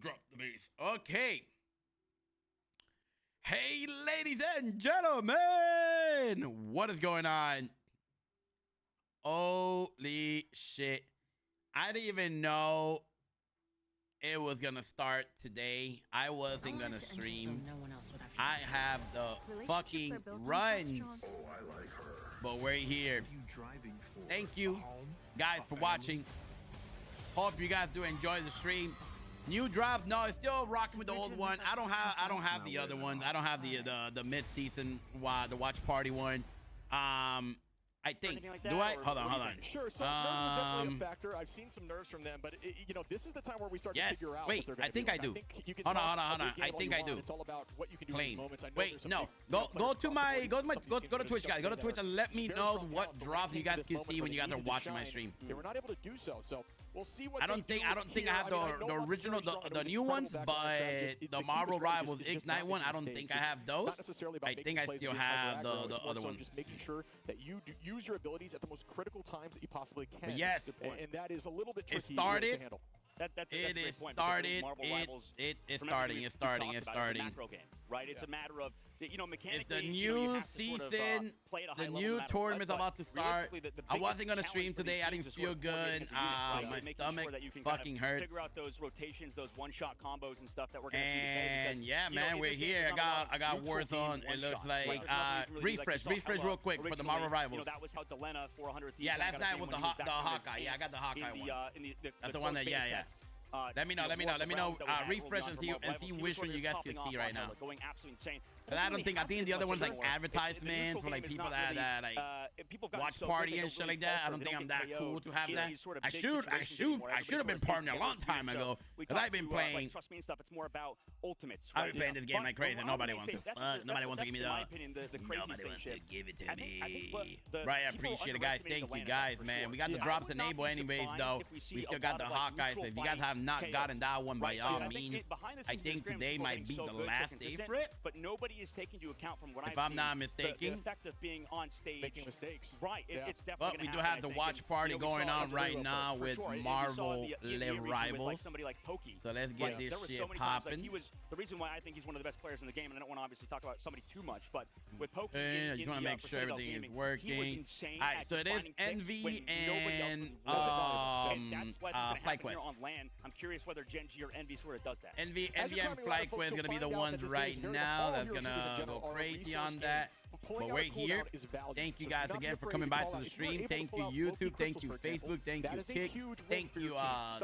Drop the bass. Okay. Hey, ladies and gentlemen, what is going on? Holy shit. I didn't even know it was gonna start today. I wasn't gonna stream. I have the fucking runs. But we're here. Thank you guys for watching. Hope you guys do enjoy the stream. New drop, no, it's still rocking with the old one. I don't have the other ones. I don't have the mid-season the watch party one. I think. Like do I? Hold on. Sure. So nerves are definitely a factor. I've seen some nerves from them, but this is the time where we start to figure out. Wait, what they're I think I do. Hold on. I think I do. It's all about what you can do in these moments. I know Wait, no. Go to Twitch, guys. Go to Twitch and let me know what drops you guys can see when you guys are watching my stream. They were not able to do so. So we'll see what I don't think I have the original, the new ones, but the Marvel Rivals Ignite one, I don't think I have those. I think I still have the other ones. Just making sure that you use your abilities at the most critical times that you possibly can. But yes, and that is a little bit tricky to handle. That's a great point. It's starting. Macro game, right? It's a matter of mechanically. It's the new season. The new tournament's about to start. I wasn't gonna stream today. I didn't feel good. My stomach fucking hurts. Figure out those rotations, those one-shot combos and stuff that we're gonna see today. And yeah, because, man, we're here. I got Warzone. It looks like refresh real quick for the Marvel Rivals. That was how Delena 400. Yeah, last night was the Hawkeye. Yeah, I got the Hawkeye one. That's the one that Let me know. Refresh and see which one you guys can see right now. Going absolutely insane. I think the other one's like advertisements for like people that like watch party and shit like that. I don't think I'm that cool to have that. I should have been partnering a long time ago. Because I've been playing. Trust me and stuff. It's more about ultimates. I've been playing this game like crazy. Nobody wants to. Nobody wants to give me the crazy Nobody wants to give it to me. Right, I appreciate it, guys. Thank you, guys, man. We got the drops enabled anyways, though. We still got the Hawkeye. So if you guys have not gotten that one by all means, I think today might be the last day for it. But nobody is taking into account from what if I'm not mistaken, the effect of being on stage, making mistakes. Right, it's definitely. But we do have the watch party going on right now with Marvel Live Rivals. Somebody like Pokey. So let's get this shit popping. He was the reason why I think he's one of the best players in the game, and I don't want to obviously talk about somebody too much, but with Pokey, I just want to make sure everything is working. Alright, so it is Envy and FlyQuest. On land, I'm curious whether Gen G or Envy sort of does that. Envy and FlyQuest is gonna be the ones right now that's gonna go crazy on that. But we're here. Thank you guys again for coming by to the stream. Thank you YouTube. Thank you Facebook. Thank you Kick. Thank you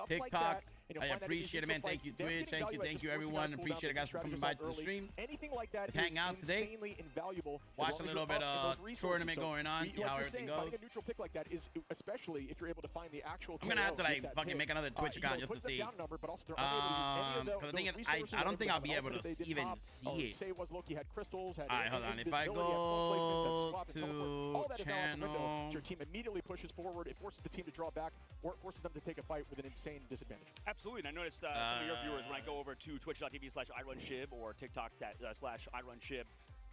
TikTok. I appreciate it, man. Thank you, Twitch. Thank you, everyone. Appreciate it, guys, for coming by to the stream. Anything like that Let's hang out today. Watch a little bit of tournament going on. See how everything goes. Finding a neutral pick like that is, especially if you're able to find the actual. I'm gonna have to like fucking make another Twitch account just to see. Because the thing is, I don't think I'll be able to even see it. Say was Loki had crystals. Alright, hold on. If I go to channel, your team immediately pushes forward. It forces the team to draw back, or it forces them to take a fight with an insane disadvantage. Absolutely, and I noticed some of your viewers when I go over to twitch.tv/IRunShib or TikTok/IRunShib.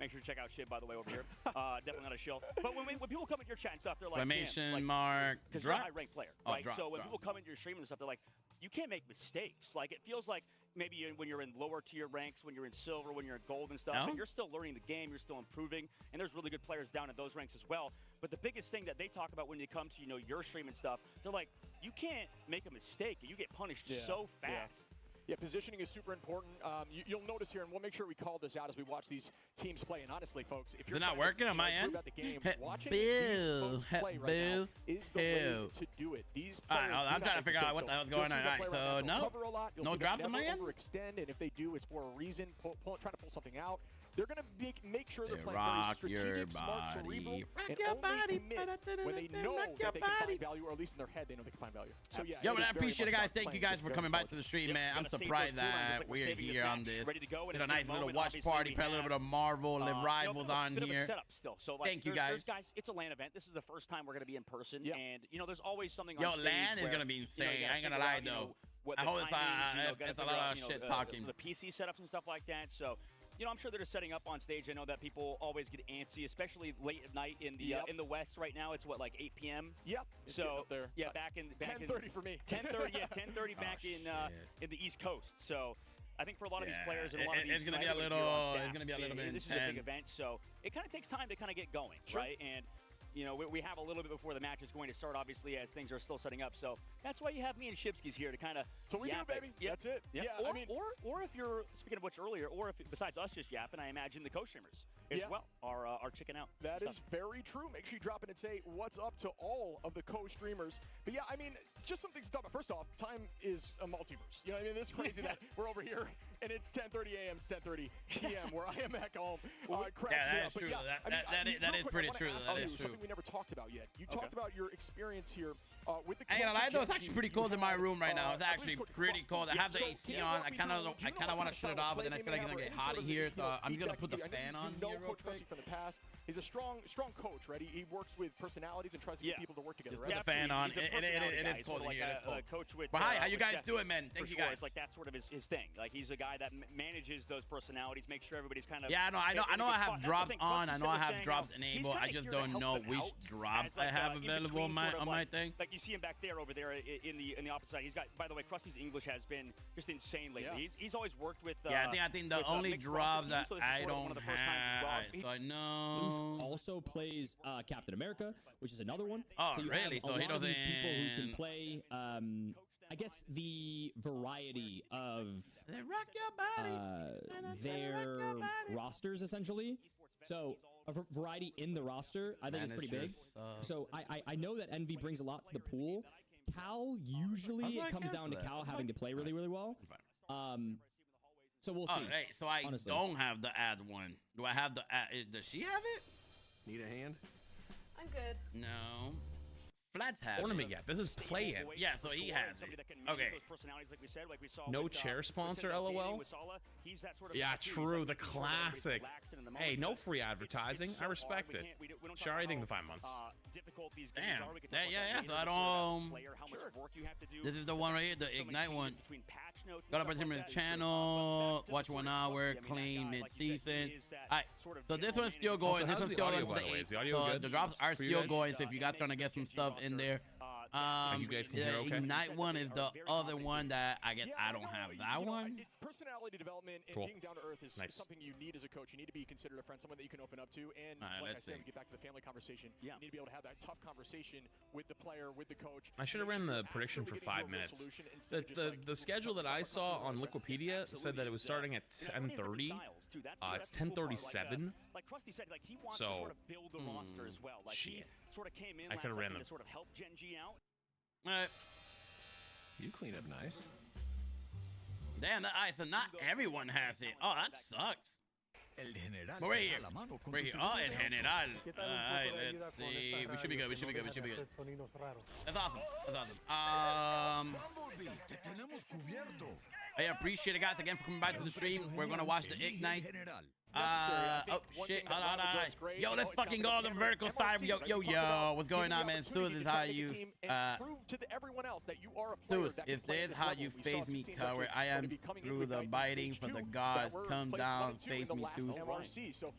Make sure to check out Shib, by the way, over here. Definitely not a shill. But when people come into your chat and stuff, they're like, because you're a high-ranked player, right? So when people come into your stream and stuff, they're like, you can't make mistakes. Like, it feels like maybe when you're in lower tier ranks, when you're in silver, when you're in gold and stuff, but you're still learning the game, you're still improving, and there's really good players down at those ranks as well. But the biggest thing that they talk about when you come to your stream and stuff, they're like, you can't make a mistake, and you get punished so fast. Yeah, positioning is super important. You'll notice here, and we'll make sure we call this out as we watch these teams play. And honestly, folks, if you're not working on my end, watching these folks play right now is the way to do it. These players I'm trying to figure out what the hell's going on. All right, so no drops on my end. Overextend, and if they do, it's for a reason. Trying to pull something out. They're going to make sure they're playing very strategic, smart, cerebral, and only commit when they know that they can find value, or at least in their head they know they can find value. So yeah, but I appreciate it, guys. Thank you guys for coming back to the stream, man. I'm surprised that we're here on this. It's a nice little watch party, play a little bit of Marvel, Live Rivals on here. Thank you guys. It's a LAN event. This is the first time we're going to be in person, and there's always something on stage. LAN is going to be insane. I ain't going to lie, though. I hope it's a lot of shit talking. The PC setups and stuff like that, so you know, I'm sure they're just setting up on stage. I know that people always get antsy, especially late at night in the West right now. It's what, like 8 p.m. Yep. So there. yeah, back in 10:30 for me. 10:30, yeah, 10:30 back in the East Coast. So I think for a lot of these players and a lot of these, it's gonna be a little. It's gonna be a little bit. This is a big event, so it kind of takes time to kind of get going, right? And you know, we have a little bit before the match is going to start, obviously, as things are still setting up. So that's why you have me and Shipskis here to kind of. So we do, baby. Yep. That's it. Yep. Yeah. Or if you're speaking of which earlier, or if besides us just yapping, I imagine the co-streamers as well are checking out. That is very true. Make sure you drop in and say what's up to all of the co-streamers. But yeah, I mean, it's just something to talk about. First off, time is a multiverse. You know what I mean? It's crazy that we're over here and it's 10:30 a.m. It's 10:30 p.m. where I am back home. Cracks me up. True. But That is pretty true. That is true. Something we never talked about yet. You talked about your experience here with the. Hey, it's actually pretty cold in my room right now. It's actually pretty cold. I have the AC on. I kind of want to shut it off, but then I feel like it's gonna get hot in here. So I'm gonna put the fan on here real quick. From the past, he's a strong coach, right? He works with personalities and tries to get people to work together. Just put the fan on. It is cold in here. Coach with. But hi, how you guys doing, man? Thank you guys. It's like that's sort of his thing. Like he's a guy that manages those personalities, make sure everybody's kind of. Yeah, I know. I have drops on. I know I have drops enabled. I just don't know which drops I have available on my thing. Like you see him back there, over there in the opposite side. He's got. By the way, Krusty's English has been just insane lately. He's always worked with. I think the only drop that I don't have. So I know. Also plays Captain America, which is another one. Oh, so really? So he doesn't. These people who can play. I guess the variety of rock your body. Their rosters essentially. So a variety in the roster, I think is pretty big. So I know that Envy brings a lot to the pool. Cal usually it comes down to Cal having to play really well. So we'll see. Hey, so I don't have the ad one. Do I have the ad? Does she have it? Need a hand? I'm good. No. Flats have Tournament yet. This is play-in. Yeah, so he has it. Okay. No chair sponsor, LOL? Yeah, true. The classic. Hey, no free advertising. I respect it. Shari, think the 5 months. Damn. Yeah. So I don't. This is the one right here, the Ignite one. Got up on his channel. Watch 1 hour. Clean mid-season. Alright. So this one's still going. This one's still going to the 8. So the drops are still going. So if you guys trying to get some stuff in there. You guys can hear okay? Ignite one is the other one that I guess I don't have that one. Personality development and being down to earth is something you need as a coach. You need to be considered a friend, someone that you can open up to. And like I said, we get back to the family conversation. You need to be able to have that tough conversation with the player, with the coach. I should have ran the prediction for 5 minutes. The schedule that I saw on Wikipedia said that it was starting at 10:30. It's 10:37. Like Krusty said, like he wants to sort of build the roster as well. Like he sort of came in last night to sort of help Gen G out. You clean up nice. Damn, so not everyone has it. Oh, that sucks. We're here. We're here. Oh, El General. Alright, let's see. We should be good. That's awesome. I appreciate it, guys, again for coming back to the stream. We're gonna watch the Ignite. Oh shit! Hold on. Yo, let's fucking go on the vertical side. Yo, what's going on, man? Suez is how you. Suez, if this how you face me, coward, I am through the biting for the gods. Come down, face me, Suez. Oh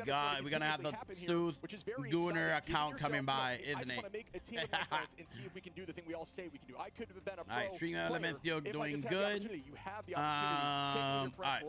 God, we're gonna have the Suez Gooner account coming by, isn't it? Alright, Stream Elements still doing good. Alright,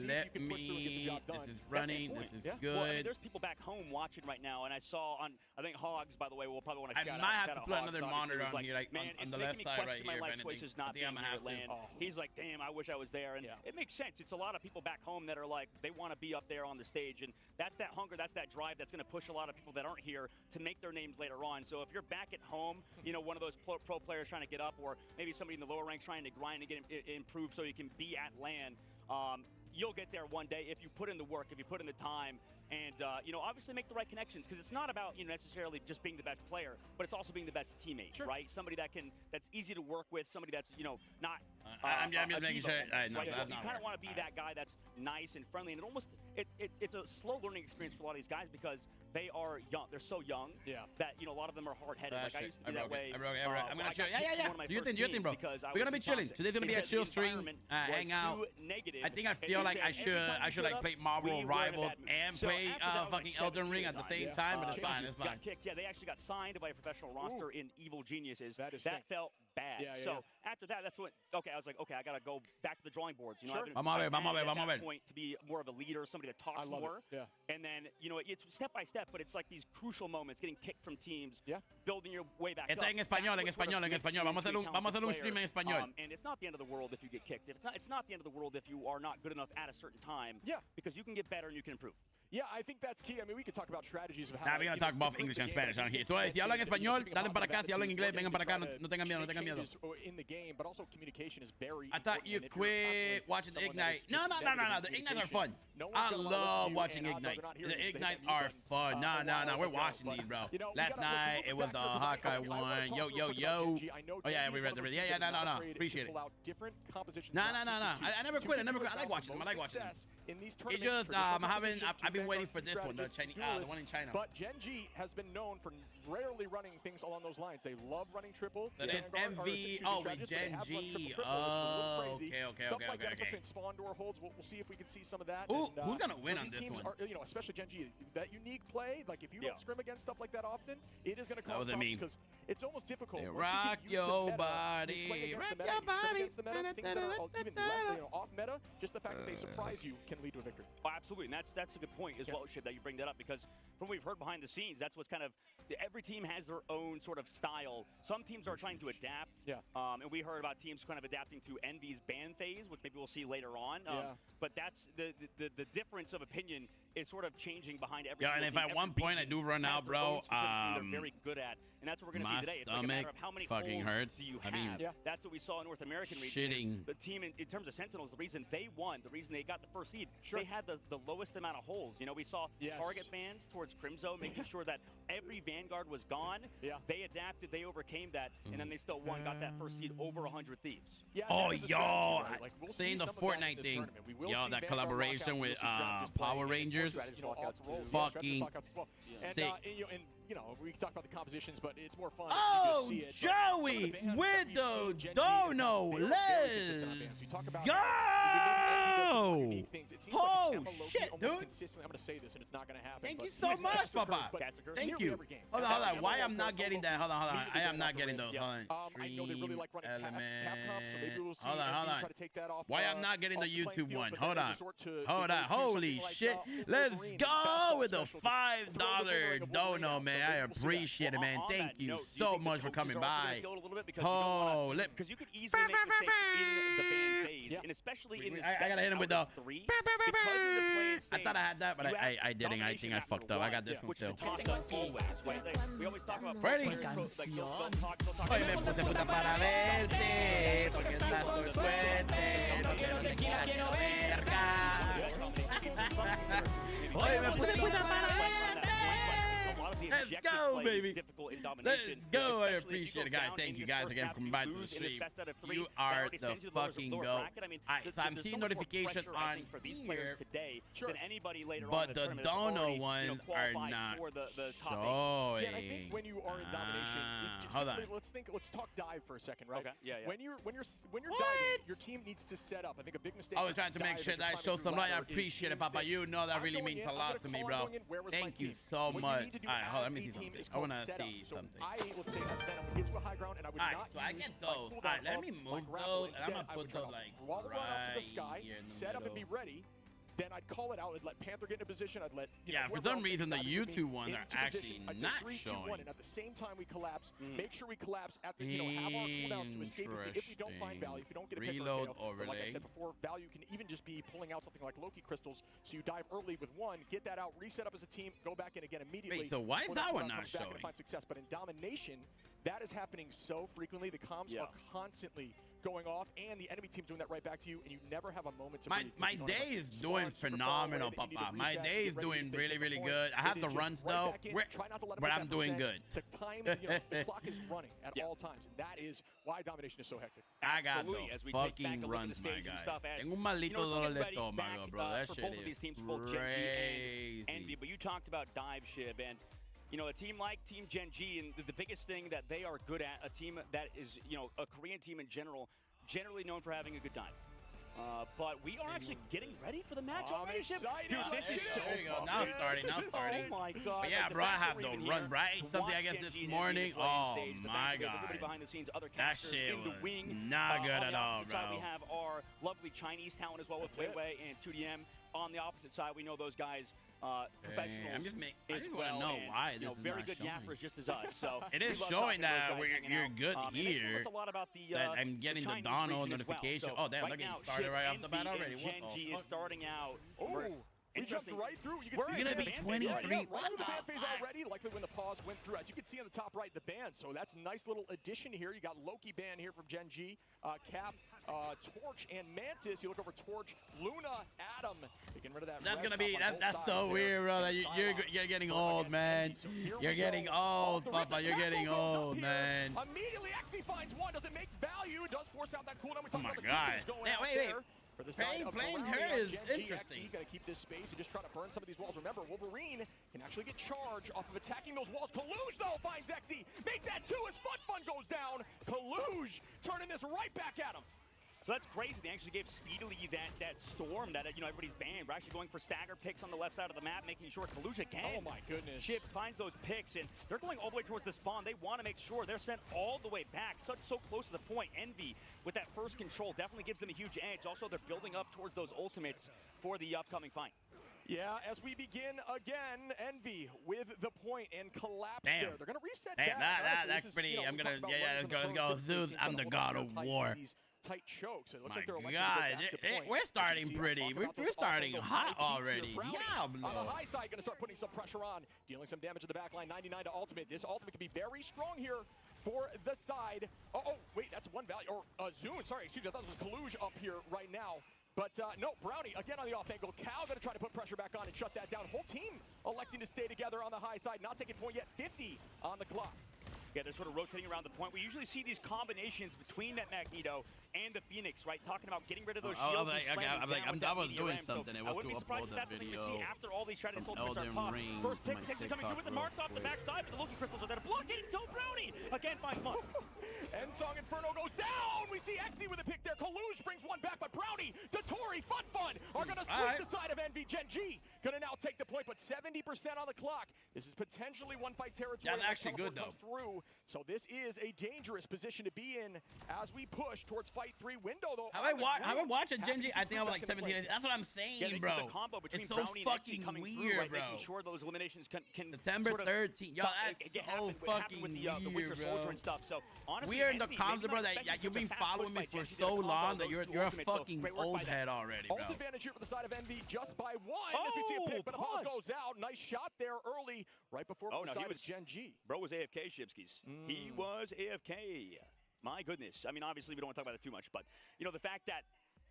let me. This is running. This is good. Well, I mean, there's people back home watching right now, and I saw on. I think Hogs, by the way, will probably want to. I might have to put another monitor on here, like on the left side right here. My life choices not being here at LAN. He's like, damn, I wish I was there, and it makes sense. It's a lot of people back home that are like, they want to be up there on the stage, and that's that hunger, that's that drive that's going to push a lot of people that aren't here to make their names later on. So if you're back at home, you know, one of those pro players trying to get up, or maybe somebody in the lower ranks trying to grind and get improved so you can be at LAN, you'll get there one day if you put in the work, if you put in the time, and you know, obviously make the right connections, because it's not about, you know, necessarily just being the best player, but it's also being the best teammate, right? Somebody that's easy to work with, somebody that's, you know, not. I'm just making sure. You kind of want to be that guy that's nice and friendly, and it's a slow learning experience for a lot of these guys because they are young. They're so young that, you know, a lot of them are hard-headed. Like, I used to be that way. I'm gonna chill. Yeah. Do you think, bro? We're gonna be chilling. Today's gonna be a chill stream. Hang out. I think I feel like I should like play Marvel Rivals and play fucking Elden Ring at the same time, but it's fine. It's fine. Yeah, they actually got signed by a professional roster in Evil Geniuses. That felt bad. So after that, that's when I was like, okay, I gotta go back to the drawing boards. You know, Vamos a ver. Point to be more of a leader, somebody that talks more. And then, you know, it's step by step, but it's like these crucial moments, getting kicked from teams, building your way back up. Está en español. Vamos a hacer un stream en español. And it's not the end of the world if you get kicked. It's not the end of the world if you are not good enough at a certain time. Because you can get better and you can improve. Yeah, I think that's key. I mean, we could talk about strategies of how. Nah, we're gonna talk both English and Spanish on here. So, si hablan español, dalen para acá. Si hablan inglés, vengan para acá. No tengan miedo. In the game, but also communication is very. I thought you quit watching the Ignite. No. The Ignites are fun. I love watching Ignites. The Ignites are fun. No. We're watching these, bro. Last night it was the Hawkeye one. Yo. Oh yeah, we read the. Yeah. No. Appreciate it. No. I never quit. I like watching them. It just I've been waiting for this one, the one in China. But Gen G has been known for rarely running things along those lines. They love running triple. That is MV. Oh, Gen G. Oh, okay. Stuff like that, especially in spawn door holds. We'll see if we can see some of that. Ooh, who's gonna win on this one? You know, especially Gen G, that unique play. Like if you don't scrim against stuff like that often, it is gonna cause problems because it's almost difficult. Rock your body. Rock your body. Things that are even less, off meta. Just the fact that they surprise you can lead to a victory. Oh, absolutely, and that's a good point as well, Shib, that you bring that up, because from what we've heard behind the scenes, that's what's kind of, every team has their own sort of style. Some teams are trying to adapt, and we heard about teams kind of adapting to Envy's ban phase, which maybe we'll see later on. But that's the difference of opinion is sort of changing behind every single and if team. at one point I do run out, bro, they're very good at, and that's what we're going to see today. It's like a matter of how many holes do you have. That's what we saw in North American region. The team, in terms of Sentinels, the reason they won, the reason they got the first seed, they had the lowest amount of holes. You know, we saw target bans towards Crimzo, making sure that every Vanguard was gone. They adapted, they overcame that, and then they still won, got that first seed over 100 Thieves. Oh, yo, seeing the Fortnite thing, yo, that collaboration with Power Rangers, fucking sick. And you know, we can talk about the compositions, but it's more fun. Oh, if you just see it. Joey with the dono. Let's go! Oh, shit, dude. I'm going to say this, and it's not going to happen. Thank you so much, Papa. Thank you. Hold on. Why I'm not getting that? Hold on. I am not getting those. Hold on. I know they really like running Capcom, so maybe we'll see hold on. try to take that off. Why I'm not getting the YouTube one? Hold on. Holy shit. Let's go with the $5 dono, man. I appreciate it, man. Thank you so much for coming by. Oh, because you could easily make mistakes in the ban phase, and especially in this. I gotta hit him with the. Three, I thought I had that, but I didn't. I think I fucked up. I got this one still. We always talk about Freddy. Hoy me puse puta para verte, porque estás muy fuerte, no quiero verga. Hoy me puse puta para verte. Let's go, baby. Let's go. I appreciate it, guys. Thank you guys again for coming by to the stream. You are the fucking go. So I'm seeing notifications on here, but the dono ones are not showing. Yeah, I think when you are in domination, let's talk dive for a second, right? Okay. Yeah. When you're diving, your team needs to set up. I think a big mistake. I was trying to make sure that I show some love. I appreciate it, Papa. You know that really means a lot to me, bro. Thank you so much. Hold on, let me see something. I want to see something. Let's say as Venom get to a high ground, and I would not so I get those. Alright, let me move those, and I'm going to put those like right to the sky, set up and be ready. Then I'd call it out. I'd let Panther get into position. I'd let for some reason the YouTube ones are actually not showing. And at the same time we collapse, make sure we collapse at the have our cooldowns to escape if we don't find value. If we don't get a pick or KO. Like I said before, value can even just be pulling out something like Loki crystals. So you dive early with one, get that out, reset up as a team, go back in again immediately. Wait, so why is that one not showing? Find success, but in domination, that is happening so frequently. The comms are constantly going off, and the enemy team's doing that right back to you, and you never have a moment to breathe. My day is doing phenomenal, Papa. My day is doing really, really good. I have the runs, though, but I'm doing good. The time, the clock is running at all times, and that is why domination is so hectic. I got the fucking runs, my guy. Tengo un maldito dolor de estómago, bro. That shit is crazy. Envy, but you talked about dive, Shib, and you know, a team like Team Gen G, and the biggest thing that they are good at, a team that is, you know, a Korean team in general, generally known for having a good dive. But we are actually getting ready for the match already, Shib. Dude, this is so fun. Now starting. Oh my God. But yeah, bro, I have the run, right? Something I guess this morning. Oh my God. Everybody behind the scenes, other that casters shit in the wing. Not good at all, bro. We have our lovely Chinese talent as well with Wei Wei and 2DM. On the opposite side, we know those guys, professionals. I just want to know why this is very not good showing. yappers just as us. So it is showing that you're good here. A lot about the, that I'm getting the Donald notification. Well. So oh damn, they're getting started right off the bat already. Gen G is starting out. We jumped right through. You can see you're gonna be 23. Right through the band phase already. Likely when the pause went through. As you can see on the top right, the band. So that's a nice little addition here. You got Loki band here from Gen G, Cap, Torch, and Mantis. You look over Torch, Luna, Adam. Getting rid of that. That's gonna be that's so weird, brother. You're getting old, man. You're getting old, Papa. You're getting old, man. Immediately, Xe finds one. Doesn't make value. It does force out that cooldown. We talked about the God. going out Wait. there. For the side of playing Brownie her is Gen G, interesting. Xe, gotta keep this space and just try to burn some of these walls. Remember, Wolverine can actually get charged off of attacking those walls. Kaluj, though, finds Xe. Make that two as Fun goes down. Kaluj turning this right back at him. So that's crazy. They actually gave Speedily that storm that, you know, everybody's banned. We're actually going for stagger picks on the left side of the map, making sure Kaluj again. Oh my goodness. Chip finds those picks, and they're going all the way towards the spawn. They want to make sure they're sent all the way back, so close to the point. Envy, with that first control, definitely gives them a huge edge. Also, they're building up towards those ultimates for the upcoming fight. Yeah, as we begin again, Envy with the point and collapse there. They're going to reset back. That's pretty. You know, I'm going to, let's go. Zeus, I'm the god of war. Tight chokes. It looks like they're we're starting pretty. We're starting hot already. Yeah, on the high side, going to start putting some pressure on, dealing some damage to the back line. 99 to ultimate. This ultimate can be very strong here for the side. Oh, wait, that's one value. Or Zune, sorry, excuse me. I thought this was Kaluj up here right now. But no, Brownie again on the off angle. Cal going to try to put pressure back on and shut that down. Whole team electing to stay together on the high side, not taking point yet. 50 on the clock. Yeah, they're sort of rotating around the point. We usually see these combinations between that Magneto and the Phoenix, right? Talking about getting rid of those shields and slamming down with that doing BDRM. something. So I wouldn't be surprised if that's something we see after all these Trident ultimates are popped. First pick potentially coming through with the marks off the backside, but the Loki crystals are there to block it until Brownie again finds one. Endsong Inferno goes down. We see Xe with a pick there. Kaluj brings one back, but Brownie to Tori Fun are going to sweep the side of Envy. Gen G going to now take the point, but 70% on the clock. This is potentially one fight territory. That's actually good, though. Through. So this is a dangerous position to be in as we push towards fight 3 window, though. Have I watched a Gen G? I think I'm like 17. That's what I'm saying, bro. The combo between it's so Brownie fucking and Xe weird, through, right, bro. making sure those eliminations can September 13th. Yo, that's so fucking with the weird, Winter bro. Soldier and stuff. So honestly, we are in the concept, bro, that you've been following me for so long that you're a fucking old head already, bro. Ult advantage here for the side of Envy just by one. As we see a pick, but a pause goes out. Nice shot there early, right before the side of Gen G. Bro was AFK, Shibskis. He was AFK. My goodness. I mean, obviously, we don't want to talk about it too much, but, you know, the fact that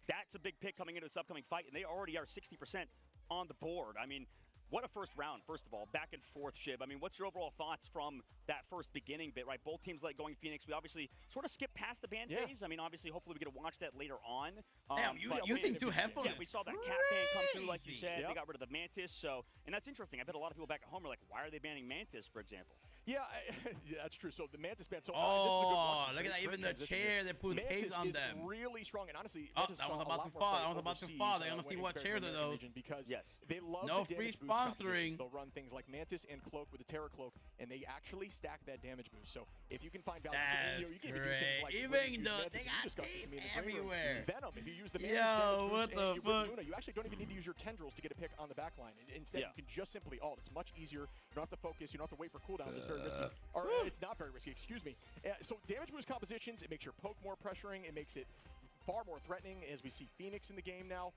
that's a big pick coming into this upcoming fight, and they already are 60% on the board. I mean, what a first round, first of all. Back and forth, Shib. I mean, what's your overall thoughts from that first beginning bit, right? Both teams like going Phoenix. We obviously sort of skipped past the ban phase. I mean, obviously, hopefully we get to watch that later on. Damn, using 2 headphones. Yeah, we saw that cat ban come through, like you said. They got rid of the Mantis. So, and that's interesting. I bet a lot of people back at home are like, why are they banning Mantis, for example? Yeah, that's true. So the Mantis ban. So this is a good one. Look at that. Even the chair, they put tapes on them. Really strong. And honestly, that was about to fall. They're going to see what chairs are those. Because they love no the free sponsoring. They'll run things like Mantis and Cloak with the Terror Cloak, and they actually stack that damage boost. So if you can find value, you can even do things like even though they got tape everywhere. Venom, if you use the Mantis damage what boost the and fuck? Luna, you actually don't even need to use your tendrils to get a pick on the back line. Instead, you can just simply ult. It's much easier. You don't have to focus. You don't have to wait for cooldowns. It's very risky. Or it's not very risky. Excuse me. So damage boost compositions. It makes your poke more pressuring. It makes it far more threatening as we see Phoenix in the game now.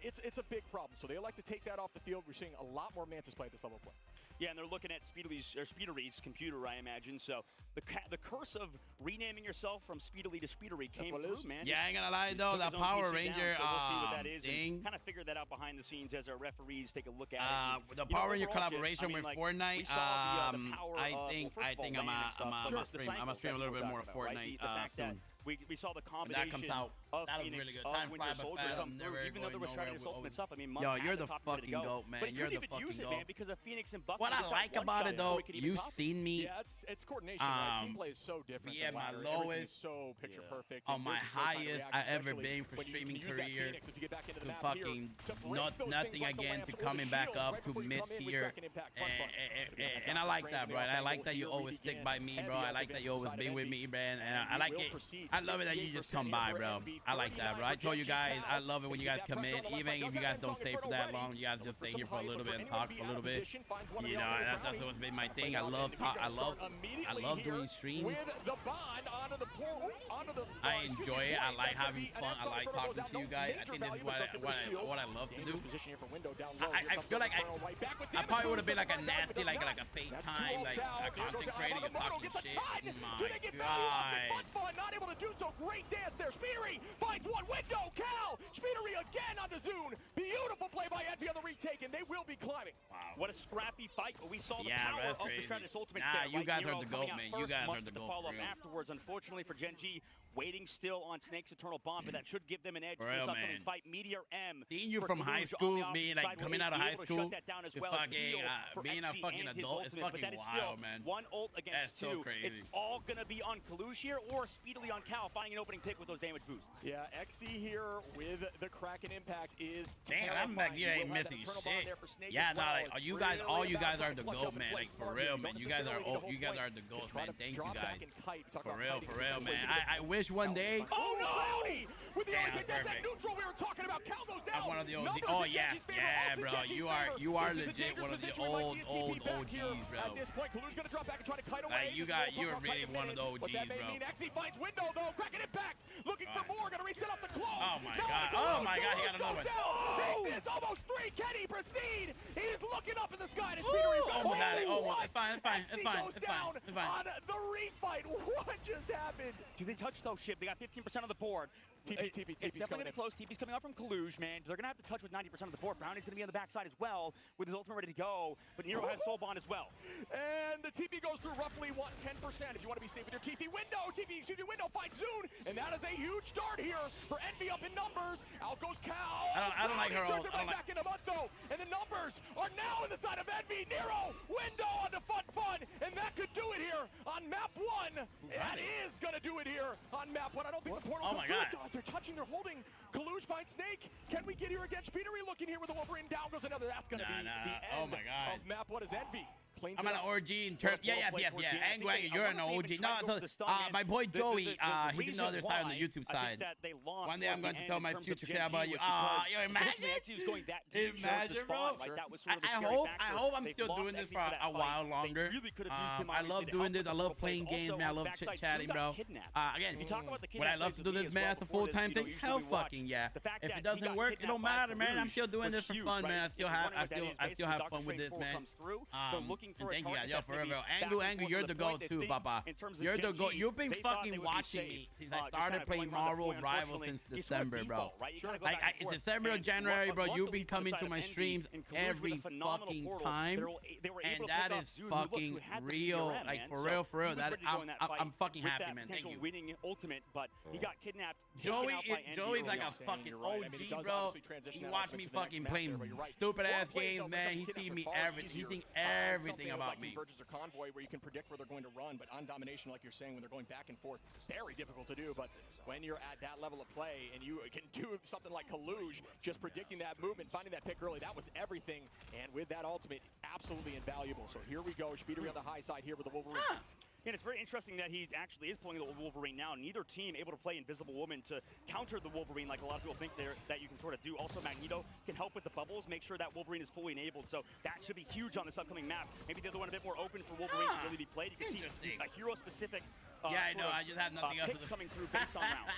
It's a big problem. So they like to take that off the field. We're seeing a lot more Mantis play at this level of play. Yeah, and they're looking at Speedery's computer, I imagine. So the curse of renaming yourself from Speedily to Speedery came through, man. Yeah, I ain't gonna lie though, that Power Ranger so we'll see what that is thing. Kind of figure that out behind the scenes as our referees take a look at it. The Power Ranger collaboration with Fortnite. I think I'm gonna stream a little bit more of Fortnite soon. We saw the combination that comes out. of that Phoenix, really good. Time Winter Soldier come through, even though there was Stratus Ultimates up. I mean, yo, you're the fucking goat, man. But you're the fucking use goat. Man, because of Phoenix and Bucky. What I like about it, though, you've seen me. Yeah, it's coordination, right? Team play is so different. Yeah, my lowest, so picture perfect. On my highest I ever been for streaming career, to fucking nothing again, to coming back up to mid-tier. And I like that, bro. And I like that you always stick by me, bro. I like that you always been with me, man. And I like it. I love it that you just come by, bro. I like that, bro. I told you guys, I love it when you guys come in. Even if you guys don't stay for that long, you guys just stay here for a little bit and talk for a little bit. You know, that's always been my thing. I love doing streams. I enjoy it. I like having fun. I like talking to you guys. I think this is what I love to do. I feel like I probably would have been like a nasty, like a FaceTime, like a content creator, talking shit. My God. Not able to do so. Great dance there. Speedery finds one window. Cal. Speedery again on the Zune. Beautiful play by Envy on the retake, and they will be climbing. Wow. What a scrappy fight. We saw the power of the Stratus Ultimates there. You guys are the GOAT, man. You guys are the GOAT. Follow up afterwards, unfortunately for Gen G. Waiting still on Snake's Eternal Bond, but that should give them an edge for this upcoming fight. Meteor M. Seeing you from high school, being like coming out of high school, being a fucking adult is fucking wild, man. One ult against two. It's all gonna be on Kalush here or speedily on Cal, finding an opening pick with those damage boosts. Yeah, XE here with the Kraken impact is. Damn, I'm back here ain't missing shit. Yeah, no, like you guys, all you guys are the GOAT, man. Like for real, man. You guys are the GOAT, man. Thank you guys. For real, man. I wish one day. Oh no! With the that's that neutral we were talking about. Cal goes down. I'm one of the OGs. Oh yeah, bro. You are legit one of the old OGs, bro. At this point, Kalu's gonna drop back and try to kite away. You're really one of the OGs, bro. That may mean XE finds window though. Kraken impact. Looking for more. Gonna reset off the close. Oh my god. Oh my god. He got another one. Take this. Almost 3. Can he proceed? He is looking up in the sky. And Speedery it's fine. It's fine. On the refight. What just happened? Do they touch though? Shit. They got 15% of the board. TP's definitely going to be close. TP's coming out from Kalush, man. They're going to have to touch with 90% of the board. Brownie's going to be on the backside as well with his ultimate ready to go. But Nero has Soul Bond as well. And the TP goes through roughly 10%. If you want to be safe with your TP window, window finds Zune. And that is a huge start here for Envy up in numbers. Out goes Cal. I don't like her ult. Back in a month though. And the numbers are now in the side of Envy. Nero, window on the fun. And that could do it here on map 1. That is going to do it here on map 1. I don't think the portal goes through. They're touching, they're holding. Kalush finds Snake. Can we get here again? Speedery looking here with a Wolverine. Down goes another. That's going to be the end of map 1 is Envy. I'm an OG in terms. Yeah. Angu, you're an OG. No, so my boy Joey, he's on the other side, on the YouTube side. One day I'm going to tell my future kid about you. Yo, imagine, bro. I hope I'm still doing this for a while longer. I love doing this. I love playing games, man. I love chit-chatting, bro. Again, would I love to do this, man, as a full-time thing? Hell fucking yeah. If it doesn't work, it don't matter, man. I'm still doing this for fun, man. I still have fun with this, man. And thank you, yo, for real. Angu, you're the GOAT too, Papa. You're the GOAT. You've been fucking watching me since I started playing Marvel Rivals since December, bro. Like, it's December or January, bro. You've been coming to my streams every fucking time, and that is fucking real. Like, for real. That I'm fucking happy, man. Thank you. Winning ultimate, but he got kidnapped. Joey's like a fucking OG, bro. He watched me fucking playing stupid ass games, man. He sees me everything. He thinks everything about me. Convergence or Convoy where you can predict where they're going to run, but on Domination, like you're saying, when they're going back and forth, very difficult to do. But when you're at that level of play and you can do something like Kalush, just predicting that movement, finding that pick early, that was everything. And with that ultimate, absolutely invaluable. So here we go. Speedery on the high side here with the Wolverine. And it's very interesting that he actually is pulling the Wolverine now. Neither team able to play Invisible Woman to counter the Wolverine like a lot of people think that you can sort of do. Also, Magneto can help with the bubbles, make sure that Wolverine is fully enabled. So that should be huge on this upcoming map. Maybe the other one a bit more open for Wolverine to really be played. You can see a hero-specific I know. I just have nothing else. Picks coming through based on round.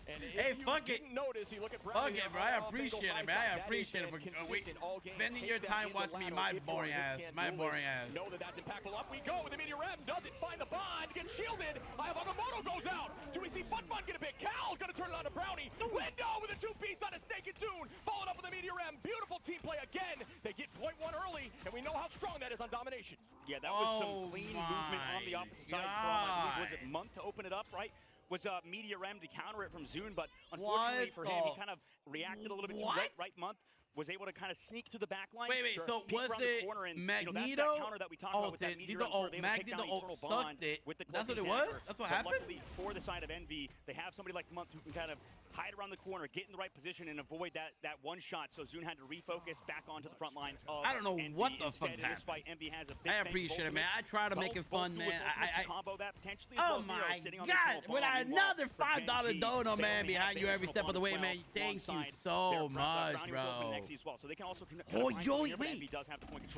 And hey, fuck it. Notice, you look at fuck it, bro. I appreciate it, man. I appreciate it for spending your time watching me, my boring ass. My boring ass. Know that that's impactful. Up we go. The Meteor M doesn't find the bond. Gets shielded. Agamotto goes out. Do we see Fun get a bit? Cal gonna turn it on to Brownie. Window with a 2-piece on a Snake and Tune. Followed up with the Meteor M. Beautiful team play again. They get point 1 early, and we know how strong that is on domination. Yeah, that was some clean movement on the opposite side from, was it Month to open it up, right? Was Meteor M to counter it from Zune, but unfortunately for him, he kind of reacted a little bit too late. Right, Month was able to kind of sneak through the back line. Wait, so was it Magneto? That counter that we talked about with that Meteor M, Magneto sucked it. That's what it was? That's what happened? Luckily for the side of Envy, they have somebody like Month who can kind of hide around the corner, get in the right position, and avoid that one shot. So Zune had to refocus back onto the front line of I don't know Envy. what the Instead, fuck in this happened. fight, Envy has a big I appreciate it, man. I try to make it fun, man. I combo that potentially. Oh my God! With another $5 dono, man, behind you every step of the way, man. Thank you so much, bro. So they can also oh, yo, wait.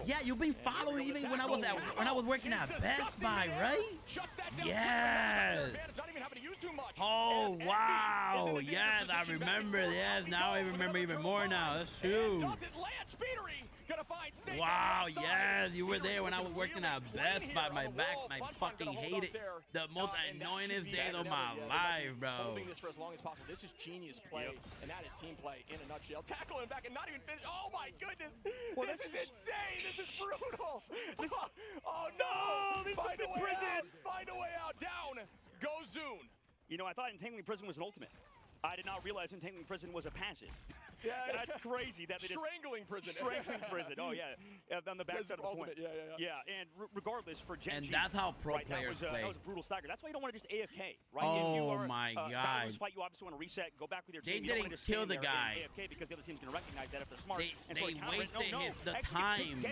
Yeah, you've been following even when I was working at Best Buy, right? Yes. Oh wow. Yes, I remember. Yes, now I remember even more now. That's true. Wow, yes, you were there when I was working at Best Buy. My back, I fucking hate it. The most annoyingest days of my life, bro. Holding this for as long as possible. This is genius play, and that is team play in a nutshell. Tackle him back and not even finish. Oh my goodness, this is insane. This is brutal. Oh no, find a way out. Find a way out. Down. Go Zune. You know, I thought Entangling Prison was an ultimate. I did not realize Entangling Prison was a passive. Yeah, that's crazy. That Strangling Prison. Strangling Prison. Oh yeah, on the backside of the point. Yeah, and regardless for Gen G. And that's how pro players play. That was a brutal stagger. That's why you don't want to just AFK, right? Oh my God. Fight, you obviously want to reset, go back with your team. They didn't kill the guy. AFK because the other team's gonna recognize that if they're smart. They wasted the time.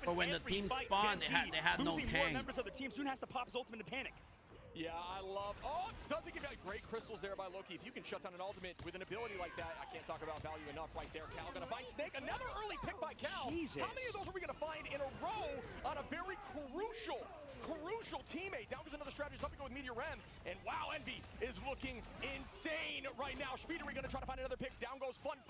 For when the team spawned, they had no tank. More members of the team soon has to pop his ultimate in panic. Yeah, I love. Oh, doesn't give out great crystals there by Loki. If you can shut down an ultimate with an ability like that, I can't talk about value enough right there. Cal gonna find Snake. Another early pick by Cal. Jesus. How many of those are we gonna find in a row on a very crucial teammate? Down goes another strategy. Something with Meteor M. And wow, Envy is looking insane right now. Speedery gonna try to find another pick. Down goes Fun.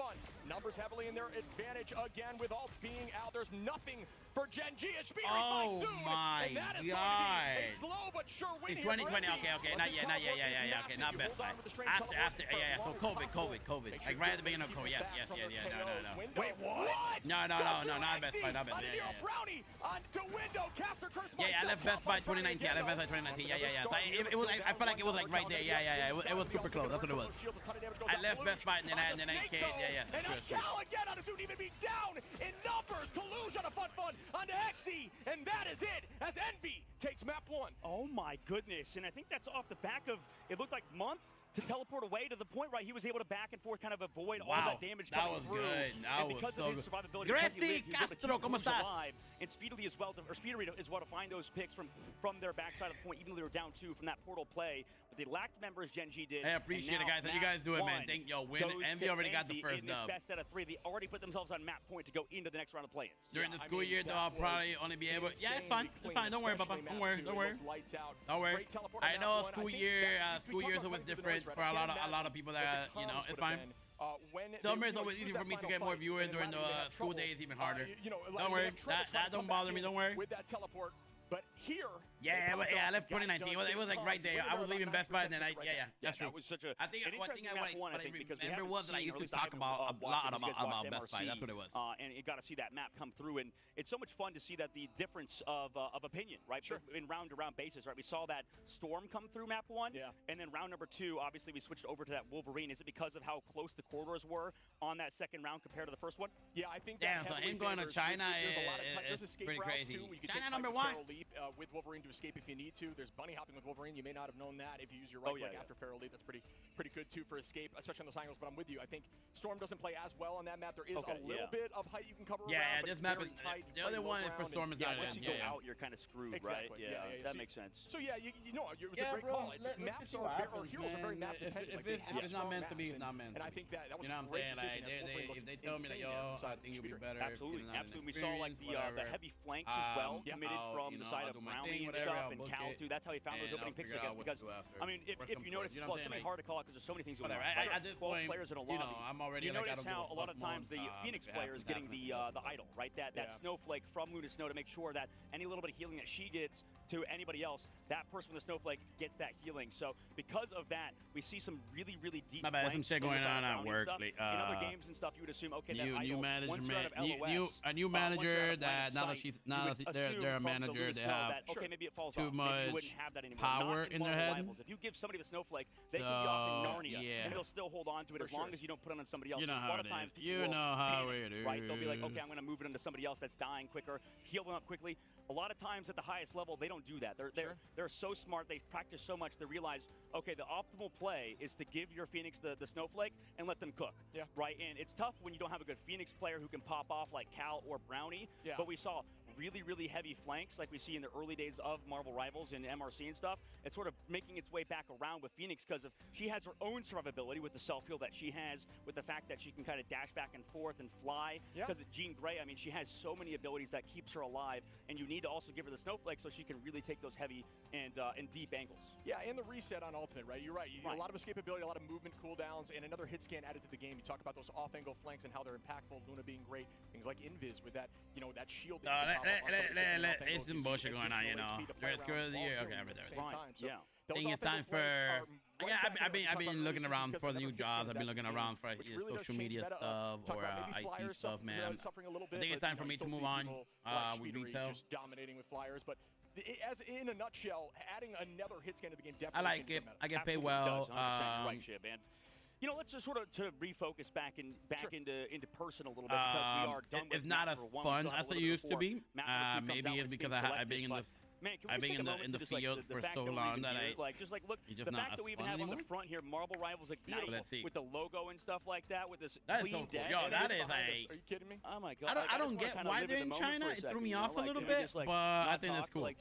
Numbers heavily in their advantage again with ults being out. There's nothing for Gen G. And Speedery finds Zune. My and that is God. going to be a slow but sure win. It's 2020. Okay. Not yet. Yeah. Okay, not Best Buy. After. Yeah. So COVID. Like right at the beginning of COVID. Yes. No. Wait, what? No. Not Best Buy. Not Best Buy. Yeah. Brownie onto window. Caster curse. Yeah. I left Best Buy 2019. Yeah. It was. I felt like it was like right there. Yeah. It was super close. That's what it was. I left Best Buy and then I came. Yeah. And Cal again on a Zune, even be down in numbers. Kaluj on a Fun onto XC, and that is it as Envy takes map 1. Oh my goodness, and I think that's off the back of, it looked like Month to teleport away to the point, right? He was able to back and forth kind of avoid all that damage coming through. That was because so of his good. survivability, Gracie Castro, ¿cómo estás? And Speedery as well to find those picks from their backside of the point, even though they were down 2 from that portal play. But they lacked members, Gen G did. I appreciate it, guys. You guys do it, man. Thank you. Win. Envy already got the first dub. Best out of 3. They already put themselves on map point to go into the next round of play-ins. During the school year, though, I'll probably only be able. Yeah, it's fine. It's fine. Don't worry, Papa. Don't worry. Don't worry. I know school years always different for a lot of people that it's fine. Summer is always easy for me to get more viewers during the school days, even harder. Don't worry. That don't bother me. Don't worry. With that teleport. But here, I left 2019. It was like right there. I was leaving Best Buy, and then that's true. That was such a. I think one thing I remember was that I used to talk about a lot about Best Buy. That's what it was. And you got to see that map come through, and it's so much fun to see that the difference of opinion, right? Sure. In round-to-round basis, right? We saw that Storm come through map 1, and then round number 2, obviously we switched over to that Wolverine. Is it because of how close the corridors were on that second round compared to the first one? Yeah, I think damn, so him going to China there's escape pretty routes crazy. too. You can China take #1 Feral Leap with Wolverine to escape if you need to. There's bunny hopping with Wolverine. You may not have known that if you use your right click after Feral Leap. That's pretty good too for escape, especially on those angles. But I'm with you. I think Storm doesn't play as well on that map. There is a little bit of height you can cover around. Yeah, this map is tight. The other one for Storm is not. Once you go out, you're kind of screwed, right? Yeah, that makes sense. So yeah, you know, it's a great call. Maps are heroes are very map dependent. If it's not meant to be, it's not meant to be. And I think that was a great decision. If they tell me that, yo, I think you'll be better. Absolutely. We saw like the heavy flanks as well, committed from the side of Brownie and stuff, and Cal too. That's how he found those opening picks, I guess. Because I mean, if you notice, it's something hard to call out because there's so many things going on. At this 12 point, players in a lobby. I'm already. You notice how a lot of times the Phoenix player is getting the idol, right? That snowflake from Luna Snow to make sure that any little bit of healing that she gets to anybody else, that person with the snowflake gets that healing. So because of that, we see some really deep. My bad, some shit going on at work. In other games and stuff, you would assume, okay, that new idol, a new manager that now that they're a manager, they have maybe it falls too much power in their head. If you give somebody the snowflake, they can be off in Narnia, and they'll still hold on to it as long as you don't put it on somebody else. You know a lot of times people how it is. Right? They'll be like, okay, I'm going to move it onto somebody else that's dying quicker, heal them up quickly. A lot of times at the highest level, they don't do that. They're so smart. They practice so much. They realize, okay, the optimal play is to give your Phoenix the snowflake and let them cook. Yeah. Right? And it's tough when you don't have a good Phoenix player who can pop off like Cal or Brownie. Yeah. But we saw really heavy flanks like we see in the early days of Marvel Rivals and MRC and stuff. It's sort of making its way back around with Phoenix because she has her own survivability with the self-heal that she has, with the fact that she can kind of dash back and forth and fly. Because Jean Grey, I mean, she has so many abilities that keeps her alive, and you need to also give her the snowflake so she can really take those heavy and deep angles. Yeah, and the reset on ultimate, right? You're right. A lot of escapability, a lot of movement cooldowns, and another hit scan added to the game. You talk about those off-angle flanks and how they're impactful. Luna being great. Things like Invis with that, that shield. It's some bullshit going on, During the year, okay, everything. I think it's time for. I've been looking around for the new jobs. I've been looking around for social media stuff or IT stuff, man. I think it's time for me to move on with retail. Just dominating with Flyers, but as in a nutshell, adding another hit scan to the game definitely. I like it. I get paid well. Let's just sort of to refocus back into person a little bit because we are done with it's not as fun as it used to be. Maybe it's because I've been in this. I've been in the field for so long that look, the fact that we even have on the front here Marvel Rivals Ignite with the logo and stuff like that with this clean deck. Yo, that is are you kidding me? Oh my god. I don't get why they're in China. It threw me off a little bit, but I think it's cool. I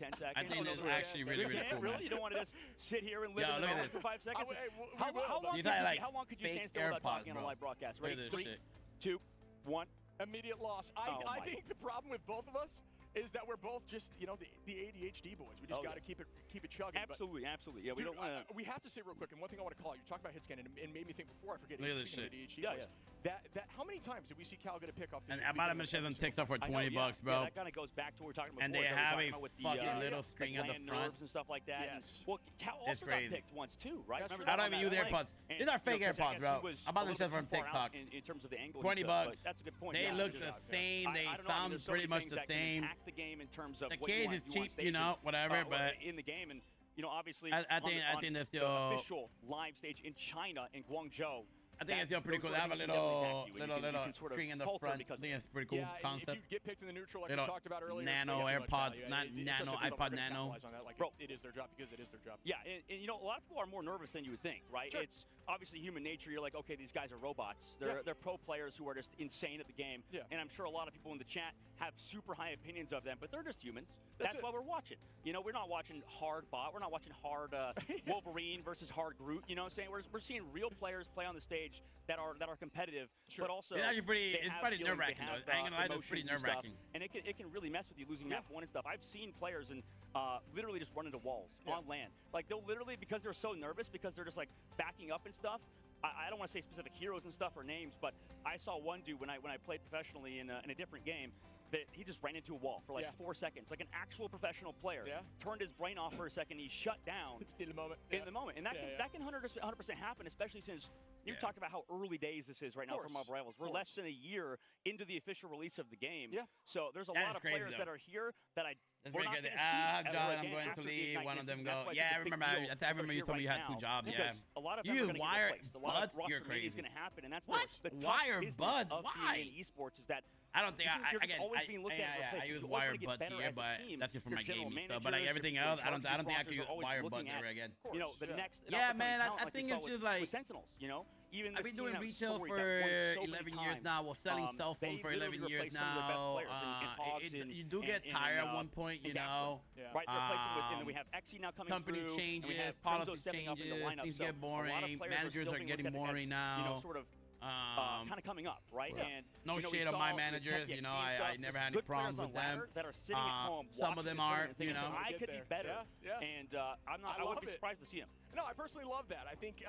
think it's actually really cool. Really? You don't want to just sit here and live in the moment for 5 seconds? How long could you stand still without talking on a live broadcast? Ready? 3, 2, 1. Immediate loss. I think the problem with both of us is that we're both just, the ADHD boys. We just got to keep it chugging. Absolutely. Yeah, we don't want to. We have to say real quick, and one thing I want to call out, you talked about hit scan, and it made me think before I forget. Look at this shit. ADHD that how many times did we see Cal get a pick off? And I might have been on TikTok for $20, bro. That kind of goes back to what we're talking about. And they have a fucking little string at the front and stuff like that. Yes. Well, Cal also got picked once too, right? I don't even use AirPods. These are fake AirPods, bro. I bought them just from TikTok. In terms of the angle, $20. That's a good point. They look the same. They sound pretty much the same. The game in terms of the case is cheap, whatever. But in the game, and obviously, I think that's the official live stage in China in Guangzhou. I think it's still pretty cool. They have a little string in the front. I think it's a pretty cool concept. If you get picked in the neutral, like we talked about earlier, Nano AirPods, not Nano iPod Nano. Bro, it is their job because it is their job. Yeah, and a lot of people are more nervous than you would think, right? Sure. It's obviously human nature. You're like, okay, these guys are robots. They're pro players who are just insane at the game. Yeah. And I'm sure a lot of people in the chat have super high opinions of them, but they're just humans. That's why we're watching. We're not watching hard bot. We're not watching hard Wolverine versus hard Groot. You know what I'm saying? We're seeing real players play on the stage that are competitive, but also it's pretty nerve-wracking. I ain't gonna lie, it's pretty nerve-wracking. And it can really mess with you losing map 1 and stuff. I've seen players and literally just run into walls on land. Like they'll literally, because they're so nervous, because they're just like backing up and stuff. I don't want to say specific heroes and stuff or names, but I saw one dude when I played professionally in a different game. that he just ran into a wall for like 4 seconds, like an actual professional player. Turned his brain off for a second. He shut down in the moment. In the moment, and that can 100% happen, especially since you talked about how early days this is right now for Marvel Rivals. We're less than a year into the official release of the game. So there's a lot of players that are here that we're not going to see. John, I'm going to leave. One of them go. Yeah, I remember you told me you had 2 jobs. Yeah. A lot of them you are wire buds. You're crazy. Is going to happen, and that's what the wire buds. Of Why? being in esports is that I don't think I use wire buds here, but that's just for my gaming stuff. But like everything else, I don't think I could use wire buds ever again. You know, the next. Yeah, man. I think it's just like Sentinels. You know. I've been doing retail for 11 years now. Well, selling cell phones for 11 years now. You do get tired at one point, you know. Right, they're replacing with, and then we have XE now coming company through. Changes, policy changes, things get boring. Managers are getting boring now. You know, sort of. Kind of coming up, right? And no shade on my managers, you know, I never had any problems with them. That are sitting at home some of them are, you know. I could be better, and I wouldn't be surprised to see him. No, I personally love that. I think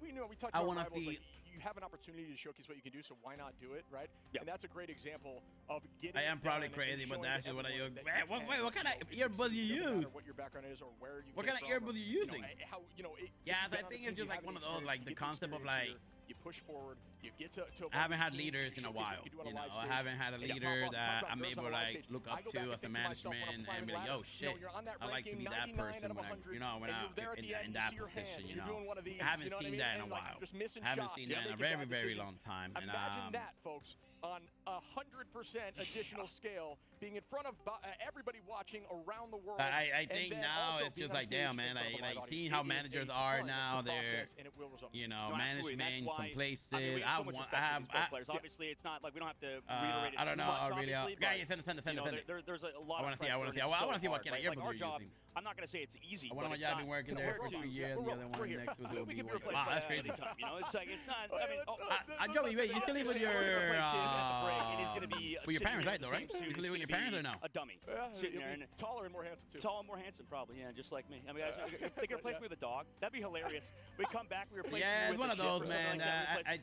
we talked about Rivals, like, you have an opportunity to showcase what you can do, so why not do it, right? And that's a great example of getting. I am probably crazy, but that's just what I use. Wait, what kind of earbuds you use? What your background is or where you. What kind of earbuds you using? Yeah, I think it's just like one of those, like the concept of like. You push forward. You get to I haven't had leaders in a while. You know, I haven't had a leader that I'm able to like look up to as a management and be like, yo, shit, I like to be that person when I'm in that position. You know, I haven't seen that in a while. I haven't seen that in a very, very long time. Imagine that, folks, on 100% additional scale, being in front of everybody watching around the world. I think now it's just like, damn, man, like seeing how managers are now. They're, you know, management, some places. I have players. Obviously, it's not like we don't have to reiterate it. I don't know. Really, send it. There's a lot. I want to see what kind of earbuds you're using. I'm not going to say it's easy. One of my jobs been working there for 2 years. The other one next to will be working. Wow, that's crazy. You know, it's like it's not. I mean, Joey, wait, you still live with your parents, right? Though, right? You still live with your parents or no? A dummy sitting there, and taller and more handsome too. Tall and more handsome, probably. Yeah, just like me. I mean, they could replace me with a dog. That'd be hilarious. We come back, we replace. Yeah, it's one of those, man.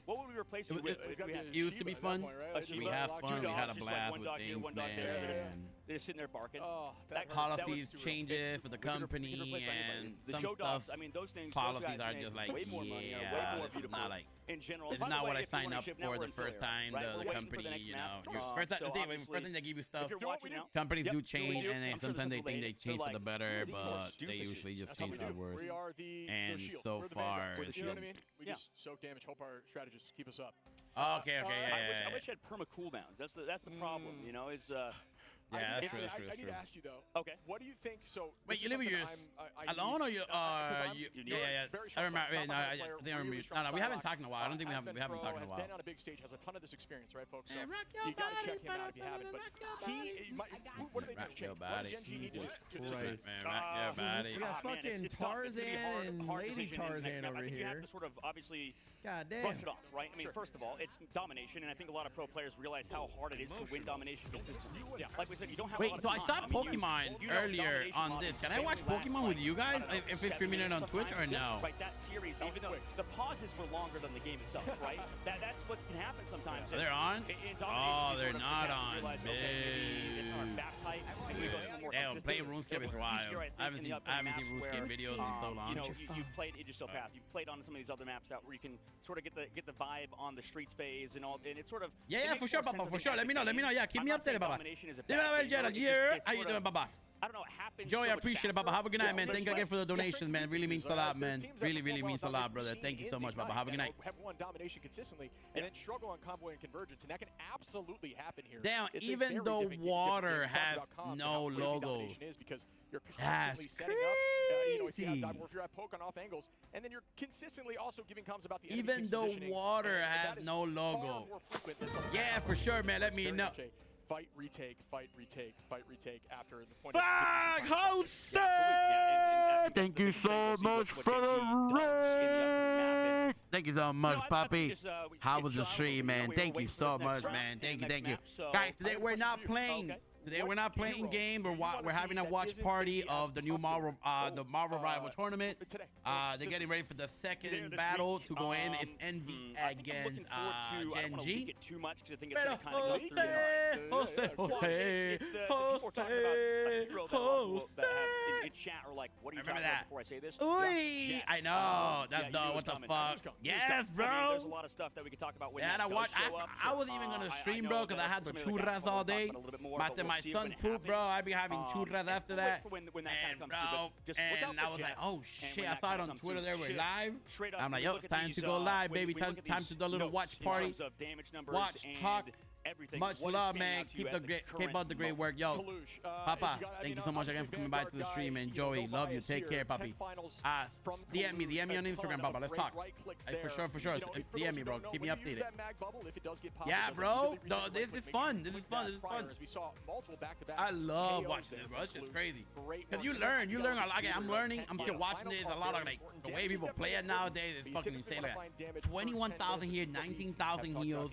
What would we replace you with? It used to be fun. We have fun. We had a blast with things, man. They're just sitting there barking. Policies changes for the company and some stuff. I mean, those things. Policies are just like, yeah, it's not like. In general, it's not what I signed up for the first time. The company, you know, first time they give you stuff. Companies do change, and sometimes they think they change for the better, but they usually just change for the worse. And so far, it's you know what I mean? We just soak damage. Hope our strategists keep us up. Okay, yeah. I wish I had perma cooldowns. That's the problem. You know, is. Yeah, that's true. I need to ask you though. Okay. What do you think? So wait, you live with your alone or you? Yeah. I remember. I think I remember. No, we haven't talked in a while. I don't think we haven't talked in a while. Has been on a big stage, has a ton of this experience, right, folks? So you gotta check him out if you haven't. But what do they do? Your body. Jesus Christ, man, rock your body. We got fucking Tarzan and Lady Tarzan over here. You have to sort of obviously. God damn. Brush it off, right? I mean, first of all, it's domination, and I think a lot of pro players realize how hard it is to win domination consistently. Yeah, like we said, you don't have. Wait, so I saw Pokemon earlier on this. Can I watch Pokemon with you guys if it's streaming it on Twitch or no? Right, that series, even though the pauses were longer than the game itself, right? That's what can happen sometimes. They're on? Oh, they're not on. Damn, playing RuneScape is wild. I haven't seen RuneScape videos in so long. You know, you played Yggdrasil Path. You played on some of these other maps out where you can sort of get the vibe on the streets phase and all, and it's sort of for sure, Papa, for sure. Let me know. Yeah, keep me updated, Papa. Gerald, how you doing, Papa? I don't know. It happens. Joey, I appreciate it, Papa. Have a good night, man. Thank you again for the donations, man. It really means a lot, man. Really means a lot, brother. Thank you so much, Papa. Have a good night. Have won domination consistently and then struggle on combo and convergence, and that can absolutely happen here. Damn, even though water has no logos. Because you're constantly setting up, if you're at poke on off angles, and then you're consistently also giving comms about the even though water has no logo. Yeah, for sure, man. Let me know. Fight, retake after the point. Fuck, Jose! Thank you so much for the raid. Thank you so much, Poppy. How was the stream, man? Thank you so much, man. Thank you. Guys, today we're not playing Today we're not playing game. We're having a watch party of the new Marvel Rival tournament. They're getting ready for the second battle to go in. It's Envy against Gen G. In chat or like, what are you talking about before I say this? Ooh, I know. That's what the fuck. Yes, bro. I mean, there's a lot of stuff that we could talk about when I wasn't even gonna stream, bro, because I had the churras all day. After my son pooped, bro, I'd be having churras after that. And I was like, oh shit, I saw it on Twitter. They were live. I'm like, yo, it's time to go live, baby. Time to do a little watch party. Watch, talk. Much love, man. Keep up the great work, yo. Papa, thank you so much again for coming by to the stream, and Joey, love you. Take care, papi. DM me on Instagram, Papa. Let's talk. For sure. DM me, bro. Keep me updated. Yeah, bro. This is fun. I love watching this, bro. It's just crazy. Cause you learn a lot. I'm learning. I'm still watching this. A lot of like the way people play it nowadays is fucking insane. Like 21,000 here, 19,000 heals,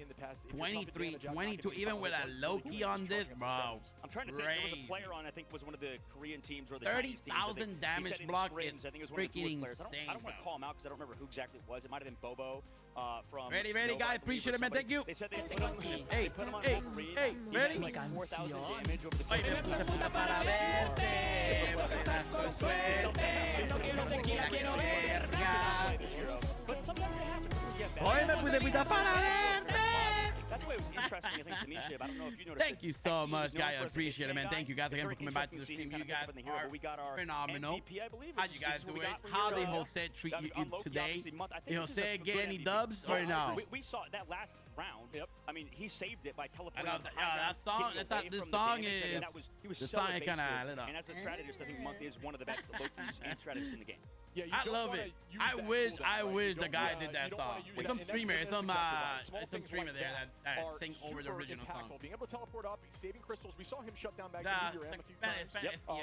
23. 22, even with a Loki on this, bro. I'm trying to think. There was a player on, I think, was one of the Korean teams or the 30,000 damage block is freaking insane. I don't want to call him out because I don't remember who exactly it was. It might have been Bobo from. Ready, guys. Appreciate it, man. Thank you. They said they hey, ready? Like 4,000 damage over the But sometimes they have to That's why it was interesting, I think, to me, Shib. I don't know if you noticed. Thank you so much, guys. I appreciate it, man. Thank you guys again for coming back to the stream. You guys are phenomenal. How you guys doing? How did Jose treat you today? Did Jose get any dubs or no? We saw that last round. I mean, he saved it by teleporting. This song is. He was so evasive. And as a strategist, I think Month is one of the best Lokis and strategists in the game. Yeah, I love it. I wish the guy did that song. Some streamer, some streamer there that sing over the original song. Being able to teleport up, saving crystals. We saw him shut down back into your M a few times.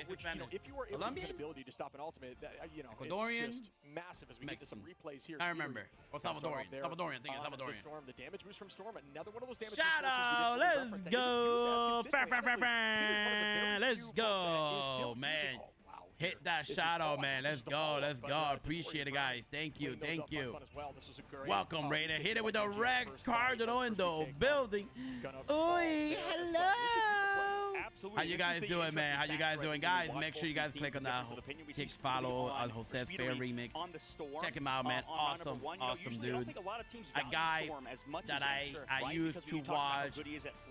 Which, if you were able to use an ability to stop an ultimate, it's just massive as we get to some replays here. I remember. Or Salvadorian. I think it's Salvadorian. Storm, the damage boost from Storm, another one of those damage Shadow, let's go. Let's go, man. Hit that Shadow, man. Let's go. Appreciate it, guys. Thank you. Welcome, Raider. Hit it with the Rex Cardinal in the building. Oi, hello. How you guys doing, man? How you guys doing, guys? Make sure you guys click on that follow on Jose's Fair Remix. Check him out, man. Awesome dude. A guy that I used to watch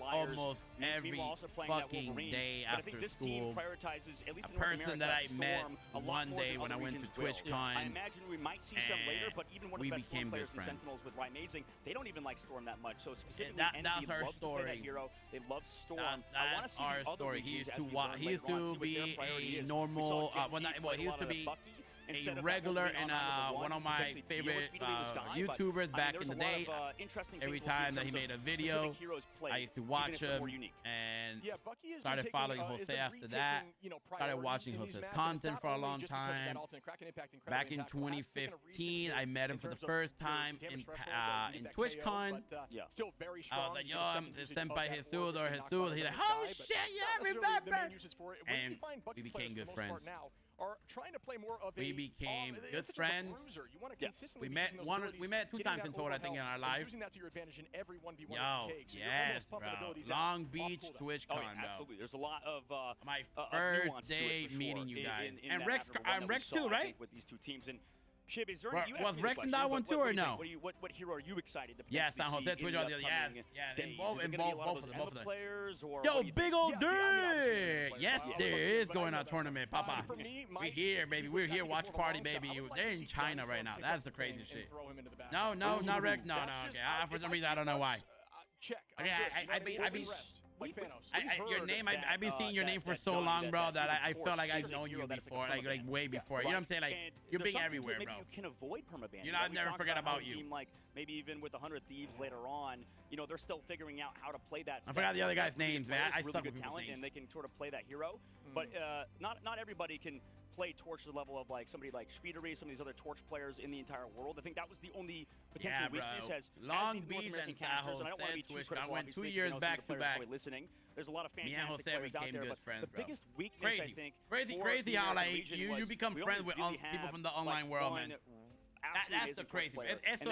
almost every fucking day after school. A person that I met one day when I went to TwitchCon. I imagine we might see some later, but even one of the best players in Sentinels with Rymazing, they don't even like Storm that much. So specifically, that's our story. Hero. They love Storm. I want to see our story. He used to be a normal. He used to be a regular and one of my favorite YouTubers back in the day. Every time that he made a video, I used to watch him and started following Jose after that. Started watching Jose's content for a long time. Back in 2015, I met him for the first time in TwitchCon. I was like, yo, I'm Senpai Jesus or Jesus. He's like, oh shit, yeah, remember. And we became good friends. Are trying to play more of we became good friends. We met 2 times in total, I think, in our lives. Using that to your advantage in every 1v1 Yo, yes, bro. Long Beach TwitchCon, bro. Absolutely. There's a lot of my first day meeting you guys. And Rex too, right? With these 2 teams. And Shib, is there was Rex in that one too or no? What hero are you excited to Yes, San Jose Twitch. Yes. Involve both of them. Players or yo, big old dude. Yes, there is going on a tournament, Papa. We're here, baby. We're here. Watch party, baby. They're in China right now. That's the crazy shit. No, not Rex. No. Okay. For some reason, I don't know why. Okay, I be. Like Thanos. Your name, I've been seeing your name for so long, bro, that I felt like I've known you before, like way before. You know what I'm saying? Like, you're being everywhere, bro. You can avoid permaban. You know, I'll never forget about you. Like, maybe even with 100 Thieves later on, they're still figuring out how to play that. I forgot the other guys' names, man. I suck with talent, and they can sort of play that hero. But not everybody can play Torch to the level of like somebody like Speedery, some of these other Torch players in the entire world. I think that was the only potential weakness as Long the Beach and casters, and I don't want to be too critical. I went 2 years back to back. Listening, there's a lot of fantastic players out there, but the biggest weakness, I think, crazy how like you become friends with all people from the online world, man. That's the crazy. It's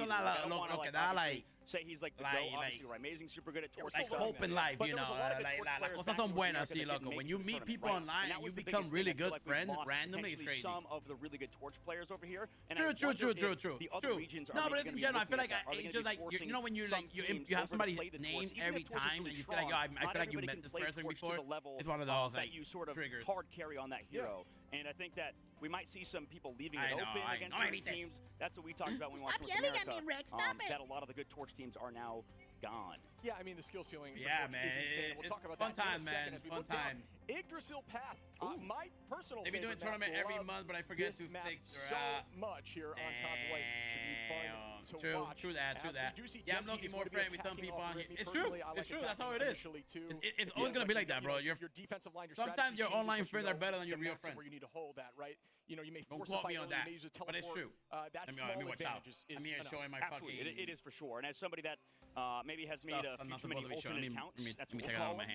a lot of look at that like. Say he's like the GOAT, obviously, right? Amazing, super good at Torch. Like hope in life, you know. Las cosas son buenas, sí, loco. When you meet people online and you become really good friends randomly, it's crazy. Some of the really good Torch players over here. True. No, but in general, I feel like it's just like you know when you like you have somebody's name every time and you feel like I feel like you met this person before. It's one of those like that you sort of triggers. hard carry on that hero. And I think that we might see some people leaving it open against certain teams. That's what we talked about when we watched North America. That a lot of the good Torch teams are now gone. Yeah, I mean, the skill ceiling for Torch is insane. We'll talk about that in a second as we look down. Yggdrasil Path, my personal favorite. They've been doing a tournament every month, but I forget to fix so much here on Convoy. Should be fun to watch. True that. Yeah, I'm looking more friendly with some people on here. It's true. That's how it is. It's always going to be like that, bro. Your defensive line, sometimes your online friends are better than your real friends. Where you need to hold that, right? You know, you may force a fight on that, but it's true. That small advantage is I'm here showing my fucking... It is for sure. And as somebody that maybe has made a few too many alternate accounts, that's what we'll call them.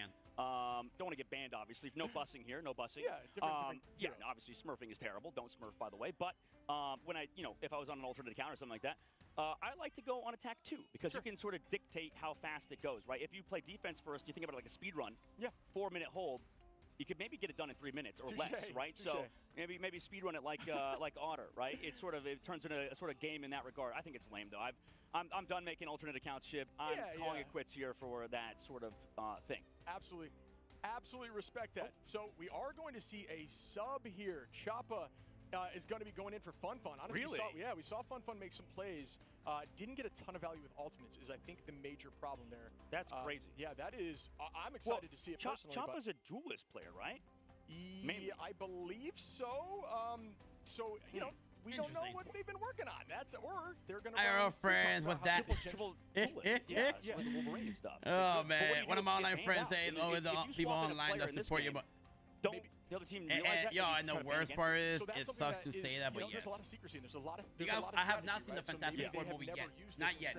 Don't want to get banned, obviously. No bussing here. No bussing. Yeah, obviously smurfing is terrible. Don't smurf, by the way. But when if I was on an alternate account or something like that, I like to go on attack 2 because you can sort of dictate how fast it goes, right? If you play defense first, you think about it like a speed run. 4-minute hold. You could maybe get it done in 3 minutes or less, right? So maybe speed run it like Otter, right? It turns into a sort of game in that regard. I think it's lame though. I'm done making alternate account ship. I'm calling it quits here for that sort of thing. Absolutely respect that. So we are going to see a sub here. Choppa is going to be going in for Fun. Honestly, really? We saw Fun make some plays. Didn't get a ton of value with ultimates is I think the major problem there. That's crazy. Yeah, that is. I'm excited to see it personally. Choppa's a duelist player, right? Mainly. I believe so. So you know. We don't know what they've been working on. Or they're going to... Our friends, what's that? Triple duelist. Yeah, like Wolverine and stuff. Oh, man. One of my online friends says, the people online that support you, but... Don't the other team realize that? And the worst part is, it sucks to say that, but there's a lot of secrecy and there's a lot of... I have not seen the Fantastic Four movie yet. Not yet.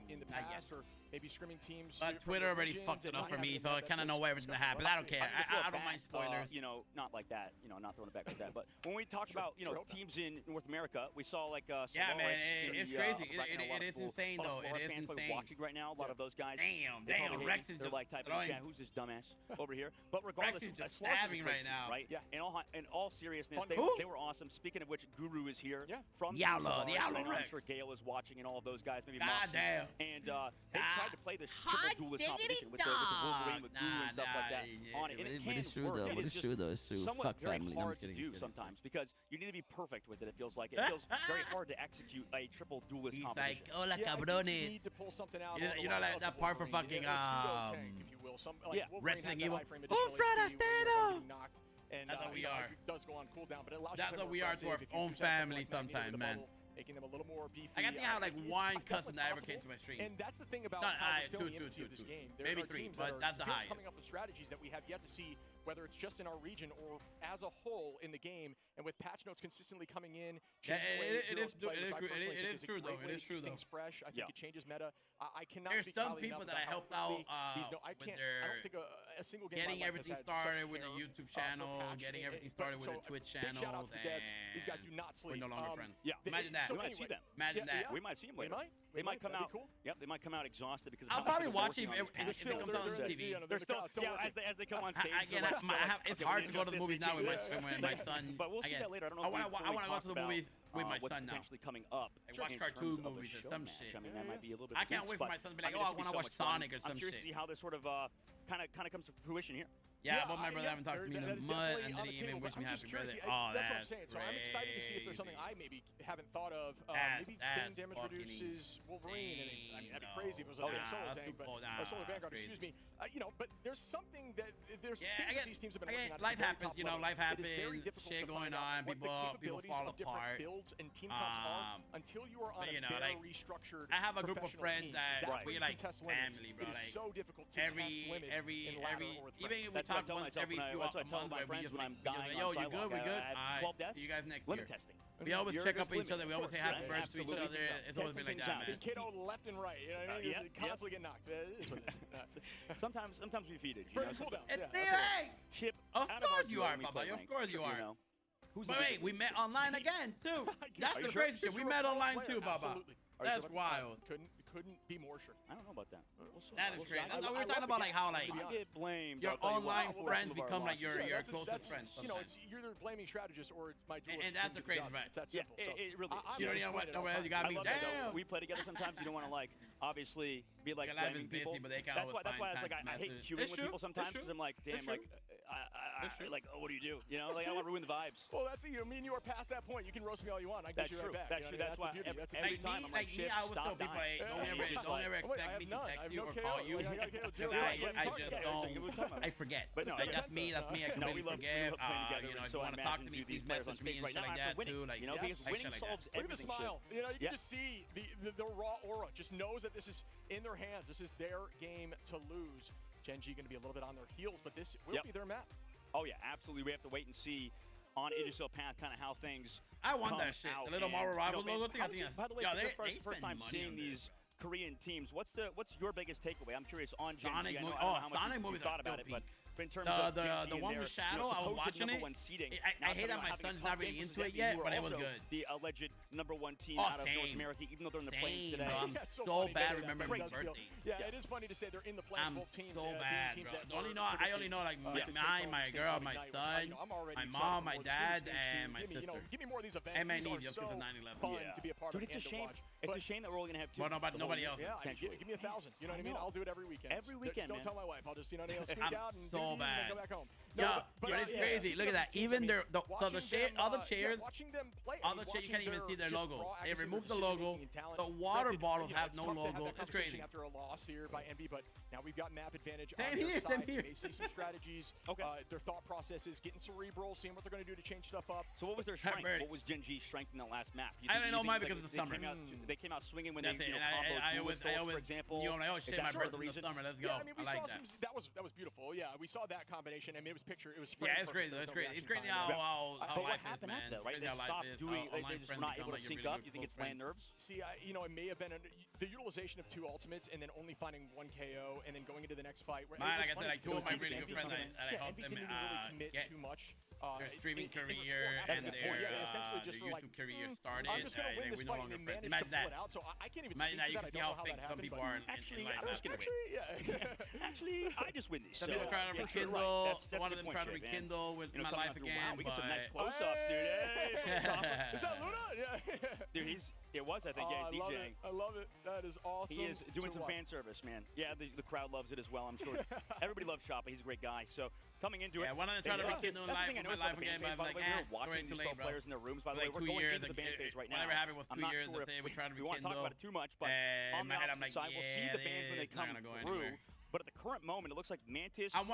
In the past, or maybe screaming teams... But Twitter already fucked it up for me, so I kind of know everything that happened. I don't care. I don't mind spoilers. Not like that. Not throwing it back like that. But when we talk about, teams in North America, we saw like... yeah, man, it's crazy. It is insane, though. It is insane. Watching right now, a lot of those guys... Damn. Rex is just... They're like typing, who's this dumbass over here? But regardless... Rex is just stabbing right now. Right? Yeah. In all seriousness, they were awesome. Speaking of which, Guru is here from the Outlaw I'm sure Gale is watching and all of those guys, maybe Moxie. And they tried to play this triple duelist competition with the Wolverine, with Guru and stuff like that on it. And it can work. It is just somewhat very hard to do sometimes because you need to be perfect with it, it feels like. It feels very hard to execute a triple duelist competition. He's like, hola cabrones. You need to pull something out. You know that part for fucking Resident Evil. And that's what we are. It does go on cooldown, but it allows that's what we are to our own family sometimes, man. Making them a little more beefy. I got to think how like one cousin that ever came to my stream. And that's the thing about how we're still in the infancy of this game. There are teams that are still coming up with strategies that we have yet to see, whether it's just in our region or as a whole in the game. And with patch notes consistently coming in, it is true though. It is true though. Things fresh. I think it changes meta. I cannot. There's some people that I helped out. I don't think a single game. Getting everything started with a YouTube channel, getting everything started with a Twitch channel. Big shout out to the Devs. These guys do not sleep. We're no longer friends. Yeah, imagine that. We might see them. Imagine that. We might see them later. They might come out. Yep, they might come out exhausted because I'll probably watch it if it comes on TV. They're still as they come on stage. Again, it's hard to go to the movies now with my son. But we'll see that later. I don't know. I want to go to the movies with my son now. Potentially coming up. I watch cartoon movies or some shit. I mean, that might be a little bit. I can't wait for my son to be like, oh, I want to watch Sonic or some shit. I'm curious to see how this sort of kind of comes to fruition here. Yeah, but my brother haven't talked to me in a month, and didn't even wish me happy birthday. Oh, that's what I'm saying. So I'm excited to see if there's something I maybe haven't thought of. Maybe Thin Damage reduces Wolverine. I mean, that'd be crazy if it was a Solar Tank, or Solar Vanguard, excuse me. But there's something that these teams have been working on. Life happens, life happens. Shit going on. People fall apart. Builds and team comps are until you are on a very restructured. I have a group of friends that we like family, bro. It is so difficult to test limits in ladder or with friends. talk once every few months. My friends when I'm dying. Yo, you good? We good? 12 deaths. See you guys next Limit year. testing. We always check up on each other. We always say happy birthday to each other. It's always been like that, man. There's kiddo left and right. You know what I mean? Just constantly get knocked. Sometimes we feed it. You know, hey! Ship. Of course you are, Baba. Of course you are. But wait, we met online again too. That's the crazy shit. We met online too, Baba. That's wild. Couldn't be more sure. I don't know about that. That is crazy. We were talking about like how like your online friends become like your closest friends. You know, it's you're either blaming strategist or it's my duelist. And that's the crazy part. It's that simple. It really is. You don't even know what else you got me. Damn. We play together sometimes. You don't want to like obviously be like blaming people. That's why I was like I hate queuing with people sometimes because I'm like damn like like oh what do? You know like I don't want to ruin the vibes. Well that's you. Me and you are past that point. You can roast me all you want. I can get you right back. That's true. That's why every time I'm like shit. I always tell people don't ever expect me to text you or call you. I just don't. I forget. But no, that's me. I completely forget. You know, if you want to talk to me, please message me and shit like that too. Like, you know, because winning solves everything. Look at the smile. You know, you can just see the raw aura. Just knows that this is in their hands. This is their game to lose. Gen G going to be a little bit on their heels, but this will be their map. Oh yeah, absolutely. We have to wait and see on Idrisil Path kind of how things. I want that shit. The little Marvel Rival logo thing. I think. By the way, first time seeing these Korean teams. What's your biggest takeaway? I'm curious on Gen G. I don't know how much you thought about it, but in terms of the one with Shadow, I was watching it. I hate that my son's not really into it yet, but it was good. The alleged #1 team out of North America, even though they're in the plains today. I'm so bad remembering his birthday. Yeah, it is funny to say they're in the plains. Both teams. So bad, bro. I only know like my girl, my son, my mom, my dad, and my sister. Give me more of these events. And my niece just because of 9/11. Fun to be a part of. Dude, it's a shame. It's a shame that we're only gonna have two. Well, nobody else. Yeah, give me 1,000. You know what I mean? I'll do it every weekend. Every weekend, Don't tell my wife. I'll just sneak out and so do these and then go back home. Yeah, but it's crazy. Look at that. Even their all the chairs, watching them play. All the chairs, you can't even see their logo. They removed the logo. The water bottles have no logo. It's crazy. After a loss here by Envy, but now we've got map advantage. Same here. They see some strategies. Their thought process is getting cerebral, seeing what they're going to do to change stuff up. So what was their strength? What was Gen G's strength in the last map? I don't know mine because of the summer. They came out swinging when they I always, for example. You know, shit, my birthday's in the summer. Let's go. Yeah, I mean, we saw some. That was beautiful. Yeah, we saw that combination. I mean, it was picture. It was. Yeah, it's crazy. It's crazy. It's crazy how life is, man. Right? They stopped doing. They just were not able to sync up. You think it's land nerves? See, you know, it may have been the utilization of 2 ultimates and then only finding 1 KO and then going into the next fight. Like I said, like 2 of my really good friends, I helped them didn't really commit too much. Their streaming career and their YouTube career started. I'm just gonna win this fight and they managed to pull it out. So I can't even speak to that. I don't know how that happened. People are actually, I just win this. Some people trying to rekindle. One of them trying to rekindle with my life again. Wow, we get some nice close-ups, dude. Is that Luna? Yeah. Dude, it was, I think. Yeah, he's DJing. I love it. That is awesome. He is doing some fan service, man. Yeah, the crowd loves it as well, I'm sure. Everybody loves Choppa. He's a great guy. So coming into it. Yeah, why not try to rekindle my life again? But I'm like, watching these players in their rooms. By the way, we're going into the ban phase right now. Whatever happened was 2 years. We tried to rekindle. We want to talk about it too much, but on the opposite side, we'll see the bans when they come through. But at the current moment, it looks like Mantis, I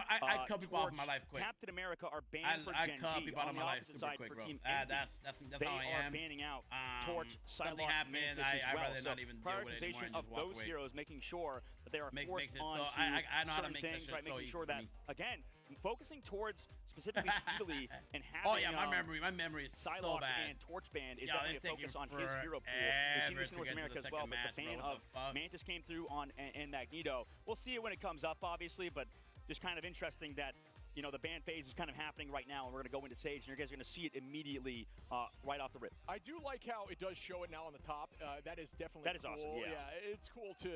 cut people off of my life quick. Captain America are banned for Gen G. I cut people out of my life super quick, bro. Team That's they how I are am. banning out Torch, something Psylocke, happens, Mantis as I'd well. rather not even deal with it anymore Prioritization and of just walk those away. heroes, making sure that they are forced on to I know how to certain make things, that right? shit so Making easy sure for that, me. again, focusing towards specifically speedily and having Oh yeah, my memory is so Psylocke bad. and Torch ban is definitely a focus on his hero pool. We've seen this in North America as well, but the ban of Mantis came through on and Magneto. We'll see it when it comes up, obviously, but just kind of interesting that, you know, the ban phase is kind of happening right now, and we're going to go into Sage, and you guys are going to see it immediately right off the rip. I do like how it does show it now on the top. That is definitely cool. Awesome, yeah. It's cool to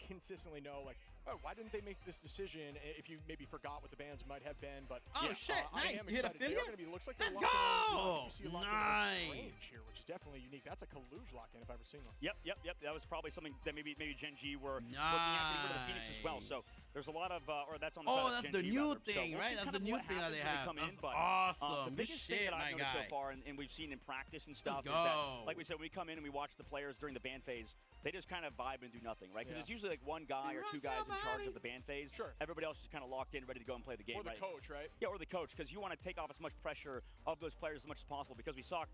consistently know, like, oh, why didn't they make this decision if you maybe forgot what the bans might have been, but shit, I nice. am excited. They are going to be, looks like they're Let's go! You see a range here, which is definitely unique. That's a Kaluge lock-in if I've ever seen one. Yep. That was probably something that maybe Gen G were looking at for the Phoenix as well. So there's a lot of, or that's on the side of Gen G. That's the new thing, right? That's the new thing that they have. That's awesome. The biggest thing that I've noticed so far, and we've seen in practice and stuff, is that, like we said, when we come in and we watch the players during the ban phase, they just kind of vibe and do nothing, right? Because it's usually like one guy or 2 guys in charge of the ban phase. Sure. Everybody else is kind of locked in, ready to go and play the game, Or the coach, right? Yeah, or the coach, because you want to take off as much pressure of those players as much as possible. Because we saw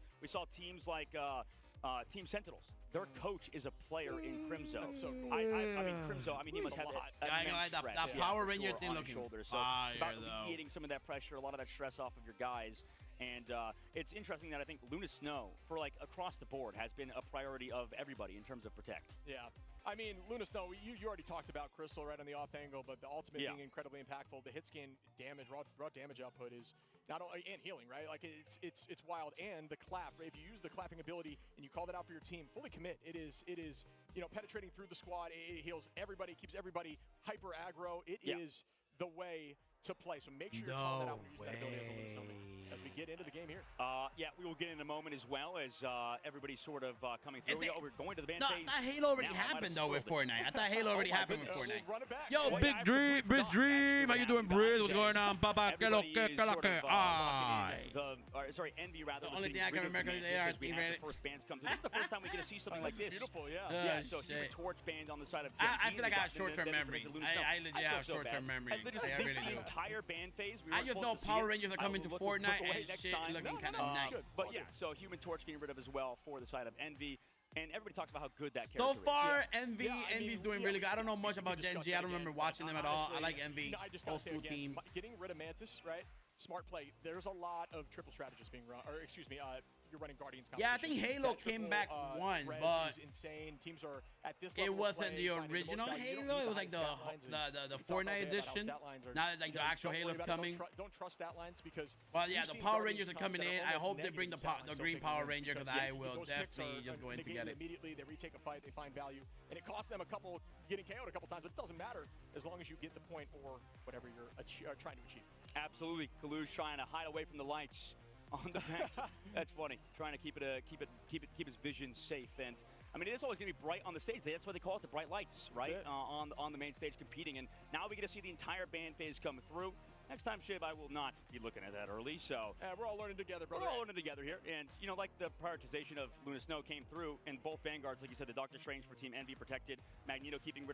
teams like Team Sentinels their coach is a player in Crimzo. That's so cool. I mean, Crimzo, I mean, he must have that Power Ranger thing looking shoulders. So it's about alleviating some of that pressure, a lot of that stress off of your guys. And it's interesting that I think Luna Snow, for like across the board, has been a priority of everybody in terms of protect. Yeah. I mean, Luna Snow, you already talked about Crystal right on the off angle, but the ultimate being incredibly impactful. The hit scan damage, raw damage output is not only, and healing, right? Like it's wild. And the clap, if you use the clapping ability and you call that out for your team, fully commit. It is penetrating through the squad. It heals everybody, keeps everybody hyper aggro. It is the way to play. So make sure you're calling that out when you use that ability as a Luna Snowman. As we get into the game here. Yeah, we will get in a moment as well as everybody's sort of coming through. We're going to the band phase. That Halo already happened though with Fortnite. I thought Halo already happened with Fortnite. Yo, Big Dream, how you doing, Briz? What's going on, Papa? Sorry, Envy rather. The only thing I can remember is they are first bands come through. This is the first time we get to see something like this. Beautiful, yeah. So Human Torch band on the side of. I feel like I have short-term memory. I legit have short-term memory. I really do. The entire band phase. I just know Power Rangers are coming to Fortnite and shit looking kind of nice. But yeah, so Human Torch getting rid of as well for the side of Envy. And everybody talks about how good that character is. So far, Envy's doing really good. I don't know much about Gen G. I don't remember watching them at all. I like Envy. Old school team. Getting rid of Mantis, right? Smart play. There's a lot of triple strategists being run, or excuse me, you're running Guardians. Yeah, I think Halo came back once, but is insane. Teams are at this level. It wasn't the original Halo. It was like the Fortnite edition. Now that like the actual Halo's coming. Don't trust stat lines because. Well, yeah, the Power Rangers are coming in. I hope they bring the Green Power Ranger because I will definitely just go in to get it. Immediately, they retake a fight. They find value, and it costs them getting KO'd a couple times, but it doesn't matter as long as you get the point or whatever you're trying to achieve. Absolutely, Kalu's trying to hide away from the lights on the max. That's funny. Trying to keep his vision safe. And I mean, it's always going to be bright on the stage. That's why they call it the bright lights, right? On the main stage competing. And now we get to see the entire band phase come through. Next time, Shiv, I will not be looking at that early. So we're all learning together, brother. We're all learning together here. And, you know, like the prioritization of Luna Snow came through, and both Vanguards, like you said, the Doctor Strange for Team Envy protected, Magneto keeping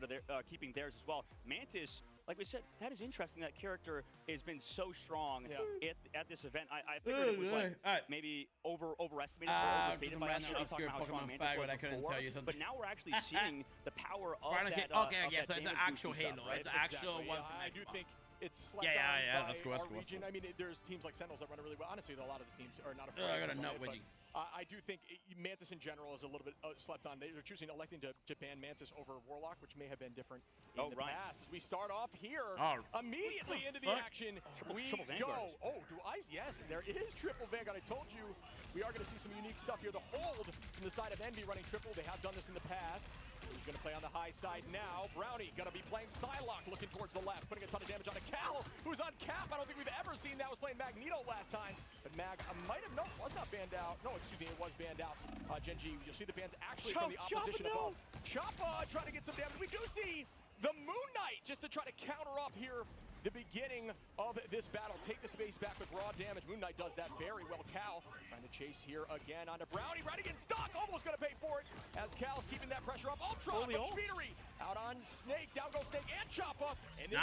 theirs as well. Mantis, like we said, that is interesting. That character has been so strong at this event. I figured it was like maybe overestimated or overstated by us. Talking about how strong Mantis was before, but now we're actually seeing the power of that. Okay, so it's an actual Halo. It's an actual one. I do think it's slept on by our region. I mean, there's teams like Sentinels that run it really well. Honestly, a lot of the teams are not afraid. I got a nut with you. I do think Mantis in general is a little bit slept on. They're electing to ban Mantis over Warlock, which may have been different in the past. As we start off here, immediately into the action, we go. Oh, yes, there is triple Vanguard. I told you we are going to see some unique stuff here. The hold from the side of Envy running triple. They have done this in the past. He's going to play on the high side now. Brownie going to be playing Psylocke, looking towards the left, putting a ton of damage on a Cal, who's on cap. I don't think we've ever seen that. Was playing Magneto last time, but Mag might have was not banned out. No, excuse me, it was banned out. Gen G, you'll see the bans actually from the opposition above. Choppa trying to get some damage. We do see the Moon Knight just to try to counter up here the beginning of this battle. Take the space back with raw damage. Moon Knight does that very well. Cal trying to chase here again onto Brownie. Right against Stock, almost going to pay for it as Cal's keeping that pressure up. Ultron from Speedery out on Snake. Down goes Snake and Choppa. And this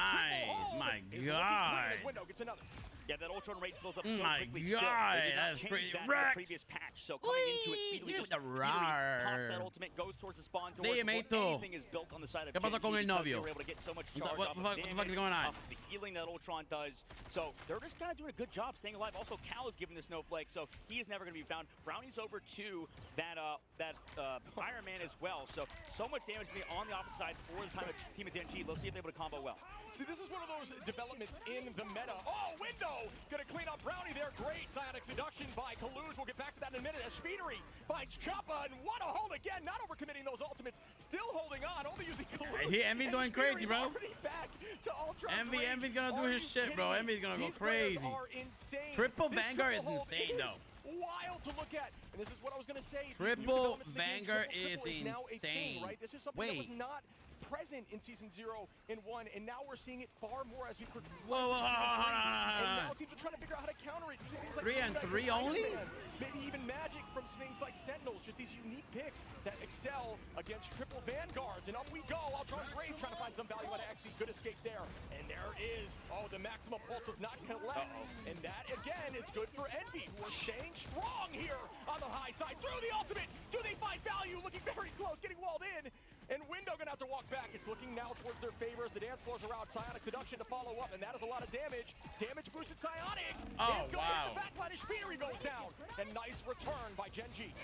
my God. His window gets another. Yeah, that Ultron rate builds up so quickly. That's pretty wrecked. Previous patch, so coming into it, Speedery just pops that ultimate, goes towards the spawn door. Anything is built on the side of Gen G because they were able to get so much charge off of damage, what the fuck is going on? The healing that Ultron does. So they're just kind of doing a good job staying alive. Also, Cal is giving the snowflake, so he is never going to be found. Brownie's over to that Iron Man as well. So much damage being on the opposite side for the team of Gen G. Let's see if they're able to combo well. See, this is one of those developments in the meta. Oh, window! Gonna clean up Brownie there. Great psionic seduction by Kaluj. We'll get back to that in a minute as Speedery finds Choppa, and what a hold again. Not overcommitting those ultimates. Still holding on, only using Kaluj. Envy's going crazy, bro. Back to Envy's gonna do his shit, bro. Envy's gonna go crazy. Triple Vanguard is insane, though. Wild to look at, and this is what I was gonna say. Triple Vanguard is insane. Right? This is something that was not present in Season 0 and 1, and now we're seeing it far more as we progress. Whoa, and now teams are trying to figure out how to counter it using things like 3-on-3 only? Maybe even Magic from things like Sentinels, just these unique picks that excel against triple Vanguards. And up we go. Ultron's Rage trying to find some value out of Xe. Good escape there. And there is, the maximum pulse does not collect. And that, again, is good for Envy, who are staying strong here on the high side. Through the ultimate. Do they find find value, looking very close, getting walled in. And Window gonna have to walk back. It's looking now towards their favor as the dance floors are out. Psionic Seduction to follow up, and that is a lot of damage. Damage boosted Psionic. Oh, is going to hit the backline as Speedery goes down. And nice return by Gen G.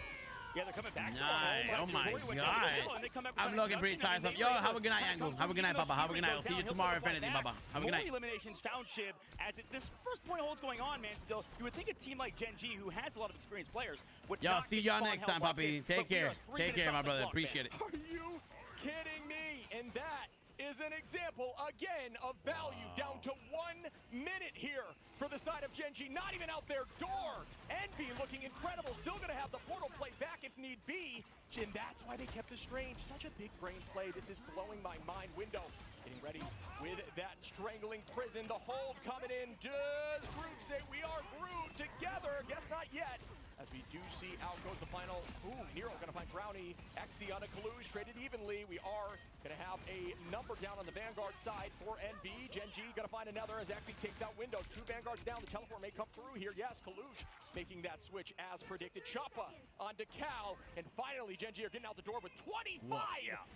Yeah, they're coming back. Nice. Oh my God. I'm looking pretty tired. Yo, have a good night, Angle. Have a good night, Papa. Have a good night. I'll see you tomorrow if anything, Papa. Have a good night. Eliminations found Shib as this first point hold's going on, man. Still, you would think a team like Gen G, who has a lot of experienced players, would. Yo, see y'all next time, Puppy. Take care. Take care, my brother. Appreciate it. Are you kidding me? And that is an example, again, of value down to 1 minute here for the side of Gen G. Not even out their door. Envy looking incredible. Still going to have the portal play back if need be. And that's why they kept it strange. Such a big brain play. This is blowing my mind. Window getting ready with that strangling prison. The hold coming in. Does Groot say we are Groot together? Guess not yet. As we do see out goes the final. Ooh, Nero gonna find Brownie. Xe on a Kaluj, traded evenly. We are gonna have a number down on the Vanguard side for NB. Gen G gonna find another as Xe takes out Window. 2 Vanguards down. The teleport may come through here. Yes, Kaluj making that switch as predicted. Choppa onto Cal. And finally, Gen G are getting out the door with 25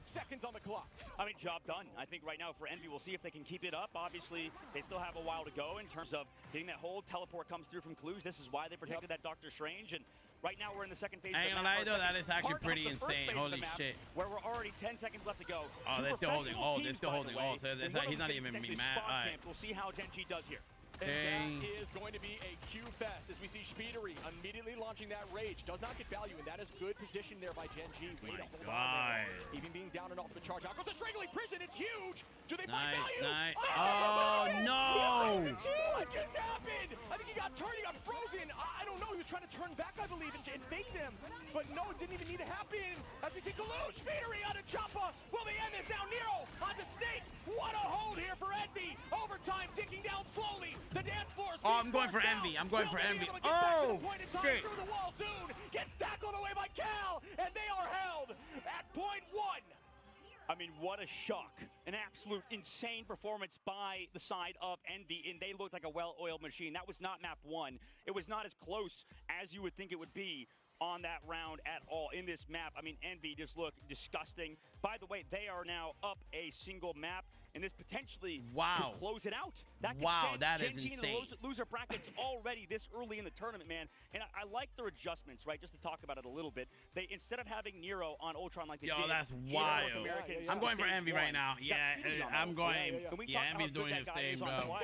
seconds on the clock. I mean, job done. I think right now for Envy, we'll see if they can keep it up. Obviously, they still have a while to go in terms of getting that hold. Teleport comes through from Kaluj. This is why they protected that Doctor Strange. And right now we're in the second phase. I ain't gonna lie though, that is actually pretty insane. Holy shit. Where we're already 10 seconds left to go. Oh, they're still holding. Oh, they're still holding. Oh, so he's not even being mad. All right. We'll see how Gen G does here. And that is going to be a Q fest as we see Speedery immediately launching that rage. Does not get value, and that is good position there by Gen G. Way to hold on. Even being down and off the charge. Out goes the strangling prison. It's huge. Do they find value? Oh, no. What just happened? I think he got turned. He got frozen. I don't know. He was trying to turn back, I believe, and fake them. But no, it didn't even need to happen. As we see Kaluj, Speedery on a Choppa. Will they end this? Now Nero on the Snake. What a hold here for Envy. Overtime ticking down slowly. The dance floor is I'm going for Envy. I'm going for Envy. Oh, shit. Through the wall soon. Gets tackled away by Cal, and they are held at point 1. I mean, what a shock. An absolute insane performance by the side of Envy, and they looked like a well-oiled machine. That was not map 1. It was not as close as you would think it would be on that round at all in this map. I mean, Envy just looked disgusting. By the way, they are now up a single map, and this potentially could close it out. That could send Gen G in the loser brackets already this early in the tournament, man. And I like their adjustments, right? Just to talk about it a little bit. They, instead of having Nero on Ultron like they did. That's wild. I'm going for Envy right now. Yeah, I'm going. Yeah, Envy's doing his thing, bro.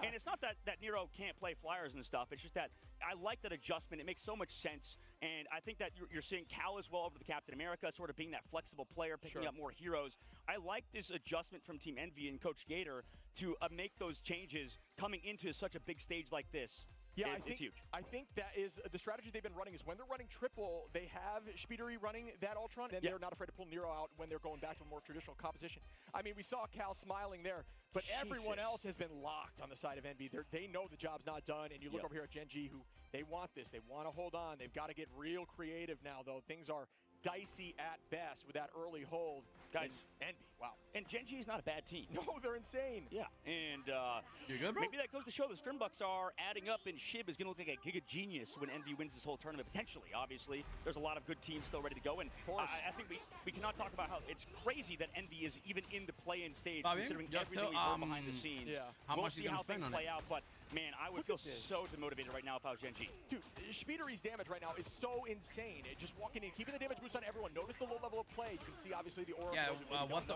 And it's not that Nero can't play flyers and stuff. It's just that I like that adjustment. It makes so much sense. And I think that you're seeing Cal as well over the Captain America, sort of being that flexible player, picking up more heroes. I like this adjustment from Team Envy and Coach Gator to make those changes coming into such a big stage like this. Yeah, it's huge. I think that is the strategy they've been running is when they're running triple, they have Speedery running that Ultron, and they're not afraid to pull Nero out when they're going back to a more traditional composition. I mean, we saw Cal smiling there, but everyone else has been locked on the side of Envy. They know the job's not done, and you look over here at Gen G, who they want this. They want to hold on. They've got to get real creative now, though. Things are dicey at best with that early hold. Guys, Envy, wow. And Gen G is not a bad team. No, they're insane. Yeah, and you're good, bro? Maybe that goes to show the Strimbucks are adding up, and Shib is going to look like a giga genius when Envy wins this whole tournament, potentially. Obviously, there's a lot of good teams still ready to go, and I think we cannot talk about how it's crazy that Envy is even in the play-in stage, considering everything we've heard behind the scenes. We'll see how things play out, but man, I would feel so demotivated right now if I was Gen G. Dude, Speedery's damage right now is so insane. Just walking in, keeping the damage boost on everyone. Notice the low level of play. You can see obviously the aura. What the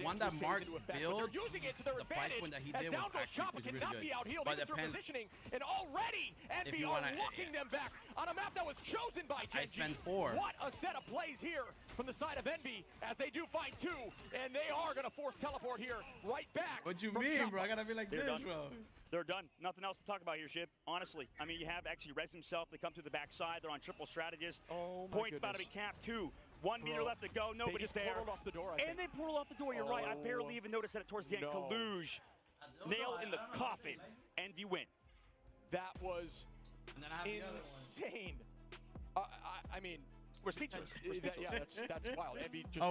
one that Mark built, they're using it to their advantage. That he did down goes Choppa, cannot be out healed even through positioning, and already Envy are walking them back on a map that was chosen by Gen G. What a set of plays here from the side of Envy as they do find 2, and they are going to force teleport here right back. What you mean, Choppa. bro? I gotta be like this, bro. They're done. Nothing else to talk about here, Shib. Honestly, I mean, you have Xe res himself. They come through the backside. They're on triple strategist. Points about to be capped, 2. 1 meter left to go. Nobody's there. Off the door, and they portal off the door. You're right. I barely even noticed that towards the end. Kaluj, nail in the coffin. Envy win. That was insane. I mean, we're speechless. Yeah, that's wild. Envy just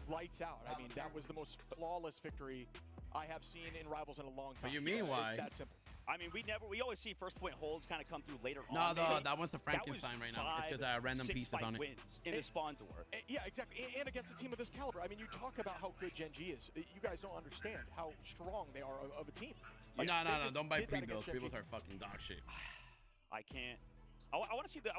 lights out. I mean, that was the most flawless victory I have seen in Rivals in a long time. What do you mean, why? It's that simple. I mean, we always see first point holds kind of come through later on. No, that one's a Frankenstein right now. It's just random pieces on it. Wins in the spawn door. Yeah, exactly. And against a team of this caliber. I mean, you talk about how good Gen G is. You guys don't understand how strong they are of a team. Like, no, don't buy pre-builds. Pre-builds are fucking dog shit. I can't. I want to see the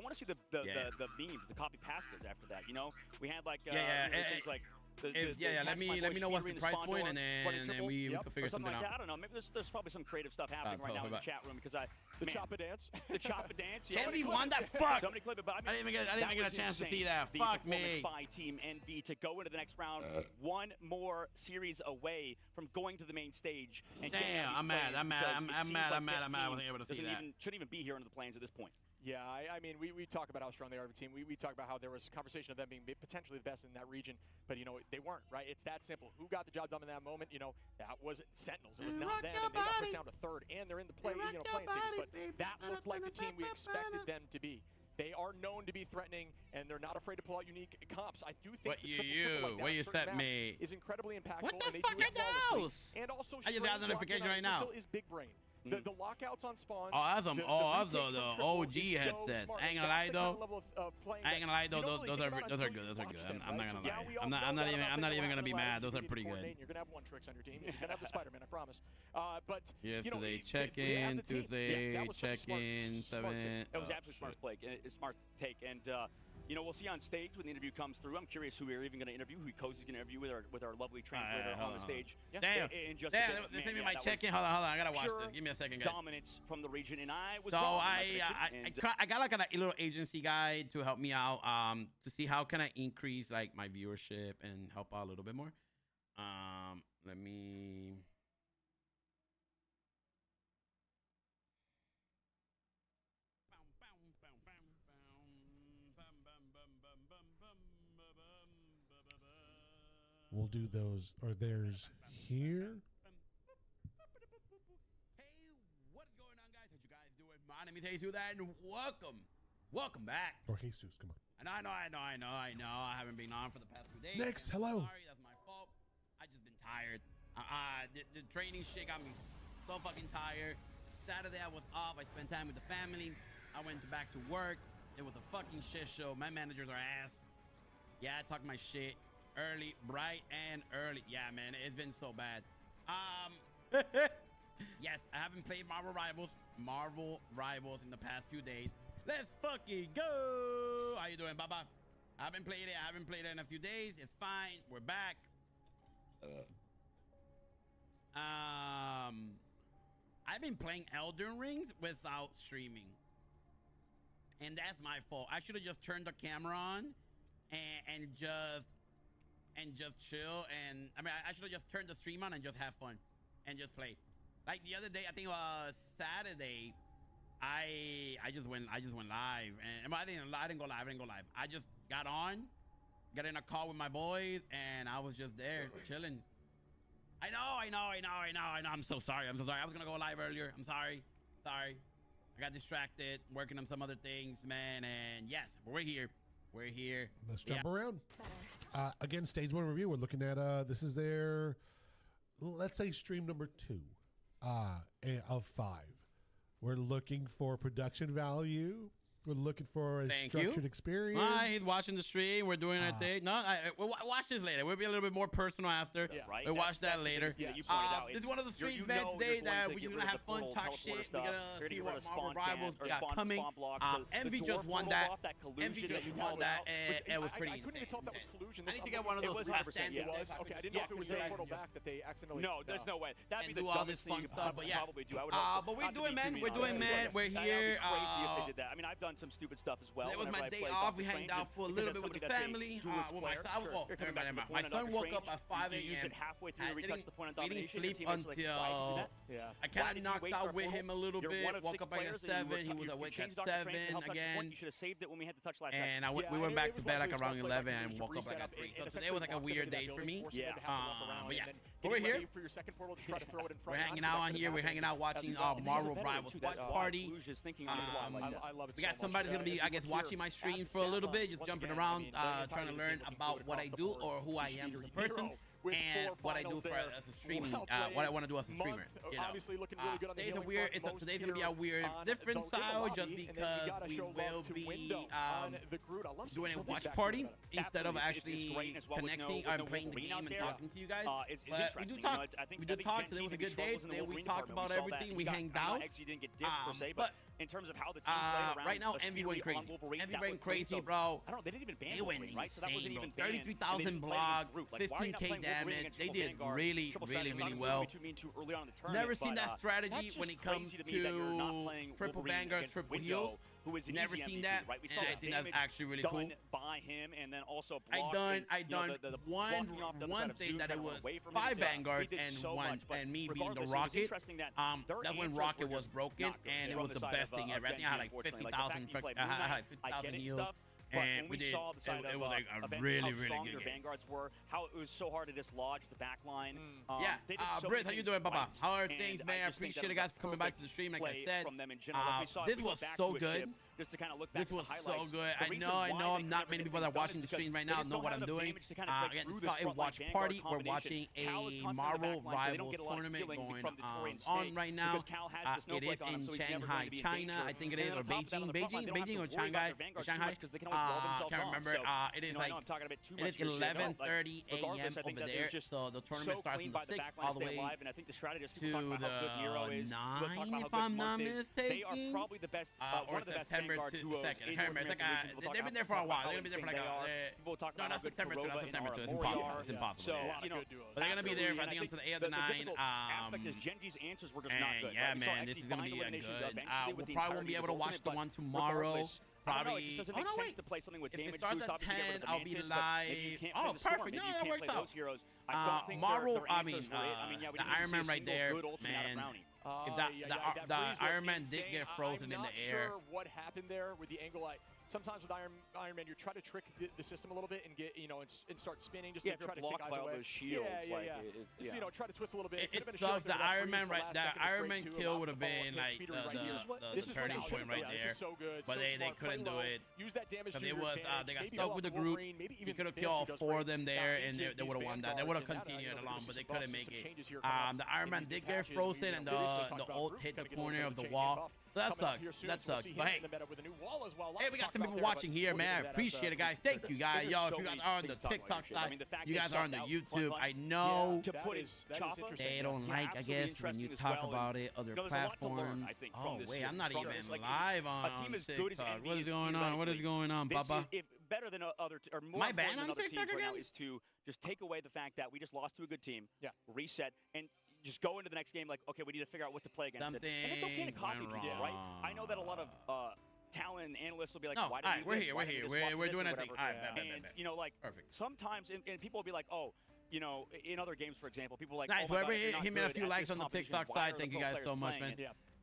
memes, the copy pastas after that. You know, we had like things like. Let me know what's the price point, and then we can figure something out. Like I don't know. Maybe there's probably some creative stuff happening right now in the chat room because the Choppa dance. The Choppa dance. Somebody won that. Fuck. Somebody clip it, but I didn't even get a chance to see that. Fuck me. By Team NV to go into the next round, one more series away from going to the main stage. And damn, I'm mad. I wasn't able to see that. Shouldn't even be here under the plains at this point. Yeah, I mean, we talk about how strong they are of a team. We talk about how there was conversation of them being potentially the best in that region, but, you know, they weren't, right? It's that simple. Who got the job done in that moment? You know, that was Sentinels. It was not them, and they got pushed down to third, and they're in the playing stages, but that looked like the team we expected them to be. They are known to be threatening, and they're not afraid to pull out unique comps. I do think the triple like that certain maps is incredibly impactful, what the and they fuck do it flawlessly. And also, I just got a notification right now. Is big brain. The lockouts on spawns. Oh, that's the OG headsets. I ain't gonna lie though. Those are good. Those are good. I'm not gonna lie. I'm not even gonna be mad. Those are pretty good. You're gonna have one tricks on your team. You're gonna have the Spider-Man, I promise. But yesterday check-in, Tuesday check-in, 7. It was absolutely smart take, and you know, we'll see on stage when the interview comes through. I'm curious who we're even going to interview, who Cozy's going to interview with our lovely translator on the stage. Damn, they sent me my check-in. Hold on, I gotta watch this. Give me a second, guys. Dominance from the region, and I was I got like a little agency guide to help me out, to see how can I increase like my viewership and help out a little bit more. Let me. We'll do those or theirs here. Hey, what's going on, guys? How you guys doing? My name is Jesus, and welcome back. Or Jesus, come on. And I know. I haven't been on for the past 2 days. Next, hello. Sorry, that's my fault. I just been tired. The training shit got me so fucking tired. Saturday I was off. I spent time with the family. I went back to work. It was a fucking shit show. My managers are ass. Yeah, I talk my shit. Early, bright and early. Yeah, man, it's been so bad. Yes, I haven't played Marvel Rivals in the past few days. Let's fucking go. How you doing, Baba? I haven't played it in a few days. It's fine. We're back. I've been playing Elden Rings without streaming, and that's my fault. I should have just turned the camera on and just chill. And I mean, I should have just turned the stream on and just have fun and just play. Like the other day, I think Saturday, I just went live, and I didn't go live. I just got in a call with my boys, and I was just there chilling. I know. I'm so sorry. I was gonna go live earlier. I'm sorry. I got distracted working on some other things, man. And yes, we're here. Let's jump around. Again, stage 1 review. We're looking at this is their, let's say, stream number 2 of 5. We're looking for production value. We're looking for a structured experience. He's watching the stream. We're doing our thing. No, we'll watch this later. We'll be a little bit more personal after. Yeah, right. We'll watch that later. Yeah, you pointed out. This is one of the streams, man, today that we're going to have fun, talk shit. We're going to see what Marvel Rivals we got coming. Envy just won that. Envy just won that, and it was pretty insane. I couldn't even tell if that was collusion. I need to get one of those standing decks. Okay, I didn't know if it was their portal back that they accidentally... No, there's no way. That'd be the dumbest thing you could probably do. But we're doing, man. We're here. Crazy if they did that. I mean, I've done some stupid stuff as well. It was my day off. We hanged out for a little bit with the family. My son woke up at 5 a.m. We didn't sleep until I kind of knocked out with him a little bit. Woke up at 7. He was awake at 7 again. You should have saved it when we had the touch last and we went back to bed like around 11 and woke up like at 3. So today was like a weird day for me. Yeah. But yeah, we're here. We're hanging out on here. We're hanging out watching Marvel Rivals watch party. We got somebody's gonna be, I guess, watching my stream for a little bit, just jumping around, trying to learn about what I do or who I am as a person. and what I do for as a streaming, what I want to do as a streamer. You know, obviously looking really good on today's a weird. Today's gonna be a weird, different style, just because we will be doing a watch party instead of actually connecting or playing the game and talking to you guys. But we do talk. We do talk. Today was a good day. Today we talked about everything. We hanged out. But in terms of how the team played around, right now, Envy went crazy. Envy went crazy, bro. I don't know. They didn't even ban Wolverine, right? So that wasn't even 33,000 blog, 15k damage. They did really well. Never seen that strategy when it comes to triple Vanguard, triple heal. Who is never seen that, right? We saw and I think that's actually really cool. By him, and then also I done one thing that it was 5 Vanguards and me being the Rocket. That's when Rocket was broken, and it was the best thing ever. I think I had like 50,000 heals. And we saw the side it was like a really good game. Vanguards were, how it was so hard to dislodge the back line. Yeah, Britt, how you doing, Papa? How are things, man? I appreciate it, guys, for coming back to the stream. Like I said, this was so good. Just to kind of look back this was so good. I know not many people that are watching the stream right now know what I'm doing. Again, this is called a watch party. We're watching a Marvel Rivals tournament going on right now. It is in Shanghai, China. I think it is, or Beijing or Shanghai. Can't remember. It is like 11:30 a.m. over there. So the tournament starts from the 6th all the way to the 9th, if I'm not mistaken. Or September 2nd. They've been there for a while. They're gonna be there for like no, not September 2. Not September 2. It's impossible. It's impossible. So but they're gonna be there, I think, until the 8th or the 9th. Aspect is Genji's answers were just not good. Yeah, man, this is gonna be good. We probably won't be able to watch the one tomorrow. Probably. It doesn't make sense to play something with damage boost. If it starts at 10, I'll be live. Oh, perfect. No, that works out. Marvel, the Iron Man right there, man. If the Iron Man did get frozen in the air. I'm not sure what happened there with the angle. Sometimes with Iron Man, you're trying to trick the system a little bit and get and start spinning just to try to take guys away. Those shields, Just, try to twist a little bit. It sucks. The Iron Man kill would have been like the turning point right there. This is so good. But they couldn't do it. Use that damage to your advantage. They got stuck with the group. He could have killed all 4 of them there, and they would have won that. They would have continued along, but they couldn't make it. The Iron Man did get frozen, and the ult hit the corner of the wall. That sucks. That sucks. But hey, we got some people watching here, man. I appreciate it, guys. Thank you, guys. Yo, if you guys are on the TikTok side, you guys are on the YouTube. I know they don't like, I guess, when you talk about it, other platforms. Oh, wait, I'm not even live on TikTok. What is going on? What is going on, Papa? Better than other, or more my ban on TikTok right now is to just take away the fact that we just lost to a good team, reset, and just go into the next game like, okay, we need to figure out what to play against it. And it's okay to copy people, right? I know that a lot of talent analysts will be like, why did we do this? We're doing our thing. And, like, sometimes, and people will be like, oh, in other games, for example, people are like, nice, whoever hit me a few likes on the TikTok side. Thank you guys so much, man.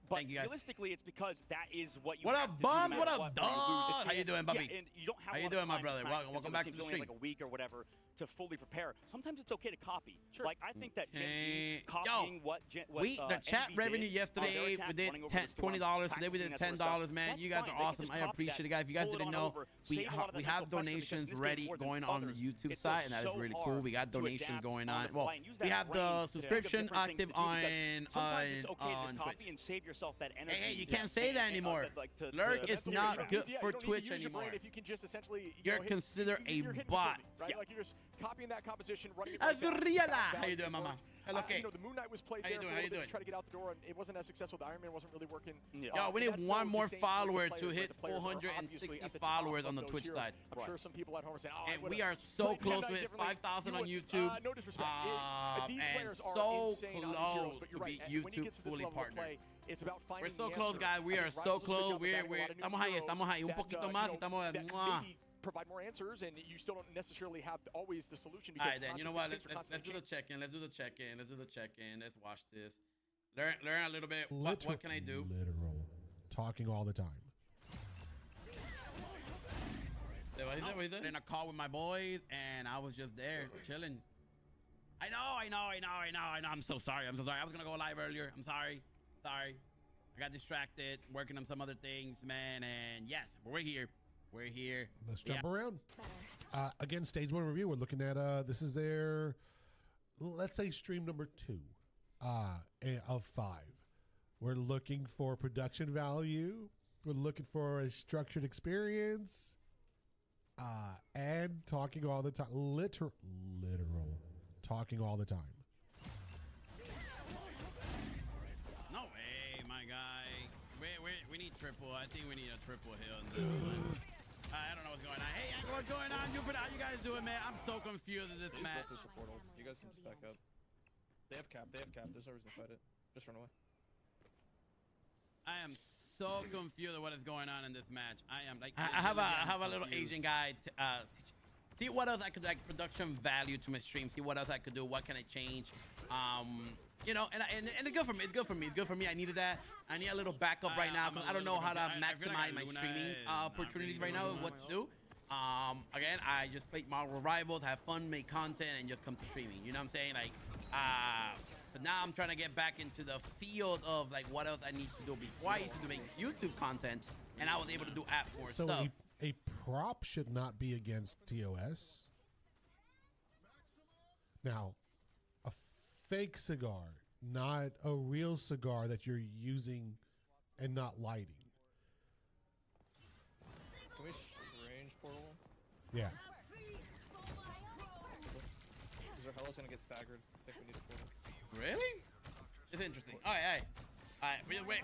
But realistically, it's because that is what you What have up, to Bum? do What up, dog? How you doing, Bubby? And you don't have How you doing, my brother? Welcome back to the stream. Like a week or whatever to fully prepare. Sometimes it's okay to copy. Sure. Like, I think that Genji copying what the chat revenue yesterday, we did $20. Today we did $10, man. You guys are awesome. I appreciate it, guys. If you guys didn't know, we have donations ready going on the YouTube side, and that is really cool. We got donations going on. Well, we have the subscription active on Twitch. Hey, you can't say that anymore. Lurk is not good for Twitch anymore. You're considered a bot. Right? Like, you're just copying that composition, running it right back. How you doing, Mama? Hello, the Moon Knight was played there for a little bit to try to get out the door, and it wasn't as successful. The Iron Man wasn't really working. Yo, we need one more follower to hit 460 followers on the Twitch side. I'm sure some people at home are saying, and we are so close to hit 5,000 on YouTube. No disrespect. These players are insane on these heroes, but you're right. When you get to this level of play, it's about finding the answer. We're so close, guys. We are so close. Estamos ahí. Un poquito más y estamos... Provide more answers, and you still don't necessarily have always the solution. All right, then, you know what? Let's do the check-in. Let's watch this. Learn a little bit. What can I do? Literal. Talking all the time. In a call with my boys, and I was just there, chilling. I know. I'm so sorry. I was going to go live earlier. I'm sorry. I got distracted, working on some other things, man, and yes, we're here. Let's jump around. Again, stage 1 review. We're looking at this is their let's say stream number 2 of 5. We're looking for production value. We're looking for a structured experience. And talking all the time. Literal talking all the time. No way, my guy. We need triple. I think we need a triple hill in this one. I don't know what's going on. Hey, what's going on? How you guys doing, man? I'm so confused in this match. You guys can just back up. They have cap. There's no reason to fight it. Just run away. I am so confused with what is going on in this match. I am like I have a little Asian guy see what else I could like production value to my stream. See what else I could do. What can I change? You know, and it's good for me. It's good for me. It's good for me. I needed that. I need a little backup right now because I don't know how to maximize my streaming opportunities right now. What to do? Again, I just played Marvel Rivals, have fun, make content, and just come to streaming. You know what I'm saying? Like, but now I'm trying to get back into the field of like what else I need to do before I used to make YouTube content, and I was able to do app for stuff. So a prop should not be against TOS. Now, a fake cigar, not a real cigar that you're using and not lighting. Can we range portal? Yeah. Because our Hela's gonna get staggered. I think we need a portal. Really? It's interesting. All right.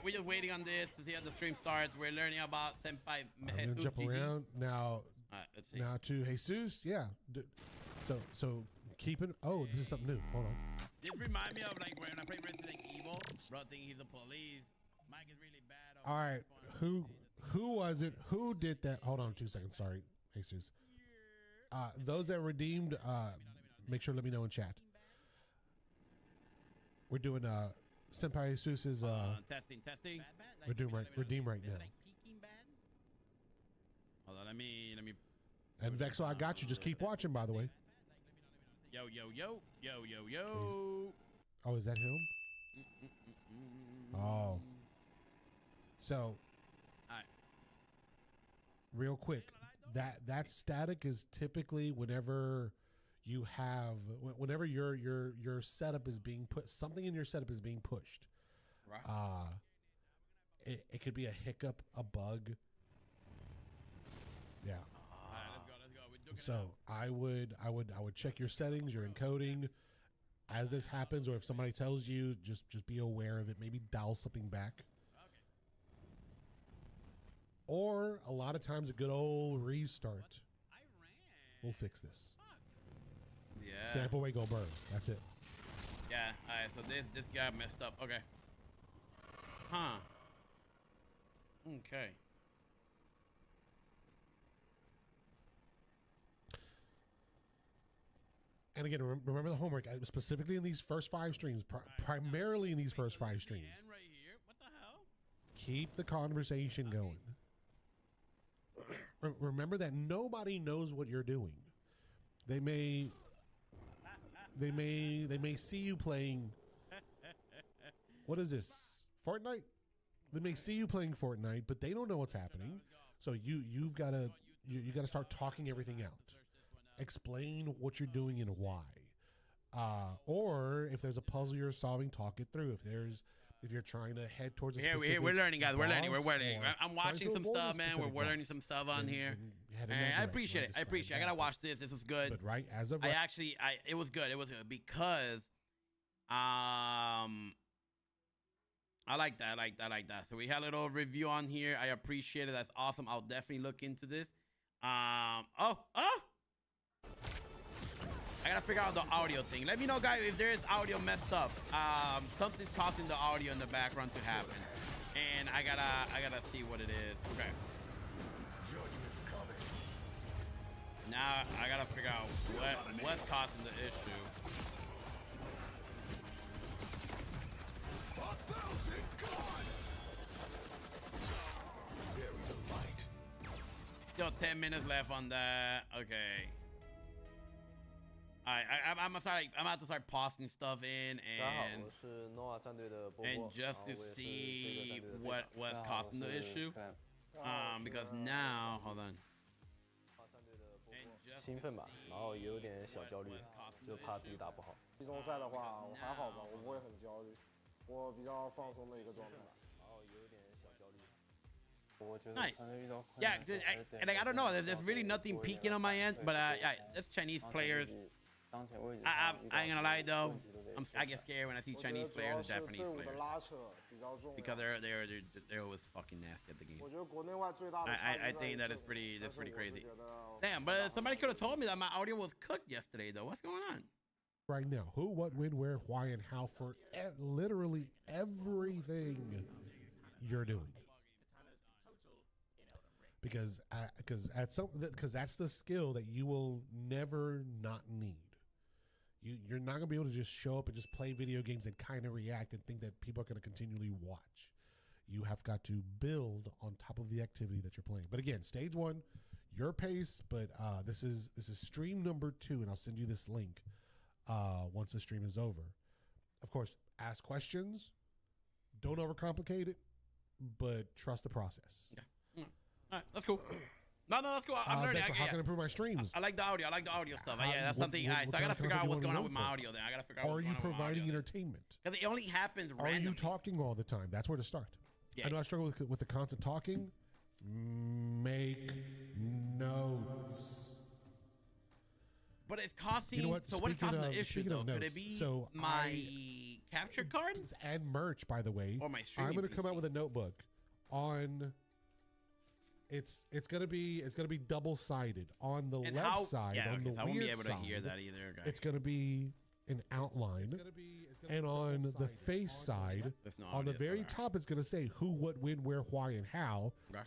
We're just waiting on this to see how the stream starts. We're learning about Senpai I'm gonna jump around now. All right, let's see. Now to Jesus. Yeah. So keeping. Oh, this is something new. Hold on. This reminds me of like when I played Resident Evil. Bro, think he's the police. Mike is really bad. All right. Who was it? Who did that? Hold on 2 seconds. Sorry, Jesus. Those that redeemed, make sure to let me know in chat. We're doing Senpai Jesus's testing. We're doing redeem right now. Hold on, let me. And Vexel, I got you. Just keep watching, by the way. Yo. Oh, is that him? Oh. So, real quick, that static is typically whenever you have, whenever your setup is being put, something in your setup is being pushed. Right. It could be a hiccup, a bug. Yeah. Let's go. So I would check your settings, your encoding, as this happens, or if somebody tells you, just be aware of it. Maybe dial something back. Or a lot of times a good old restart will fix this. Yeah. Sample way, go burn. That's it. Yeah. All right. So this guy messed up. Okay. Huh. Okay. And again, remember the homework, specifically in these first 5 streams, primarily in these first 5 streams. Right here. What the hell? Keep the conversation going. Remember that nobody knows what you're doing. They may see you playing. What is this? Fortnite? They may see you playing Fortnite, but they don't know what's happening. So you've got to start talking everything out. Explain what you're doing and why. Or if there's a puzzle you're solving, talk it through. If you're trying to head towards a specific we're learning, guys. We're learning. boss I'm watching some stuff, man. We're learning some stuff on here. And I appreciate it. I gotta watch this. This was good. But right as of it was good. It was good because I like that. So we had a little review on here. I appreciate it. That's awesome. I'll definitely look into this. I gotta figure out the audio thing. Let me know, guys, if there is audio messed up. Something's causing the audio in the background to happen, and I gotta see what it is. Okay. Judgment's coming. Now I gotta figure out what's causing the issue. 1,000 gods. Bury the light. Still 10 minutes left on that. Okay. I'm about to start pausing stuff in and just to see what's causing the issue. Because now, hold on. And 兴奋吧，然后也有点小焦虑，就怕自己打不好。季中赛的话，我还好吧，我不会很焦虑，我比较放松的一个状态，然后有点小焦虑。Nice. Yeah, I don't know. There's really nothing peaking on my end, but yeah, that's Chinese players. I ain't gonna lie though, I get scared when I see Chinese players and Japanese players because they're always fucking nasty at the game. I think that is pretty crazy. Damn, but somebody could have told me that my audio was cooked yesterday though. What's going on? Right now, who, what, when, where, why, and how for literally everything you're doing. Because that's the skill that you will never not need. You're not gonna be able to just show up and just play video games and kind of react and think that people are gonna continually watch. You have got to build on top of the activity that you're playing. But again, stage 1, your pace. But this is stream number 2, and I'll send you this link once the stream is over. Of course, ask questions. Don't overcomplicate it, but trust the process. Yeah. All right, that's cool. No, that's cool. I'm learning. So how can I improve my streams? I like the audio. Stuff. Yeah, that's something. So I gotta figure out what's going on with my audio. Then I gotta figure out. Are you providing entertainment? Because it only happens randomly. Are you talking all the time? That's where to start. Yeah. I know I struggle with the constant talking. Make notes. But it's costing. You know what? So what's causing the issue though? Could it be my capture card? And merch, by the way. Or my streaming. I'm gonna come out with a notebook on. It's gonna be double-sided. On the left side, on the weird side, I won't be able to hear that either. Okay. It's gonna be an outline, and on the face side, on the very top, it's gonna say who, what, when, where, why, and how. Okay.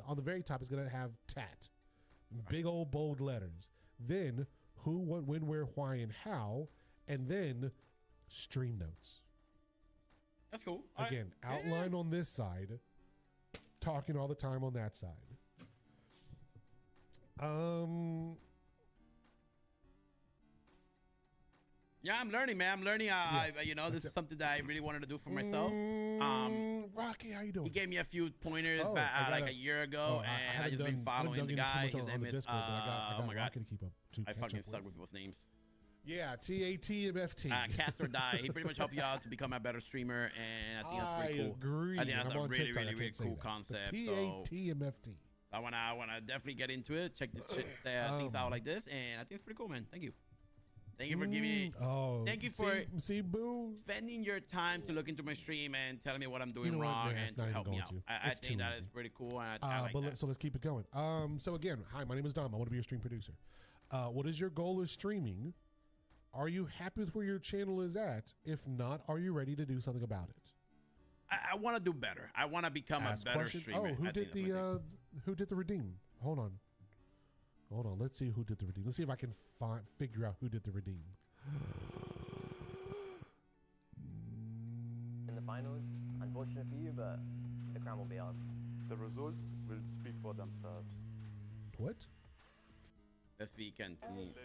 On the very top, it's gonna have TAT, big old bold letters. Then who, what, when, where, why, and how, and then stream notes. That's cool. Again, outline on this side. Talking all the time on that side. Yeah, I'm learning, man. I'm learning. This is something that I really wanted to do for myself. Rocky, how you doing? He gave me a few pointers like a year ago, and I just been following the guy. His name is oh my god, to keep up. I fucking suck with people's names. Yeah, TATMFT. Cast or Die. He pretty much helped you out to become a better streamer, and I think that's pretty cool. I agree. I think that's a really cool concept. TATMFT. I wanna definitely get into it. Check this shit things out like this, and I think it's pretty cool, man. Thank you. Thank you for giving. Thank you for spending your time to look into my stream and telling me what I'm doing wrong and to help me out. I think that is pretty cool. And I like that. So let's keep it going. So again, hi, my name is Dom. I want to be your stream producer. What is your goal of streaming? Are you happy with where your channel is at? If not, are you ready to do something about it? I want to do better. I want to become a better streamer. Who did the redeem? Hold on. Let's see who did the redeem. Let's see if I can figure out who did the redeem. In the finals, unfortunate for you, but the crown will be ours. The results will speak for themselves. What? Let's be continued.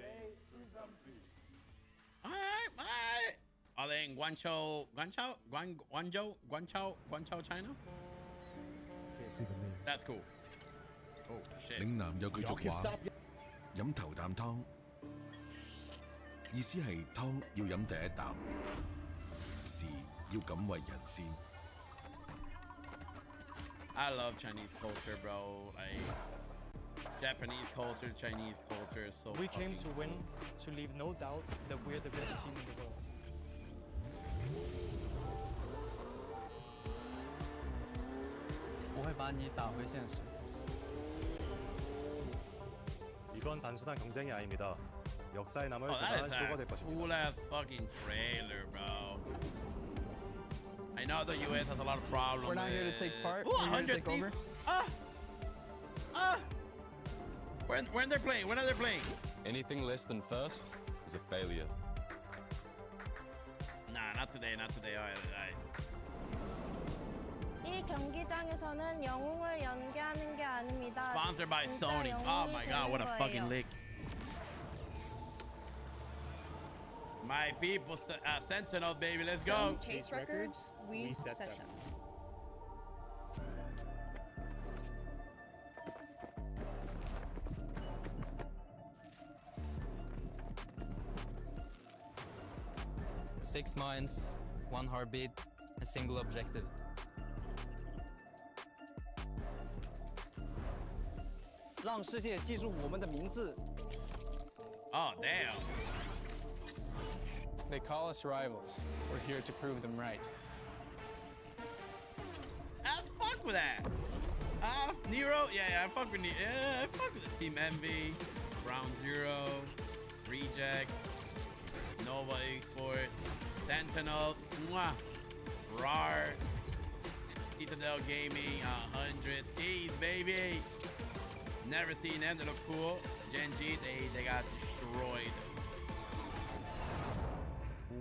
All right. Are they in Guangzhou, China? Can't see the name. That's cool. Oh shit. 嶺南有句俗話，飲頭啖湯，意思係湯要飲第一啖，事要敢為人先。I love Chinese culture, bro. Like Japanese culture, Chinese culture. So we came to win, to leave no doubt that we're the best team in the world. 我会把你打回现实。 이건 단순한 경쟁이 아닙니다. 역사에 남을 대단한 쇼가 될 것입니다. Cool ass fucking trailer, bro. I know the US has a lot of problems. We're not here to take part. Ooh, we're here to take over. When they're playing? When are they playing? Anything less than first is a failure. Nah, not today. Not today. 이 경기장에서는 영웅을 연기하는 게 아닙니다. Sponsored by Sony. Oh my god, what a fucking lick. My people, Sentinel, baby, let's go. Chase records, we set them. 6 minds, 1 heartbeat, a single objective. Oh, damn. They call us rivals. We're here to prove them right. I fuck with that. Nero, yeah, I fuck with Nero. Yeah, I fuck with Team Envy, Ground Zero, Reject, Nova Export, Sentinel, RAR, Citadel Gaming, 100 T's, baby. Never seen them. They look cool. Gen G, they got destroyed.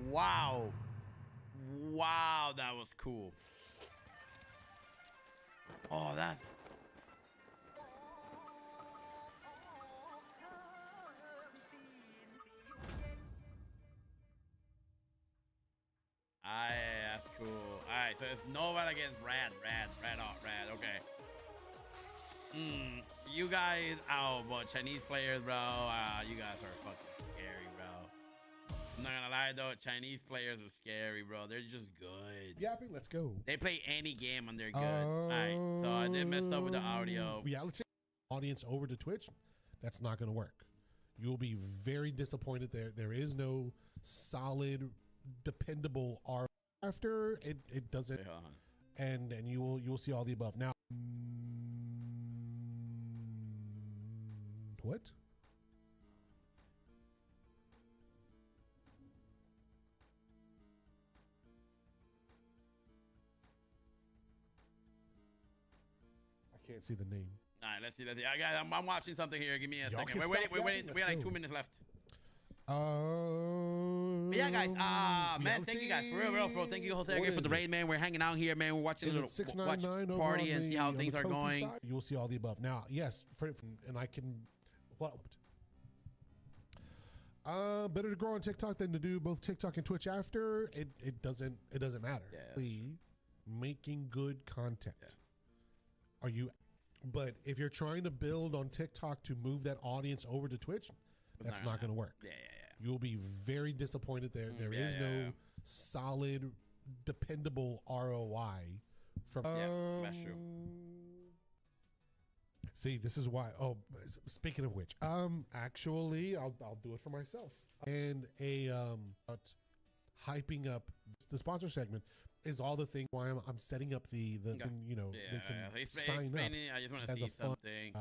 Wow. Wow, that was cool. Oh, that's... that's cool. Alright, so it's Nova against Rad. Okay. You guys, but Chinese players, bro, you guys are fucking scary, bro. I'm not gonna lie, though, Chinese players are scary, bro. They're just good. Yapping, let's go. They play any game and they're good. Alright, so I did mess up with the audio. Reality audience over to Twitch, that's not gonna work. You'll be very disappointed there. There is no solid, dependable R after it doesn't, and you will see all the above. Now, what? I can't see the name. All right, let's see. I'm watching something here. Give me a second. Wait. We got like 2 minutes left. But yeah, guys. Man, thank you guys for real, bro. Thank you, Jose, again for the raid, man. We're hanging out here, man. We're watching a little watch party and see how things are going. You will see all the above. Now, yes, and I can. What? Better to grow on TikTok than to do both TikTok and Twitch after. It doesn't matter. Yeah, making good content. Yeah. Are you? But if you're trying to build on TikTok to move that audience over to Twitch, that's not going to work. Yeah. You'll be very disappointed there. There is no solid, dependable ROI from. That's true. See, this is why. Oh, speaking of which, actually, I'll do it for myself. And hyping up the sponsor segment is all the things why I'm setting up the they can sign up. I just want to see something.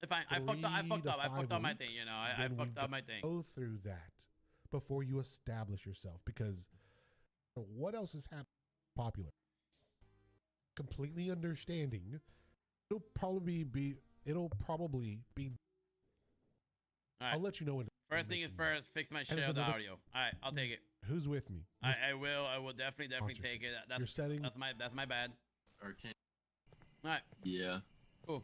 I fucked up my thing. I fucked up my thing. Go through that before you establish yourself, because what else is happening? Popular. Completely understanding. It'll probably be. Right. I'll let you know. First thing is first. Fix my shit of the audio. All right, I'll take it. Who's with me? I will definitely take it. That's my bad. Okay. All right. Yeah. Cool.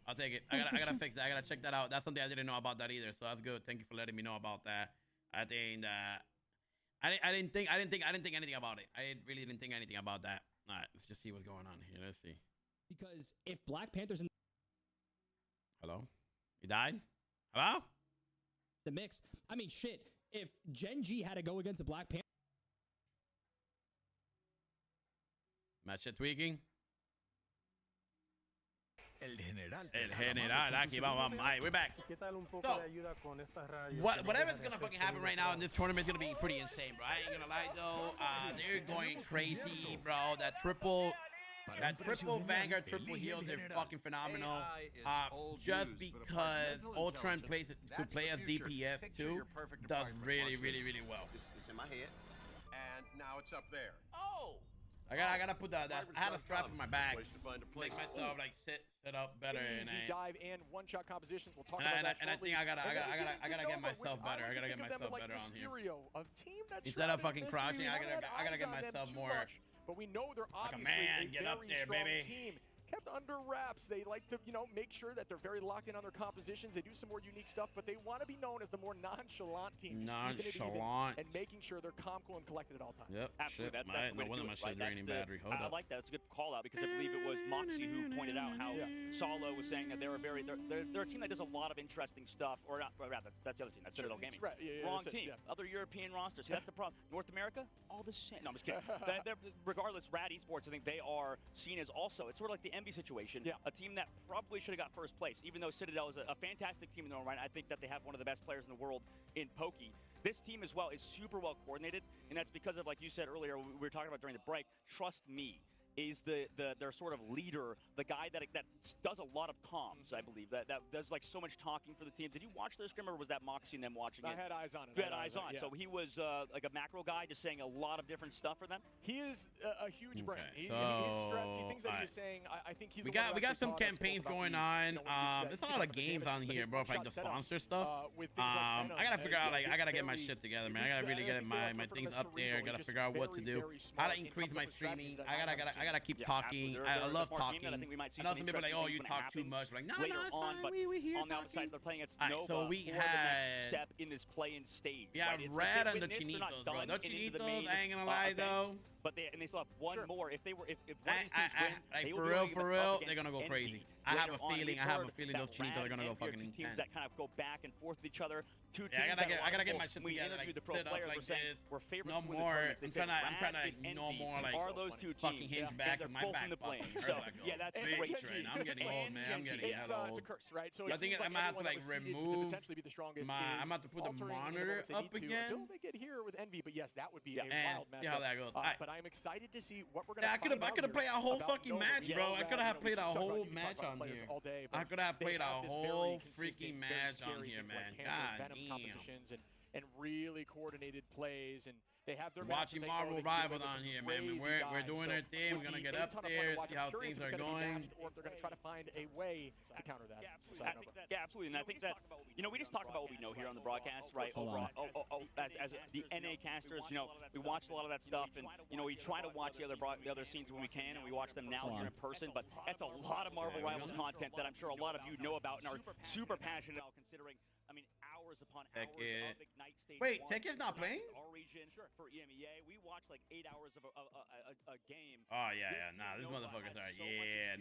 I'll take it. I gotta fix that. I gotta check that out. That's something I didn't know about that either. So that's good. Thank you for letting me know about that. I think that I didn't think anything about it. I really didn't think anything about that. All right, let's just see what's going on here. Let's see. Because if Black Panther's in Hello? You died? Hello? the mix, I mean, shit. If Gen G had to go against a Black Panther, Match tweaking. El general, aquí vamos. All right, we're back. So, whatever's gonna fucking happen right now in this tournament is gonna be pretty insane, bro. I ain't gonna lie though. They're going crazy, bro. That triple Vanguard, triple heals, they're fucking phenomenal. Just because Ultron to play as DPS too does really well. It's in my head, and now it's up there. Oh. I gotta put that. I had a strap in my back. Make myself like sit up better. Easy dive and one-shot compositions. We'll talk about that. And I think I gotta get myself better. I gotta get myself better on here. Instead of fucking crouching, I gotta get myself more. But we know they're obviously like a man. Get up there, baby. Team. Kept under wraps. They like to, you know, make sure that they're very locked in on their compositions. They do some more unique stuff, but they want to be known as the more nonchalant team. Nonchalant. And making sure they're calm, cool, and collected at all times. Yep. Absolutely. That's the way to do it, right? I like that. That's a good call out because I believe it was Moxie who pointed out how Solo was saying that they're a team that does a lot of interesting stuff, or not, rather, that's the other team. That's Citadel Gaming. Right. Wrong team. Other European rosters. See, that's the problem. North America, all the same. No, I'm just kidding. Regardless, Rad Esports, I think they are seen as also, it's sort of like the Envy situation, a team that probably should have got first place, even though Citadel is a fantastic team in their own right. I think that they have one of the best players in the world in Pokey. This team as well is super well coordinated, and that's because of, like you said earlier, we were talking about during the break, Trust Me is their sort of leader, the guy that does a lot of comms, I believe, that does like so much talking for the team. Did you watch their scrim, or was that Moxie and them watching it? I had eyes on it. You had eyes on. So he was like a macro guy, just saying a lot of different stuff for them. He is a huge brain. He thinks that he's saying. I think he's. We got some campaigns going on. There's a lot of games on here, bro. Like the sponsor stuff. I gotta figure out. Like I gotta get my shit together, man. I gotta really get my things up there. I gotta figure out what to do. How to increase my streaming. I gotta keep talking. I love talking. I know some people are like, oh, you talk too much. Like, no, it's fine. We here on the talking. outside, they're playing against Nova. So we had the step in this play-in stage. Yeah, Rad and the Chinitos, bro. No Chinitos, I ain't gonna lie though. But they still have one more. If one of these teams win, they will be for real, they're gonna go crazy. I have a feeling those Chinitos are gonna go fucking intense. Teams that kind of go back and forth with each other. Two teams. I gotta get my shit together. Like, sit up like this. No more. I'm trying to no more like fucking hinge back with my back. So yeah, that's great. Right now. I'm getting old, man. I'm getting old. It's a curse, right? So I think I'm gonna have to like remove. Potentially be the strongest. I'm about to put the monitor up again. Until they get here with Envy, but yes, that would be a wild match. See how that goes. But I'm excited to see what we're gonna. I could have played a whole fucking match, bro. I could have played a whole match on here. I could have played a whole freaking match on here, man. God damn. And really coordinated plays, and they have their watching Marvel Rivals on here, man. We're doing our thing. We're gonna get up there, see how things are going. Or if they're gonna try to find a way to counter that. Yeah, absolutely. And I think that we just talk about what we know here on the broadcast, right? As the NA casters, we watch a lot of that stuff, and we try to watch the other scenes when we can, and we watch them now here in person. But that's a lot of Marvel Rivals content that I'm sure a lot of you know about and are super passionate about, considering. I mean, hours upon hours of Ignite stage. Wait, Tech is not playing? Our region for EMEA. We watch like 8 hours of a game. Oh yeah, nah, these motherfuckers are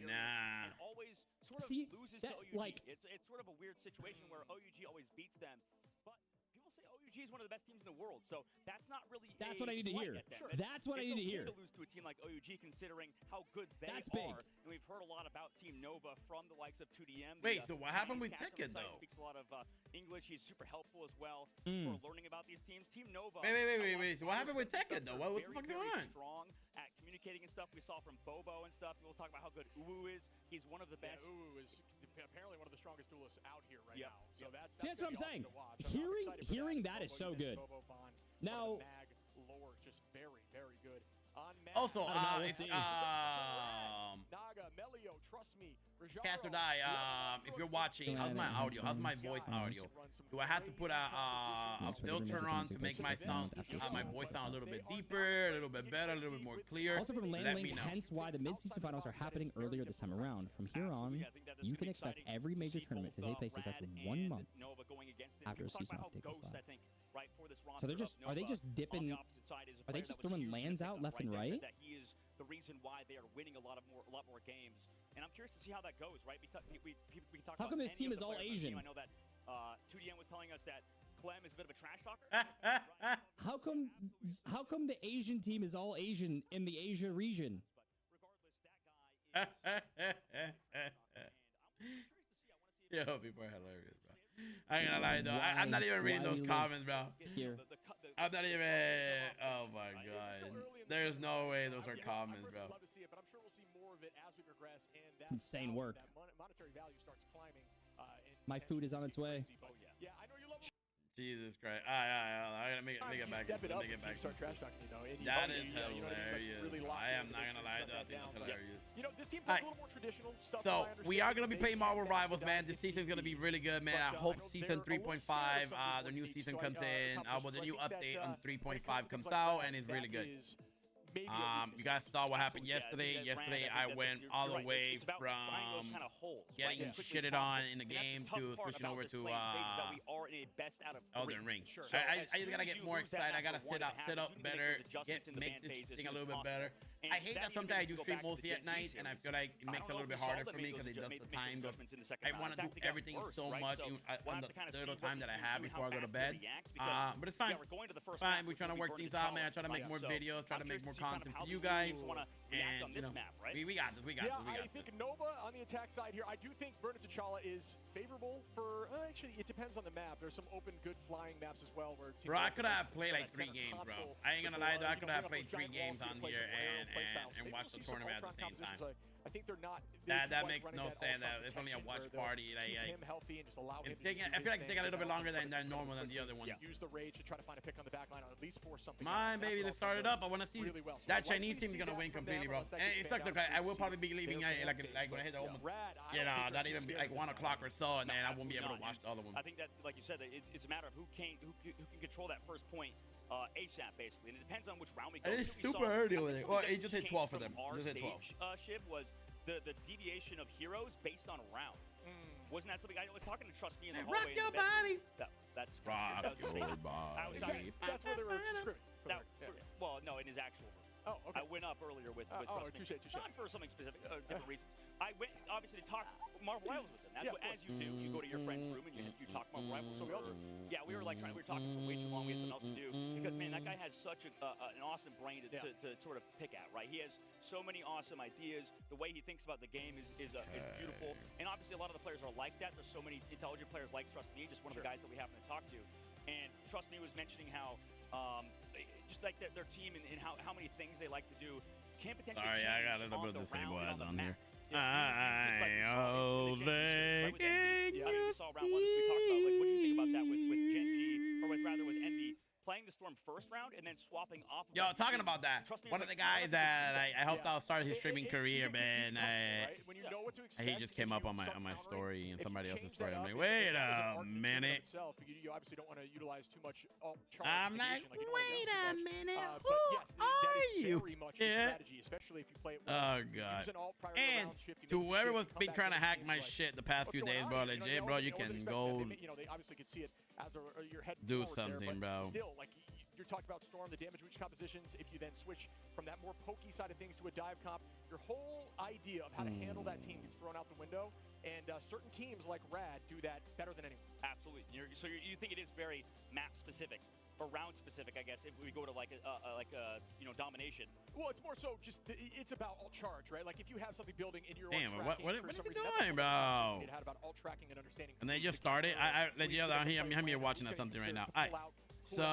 nah. And always sort of loses to OUG. Like, it's sort of a weird situation where OUG always beats them, but people say OUG is one of the best teams in the world. So that's not really. That's what I need to hear. That's what I need to hear. To lose to a team like OUG, considering how good they are. Big. And we've heard a lot about Team Nova from the likes of 2DM. Wait, so what happened with Tekken though? Speaks a lot of English. He's super helpful as well for learning about these teams. Team Nova. Wait. So what happened with Tekken though? What the fuck's going on? Strong at communicating and stuff. We saw from Bobo and stuff. We'll talk about how good Uwu is. He's one of the best. Yeah, Uwu is apparently one of the strongest duelists out here right now. So that's what I'm saying. Hearing that is so good. Now, Mag lore just very, very good. Also, it's Naga, Melio, Trust Me, Caster Die, if you're watching, how's my audio? How's my voice audio? Do I have to put a filter on to make my sound, my voice sound a little bit deeper, a little bit better, a little bit more clear? Also from Landlink, hence why the mid-season finals are happening earlier this time around. From here on, you can expect every major tournament to take place exactly 1 month after a season update goes live. So they're just, are they just dipping, are they just throwing lands out left and right? That he is the reason why they are winning a lot more games, and I'm curious to see how that goes. Right? We talk how come this team is all Asian? I know that 2DM was telling us that Clem is a bit of a trash talker. How come the Asian team is all Asian in the Asia region? But regardless, that guy is Yo, people are hilarious, bro. I ain't gonna lie though. I'm not even reading those comments, bro. I'm not even. Oh my god. There's no way those are comments, bro. It's insane work. My food is on its way. Jesus Christ. I gotta make it back. Make it back. Start trash talking, That is hilarious. I am not gonna lie, though. I think that's hilarious. This team plays a little more traditional stuff. So, we are gonna be playing Marvel Rivals, man. This season's gonna be really good, man. I hope season 3.5, the new season comes in. Well, the new update on 3.5 comes out, and it's really good. maybe you guys saw what happened yesterday. Yesterday, I went all the way from getting shitted on in the game to switching over to Elden Ring. I just gotta get more excited. I gotta sit up better, make this thing a little bit better. I hate that sometimes I do stream mostly at night, and I feel like it makes it a little bit harder for me because it does the time. I want to do everything so much on the little time that I have before I go to bed. But it's fine. Fine. We're trying to work things out, man. I try to make more videos, try to make more content for you guys. And you know, we got this. We got this. I think Nova on the attack side here. I do think Burning T'Challa is favorable for. Actually, it depends on the map. There's some open, good flying maps as well. Where bro, I could have played like 3 games, bro. I ain't gonna lie, though. I could have played 3 games on here and watched the tournament at the same time. I think they're not. That makes no sense. It's only a watch party. Keep him healthy and just allow him. I feel like it's taking a little bit longer than normal than the other one. Use the rage to try to find a pick on the back line, or at least force something. Mine, baby, they started up. I want to see that Chinese team is gonna win completely, bro. And it sucks. Like I will probably be leaving like when I hit the home. You know, not even like 1 o'clock or so, and then I won't be able to watch the other one. I think that, like you said, it's a matter of who can control that first point. ASAP, basically, and it depends on which round we go. It's super early with it. Well, it just hit 12 for them. Just hit 12. Shiv was the deviation of heroes based on round. Wasn't that something I was talking to Trust Me in the hallway? Rock your body. That's rock your body. That's where they were scrimming. Well, no, in his actual. Oh, okay. I went up earlier with Trust Me. Not for something specific, different reasons. I went obviously to talk Marvel Rivals with them. That's what, as you do. You go to your friend's room and you talk Marvel Rivals. So we all do. Yeah, we were talking for way too long. We had something else to do because man, that guy has such an awesome brain to sort of pick at. Right, he has so many awesome ideas. The way he thinks about the game is beautiful. And obviously, a lot of the players are like that. There's so many intelligent players like Trust Me, just one of the guys that we happen to talk to. And Trust Me was mentioning how. Just like their team and how many things they like to do can potentially change I got a little bit of the same words on here. I begging you. We saw round 1 as we talked about. Like, what do you think about that with Genji, or with Envy playing the Storm first round and then swapping off? Yo, talking about that. One of the guys that I helped out start his streaming career, man. He just came up on my story and somebody else's story. I'm like, wait a minute. You obviously don't want to utilize too much. I'm like, wait a minute. Who are you? Especially if you play it oh god. And to whoever was been trying to hack my shit the past few days, bro, legit, bro, you can go they obviously could see it as your head do something, bro. Still, like you're talking about Storm, the damage reach compositions. If you then switch from that more pokey side of things to a dive comp, your whole idea of how to handle that team gets thrown out the window. And certain teams like Rad do that better than anyone. Absolutely. So you think it is very map specific or round specific, I guess, if we go to like domination. Well, it's more so just it's about alt charge, right? Like if you have something building in your damn, own what is he doing, bro? It had about alt tracking and understanding. And they just started. I'm here watching something right now. So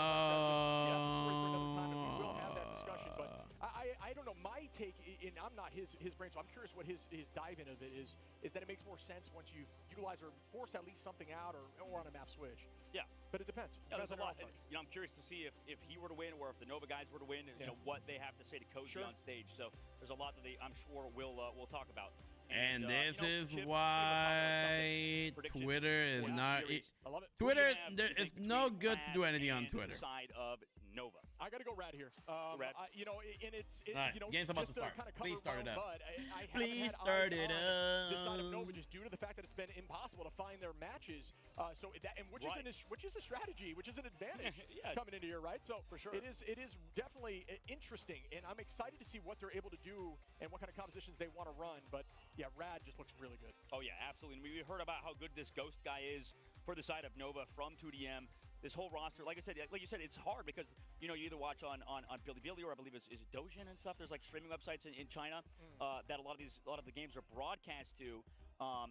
I don't know. My take, and I'm not his brain, so I'm curious what his dive in of it is that it makes more sense once you utilize or force at least something out or on a map switch. Yeah. But it depends. Yeah, there's a lot. And, I'm curious to see if he were to win or if the Nova guys were to win, what they have to say to Koji on stage. So there's a lot that I'm sure we'll talk about. And this is why Twitter is not. Twitter, it's no good to do anything on Twitter. Side of Nova. I got to go Rad here. Rad. And it's game's about to start. Please start it up. Please start it up. This side of Nova, just due to the fact that it's been impossible to find their matches. Which is a strategy, which is an advantage coming into here, right? So for sure, it is definitely interesting, and I'm excited to see what they're able to do and what kind of compositions they want to run. But yeah, Rad just looks really good. Oh yeah, absolutely. And we heard about how good this Ghost guy is for the side of Nova from 2DM. This whole roster, like you said, it's hard because you either watch on Bilibili or I believe is it Dojin and stuff. There's like streaming websites in China that a lot of the games are broadcast to,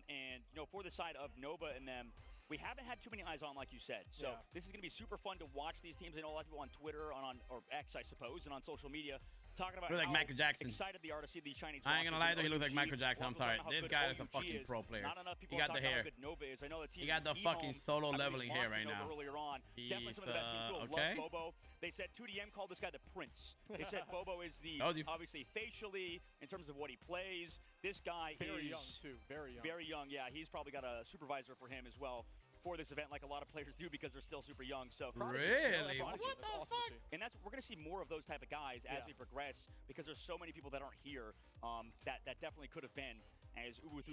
and for the side of Nova and them, we haven't had too many eyes on, like you said. So this is going to be super fun to watch these teams. I know a lot of people on Twitter or X, I suppose, and on social media. Talking about like Michael Jackson. Excited they are to see these Chinese. I ain't gonna lie though, he looks like Michael Jackson. I'm sorry, this guy is a fucking pro player. He got the hair. I know the team he got the fucking solo leveling hair right now. Earlier on, definitely some of the best people love Bobo. They said 2DM called this guy the Prince. They said Bobo is the obviously facially in terms of what he plays. This guy very young too, very young. Very young, yeah. He's probably got a supervisor for him as well for this event like a lot of players do because they're still super young. So really, what the fuck? And we're going to see more of those type of guys as we progress because there's so many people that aren't here that definitely could have been as Uwu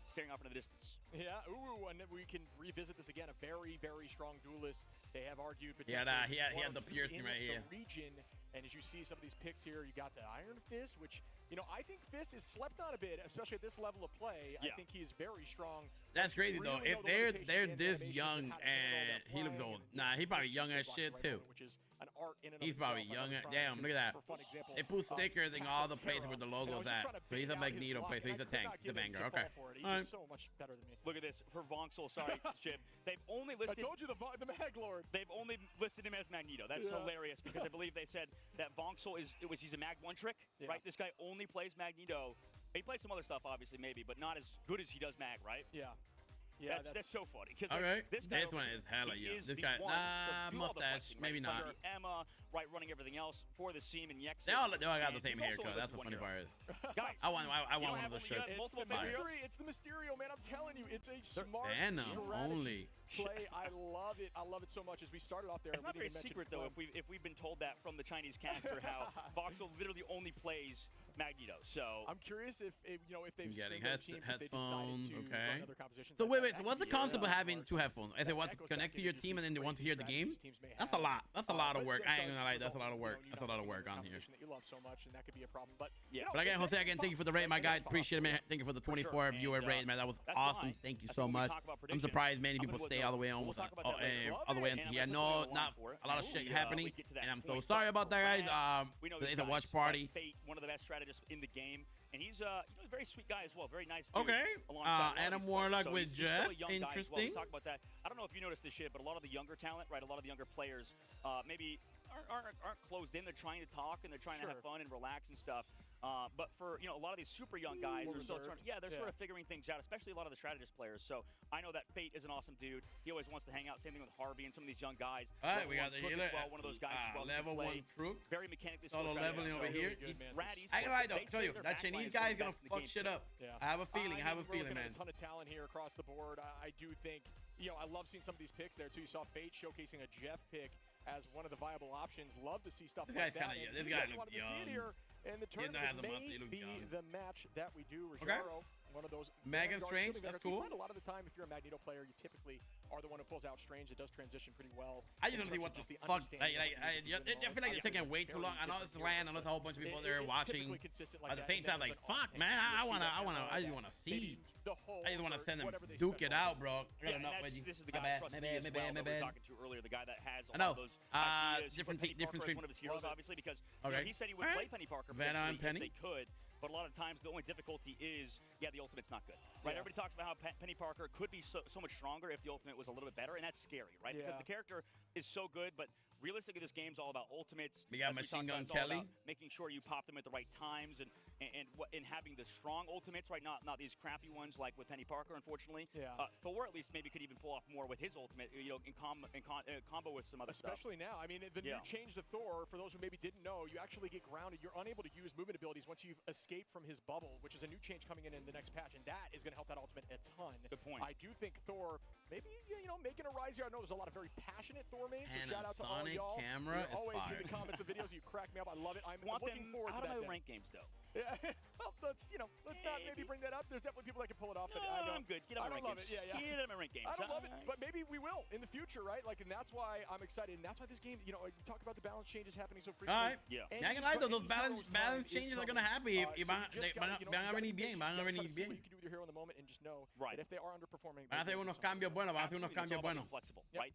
staring off into the distance. Yeah, Uwu, and we can revisit this again. A very, very strong duelist. They have argued potentially. Yeah, he had the piercing right here. Region. And as you see some of these picks here, you got the Iron Fist, which, you know, I think Fist is slept on a bit, especially at this level of play. I think he's very strong. That's crazy, though. If they're this young and he looks old. Nah, he probably young as shit, too. Which is an art in and He's probably young. Damn, look at that. They put stickers in all the places where the logo's at. So he's a Magneto player, so he's a tank. He's a banger. Okay. He's so much better than me. Look at this. For Voxel, sorry, Jim. They've only listed... I told you the Mag Lord. They've only listed him as Magneto. That's hilarious because I believe they said that Voxel he's a Mag 1 trick, right? This guy only plays Magneto. He plays some other stuff, obviously, maybe, but not as good as he does Mag, right? Yeah. Yeah, that's so funny. All right, this one is hella young. This guy, mustache, maybe not. Emma, right, running everything else for the seam and Yex. They all got the same haircut. That's the funny part. Guys, I want one of those shirts. It's the Mysterio, man. I'm telling you, it's a smart only play. I love it. I love it so much. As we started off there, it's not very secret though. If we've been told that from the Chinese caster, how Voxel literally only plays Magneto. So I'm curious if they've getting headphones. Okay. So wait. So what's the concept of having two headphones? Is it want to connect to your team and then they want to hear the game? That's a lot. That's a lot of work. I ain't gonna lie. That's a lot of work. That's a lot of work on here. That you love so much, and that could be a problem. But But again, Jose, thank you for the raid, my guy. Appreciate it, man. Thank you for the 24 viewer raid, man. That was awesome. Thank you so much. I'm surprised many people stay all the way almost all the way until here. No, not a lot of shit happening, and I'm so sorry about that, guys. Today's a watch party. One of the best strategists in the game. And he's a very sweet guy as well. Very nice dude. dude. Okay. Adam Warlock with Jeff. Interesting. Talk about that. I don't know if you noticed this shit, but a lot of the younger talent, right? A lot of the younger players maybe aren't closed in. They're trying to talk and they're trying to have fun and relax and stuff. But for a lot of these super young guys, they're still they're sort of figuring things out, especially a lot of the strategist players. So I know that Fate is an awesome dude. He always wants to hang out. Same thing with Harvey and some of these young guys. All right, we got the healer. One of those guys level 1 Crook. Very mechanically solo leveling over here. I can lie though. Tell you that Chinese guy is gonna fuck shit up. I have a feeling. I have a feeling, man. A ton of talent here across the board. I do think I love seeing some of these picks there too. You saw Fate showcasing a Jeff pick as one of the viable options. Love to see stuff like that. This guy looks young. See it here. And the tournament may be the match that we do. Rajaro, one of those. Megan Strange, that's cool. A lot of the time, if you're a Magneto player, you typically are the one who pulls out Strange. It does transition pretty well. I just don't see what the fuck. I feel like it's taking way too long. I know it's land. I know there's a whole bunch of people there watching. At the same time, like, fuck, man, I just wanna see. I just want to send them duke it out, bro. I got enough with you. This is the guy we were talking to earlier, the guy that has a lot of those ideas. Different stream. One of his heroes, obviously, because he said he would play Penny Parker Venom and Penny. If they could. But a lot of times, the only difficulty is, the ultimate's not good, right? Everybody talks about how Penny Parker could be so much stronger if the ultimate was a little bit better, and that's scary, right? Because the character is so good, but realistically, this game's all about ultimates. We got Machine Gun Kelly. Making sure you pop them at the right times and having the strong ultimates, right? Not these crappy ones like with Penny Parker, unfortunately. Thor at least maybe could even pull off more with his ultimate, in combo with some other stuff. Especially now. I mean, the new change to Thor, for those who maybe didn't know, you actually get grounded. You're unable to use movement abilities once you've escaped from his bubble, which is a new change coming in the next patch, and that is going to help that ultimate a ton. Good point. I do think Thor, maybe, making a rise here. I know there's a lot of very passionate Thor mains, so shout out to all y'all. Camera you always in the comments and videos. You crack me up. I love it. I'm looking forward to that. Out of my rank games, though. Yeah, well, let's not maybe bring that up. There's definitely people that can pull it off. But I'm good. Get out of my rank games. Yeah. Get out of my rank games. I don't love it, but maybe we will in the future, right? Like, and that's why I'm excited. And that's why this game, you talk about the balance changes happening so frequently. All right. Yeah. I can lie though. Those balance changes are gonna happen. Van a venir bien. Van a venir bien. You can do with your hero in the moment and just know that if they are underperforming, van a hacer unos cambios buenos. Van a hacer unos cambios buenos. Flexible, right?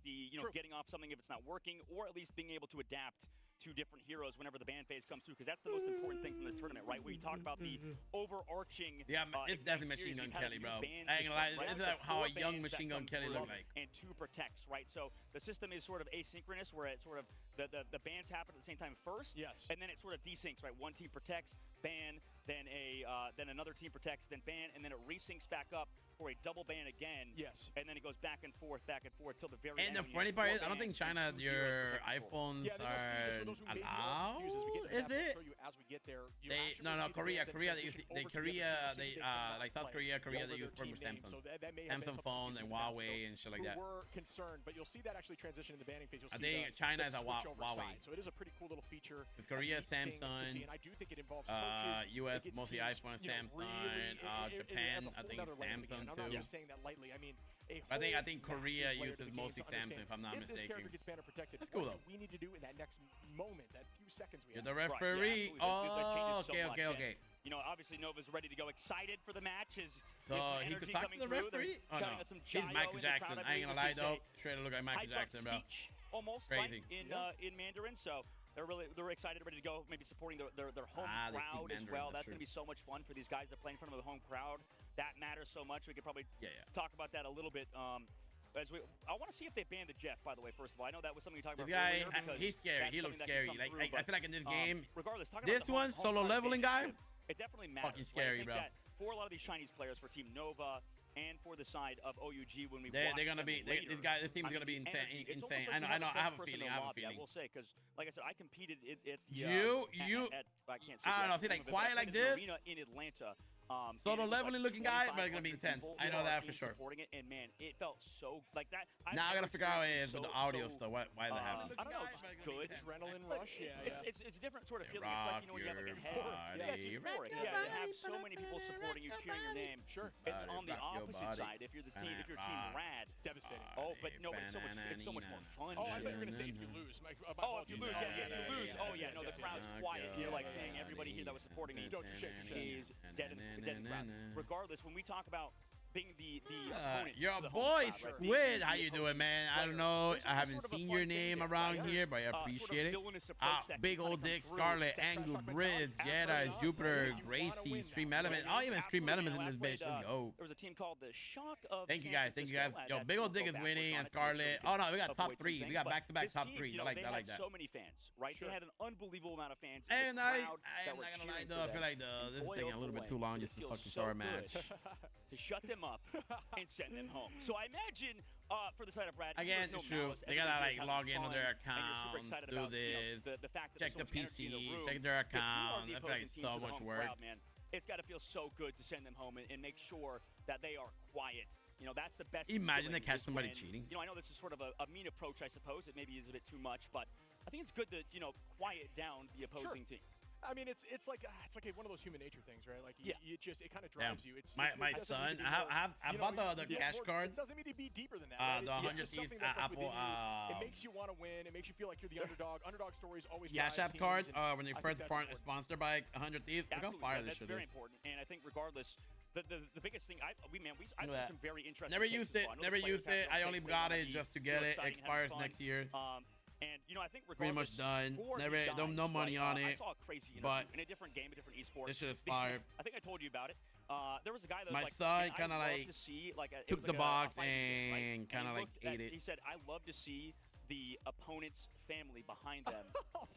Getting off something if it's not working, or at least being able to adapt to different heroes whenever the ban phase comes through, because that's the most important thing from this tournament, right? Where you talk about the overarching. Yeah, it's definitely Machine Gun Kelly, bro. I ain't gonna lie. This is how a young Machine Gun Kelly look like. And 2 protects, right? So the system is sort of asynchronous, where it sort of the bans happen at the same time first. Yes. And then it sort of desyncs, right? One team protects, ban, then then another team protects, then ban, and then it resyncs back up for a double ban again. Yes. And then it goes back and forth till the very and end. And the funny part is, I don't think China, your iPhones are allowed. Is it? As we get there, no, Korea, like South Korea, they use for Samsung. Samsung phones and Huawei and shit like that. We're concerned, but you'll see that actually transition in the banning phase. I think China is a Huawei. So it is a pretty cool little feature. With Korea, Samsung. And I do think it involves coaches. US mostly iPhone, Samsung. Japan, I think Samsung too. I'm not just saying that lightly. I mean, I think Korea uses mostly Samsung, if I'm not mistaken. If this character gets banner protected, that's cool though. What we need to do in that next moment, that few seconds we have. You're the referee. Right, Okay. You know, obviously Nova's ready to go, excited for the match. So he could talk to the referee? Oh no, he's Michael Jackson. I ain't gonna lie though, straight to look like Michael Jackson, bro. Almost crazy. Right, in Mandarin. So they're excited, ready to go. Maybe supporting their home crowd as well. That's gonna be so much fun for these guys to play in front of the home crowd. That matters so much. We could probably talk about that a little bit. I want to see if they banned the Jeff, by the way, first of all. I know that was something you talked about earlier. He's scary. He looks scary. Like, I feel like in this game, regardless, this one, solo leveling guy, it definitely matters. Fucking scary, right? bro. That for a lot of these Chinese players, for Team Nova and for the side of OUG, when we they're gonna be this team's gonna be insane. I know. I have a feeling. I will say, because like I said, I competed at the I can't say. I don't know. See, like quiet like this in Atlanta. Solo leveling looking guy, but it's gonna be intense. I know that for sure. Supporting it, and man, it felt so like that. Now I gotta figure out with the audio stuff. Why that happened? I don't know. Just good adrenaline rush. It's a different sort of feeling. It's like, you know, when you have like a head. It's euphoric. Yeah, you have so many people supporting you, cheering your name. Sure. And on the opposite side, if you're the team, team Rad, it's devastating. Oh, but no, it's so much more fun. Oh, I thought you were gonna say if you lose. Oh, if you lose, yeah, you lose. Oh, yeah, no, the crowd's quiet. You're like, dang, everybody here that was supporting me is dead in crowd. Regardless, when we talk about being the opponent, your boy Squid, how you doing, man? I don't know. I haven't seen your name around here, but I appreciate it. Big Old Dick, Scarlet, Angle, Bridge, Jedi, Jupiter, Gracie, Stream Element. Oh, even Stream Elements in this bitch. Let's go. There was a team called the Shock of Thank you guys. Yo, Big Old Dick is winning, and Scarlet. Oh no, we got top 3. We got back-to-back top 3. I like that. So many fans, right? They had an unbelievable amount of fans. And I'm not gonna lie though, I feel like this is taking a little bit too long just to fucking start a match. To shut them up and send them home. So I imagine for the side of Brad, again, it's true. They gotta like log into their account, do this, the fact that check the PC, check their account. I feel like it's so much work. Crowd, man. It's got to feel so good to send them home and make sure that they are quiet. You know, that's the best. Imagine they catch somebody cheating. You know, I know this is sort of a mean approach, I suppose. It maybe is a bit too much, but I think it's good to, you know, quiet down the opposing team. I mean, it's like one of those human nature things, right? Like, it kind of drives you. It's my son. I bought the cash card. It doesn't mean to be deeper than that. The 100 Thieves Apple. It makes you want to win. It makes you feel like you're the underdog. Underdog stories always. Cash App card. When they first sponsored by 100 Thieves, look how fire this shit is. That's very important. And I think regardless, the biggest thing I've seen some very interesting. Never used it. I only got it just to get it. Expires next year. And, you know, I think pretty much done. No money on it. I saw a crazy interview in a different game, a different esport. This shit is fire. I think I told you about it. There was a guy that was my like, son kind of like took the box and kind of like ate it. He said, I love to see the opponent's family behind them.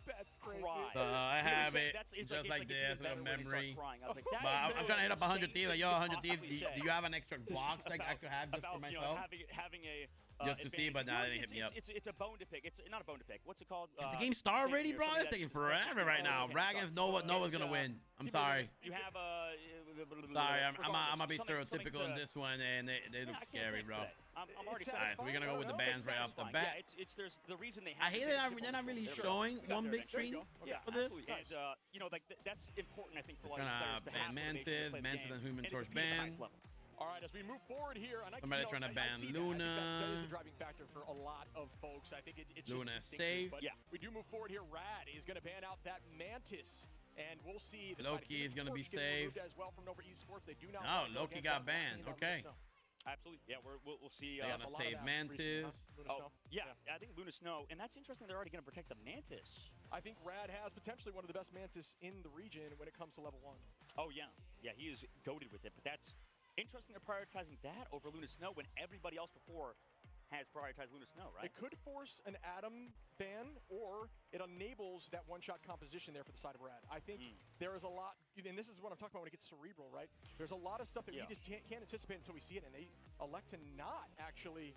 That's crazy. So I have it just like this, a memory. I'm trying to hit up 100 Thieves. Like, yo, 100 Thieves, do you have an extra box like I could have just for myself? Having a just to see, but now they didn't hit me up. It's a bone to pick. It's not a bone to pick. What's it called? The game start already, bro? It's taking forever right now. Dragons, Nova's gonna win. I'm sorry. You have sorry, I'm gonna be stereotypical in this one, and they look scary, bro. I'm already so we're gonna go with the bands right off the bat. There's the reason they. I hate that they're not really showing one big screen for this. And you know, like that's important, I think, for a lot of players to have. Mantis and Human Torch ban. All right, as we move forward here, and somebody trying to ban Luna. That is a driving factor for a lot of folks. I think it's Luna safe. But yeah, we do move forward here. Rad is going to ban out that Mantis, and we'll see. Loki is going to be safe. As well from Nova Esports, they do not. Oh, Loki got banned. Okay. Absolutely. Yeah, we'll see. They're going to save Mantis. Yeah, I think Luna Snow, and that's interesting. They're already going to protect the Mantis. I think Rad has potentially one of the best Mantis in the region when it comes to level 1. Oh yeah, he is goated with it, but that's. Interesting they're prioritizing that over Luna Snow when everybody else before has prioritized Luna Snow, right? It could force an Adam ban, or it enables that one-shot composition there for the side of Rad. I think there is a lot, and this is what I'm talking about when it gets cerebral, right? There's a lot of stuff that we just can't anticipate until we see it, and they elect to not actually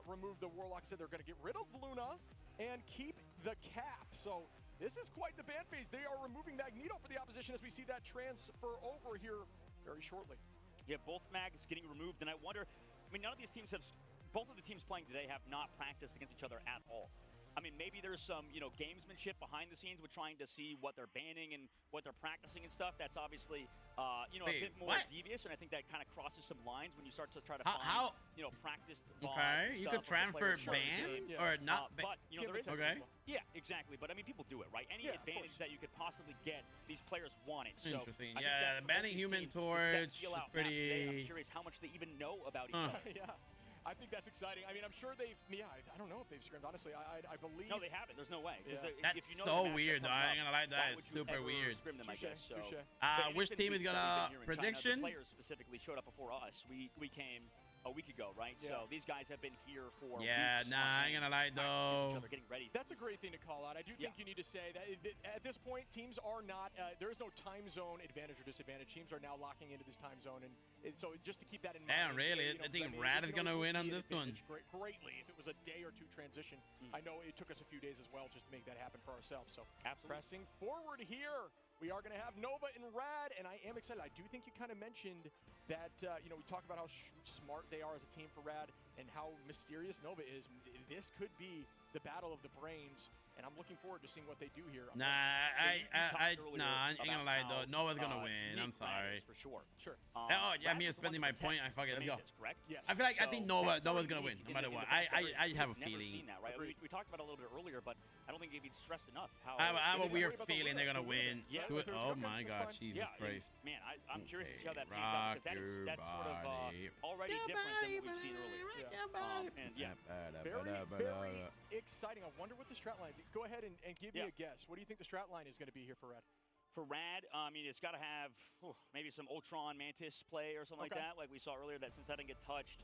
remove the Warlock. Said they're going to get rid of Luna and keep the cap. So this is quite the ban phase. They are removing Magneto for the opposition as we see that transfer over here very shortly. Yeah, both mags getting removed, and I wonder, I mean, none of these teams have, both of the teams playing today have not practiced against each other at all. I mean, maybe there's some, gamesmanship behind the scenes with trying to see what they're banning and what they're practicing and stuff. That's obviously, a bit more devious, and I think that kind of crosses some lines when you start to try to find, practiced VOD Okay, you could transfer ban or not ban. But, there is okay. Yeah, exactly. But, I mean, people do it, right? Any advantage that you could possibly get, these players want it. So interesting. Yeah, banning Human Torch is pretty... I'm curious how much they even know about each other. Yeah. I think that's exciting. I mean, I'm sure they've. Yeah, I don't know if they've scrimmed. Honestly, I believe. No, they haven't. There's no way. That's if you know so weird, though. I ain't gonna lie, that is super weird. Scrim them, I guess. So, which team is gonna prediction? The players specifically showed up before us. We came a week ago, right? So these guys have been here for weeks. I ain't gonna lie, though. Getting ready. That's a great thing to call out. I do think you need to say that at this point, teams are not. There is no time zone advantage or disadvantage. Teams are now locking into this time zone, and so just to keep that in mind. Damn, really? I think Rad is gonna win on this one. Greatly, if it was a day or two transition. I know it took us a few days as well just to make that happen for ourselves. So pressing forward here. We are going to have Nova and Rad, and I am excited. I do think you kind of mentioned that, we talk about how smart they are as a team for Rad and how mysterious Nova is. This could be the battle of the brains, and I'm looking forward to seeing what they do here. I ain't gonna lie, though. Nova's going to win. I'm sorry. For sure. Sure. I'm here spending my point. Fuck it. Let's go. Correct? Yes. I feel like I think Nova's going to win, no matter what. I have a feeling. Seen that, right? We talked about it a little bit earlier, but I don't think it can be stressed enough. I have a weird feeling they're going to win. Yeah. Oh, my God. Jesus Christ. Man, I'm curious to see how that plays out, because that's sort of already different than what we've seen earlier. Very exciting. I wonder what the strat line. Go ahead and give me a guess. What do you think the strat line is going to be here for Rad? For Rad, I mean, it's got to have maybe some Ultron Mantis play or something like that, like we saw earlier, that since that didn't get touched.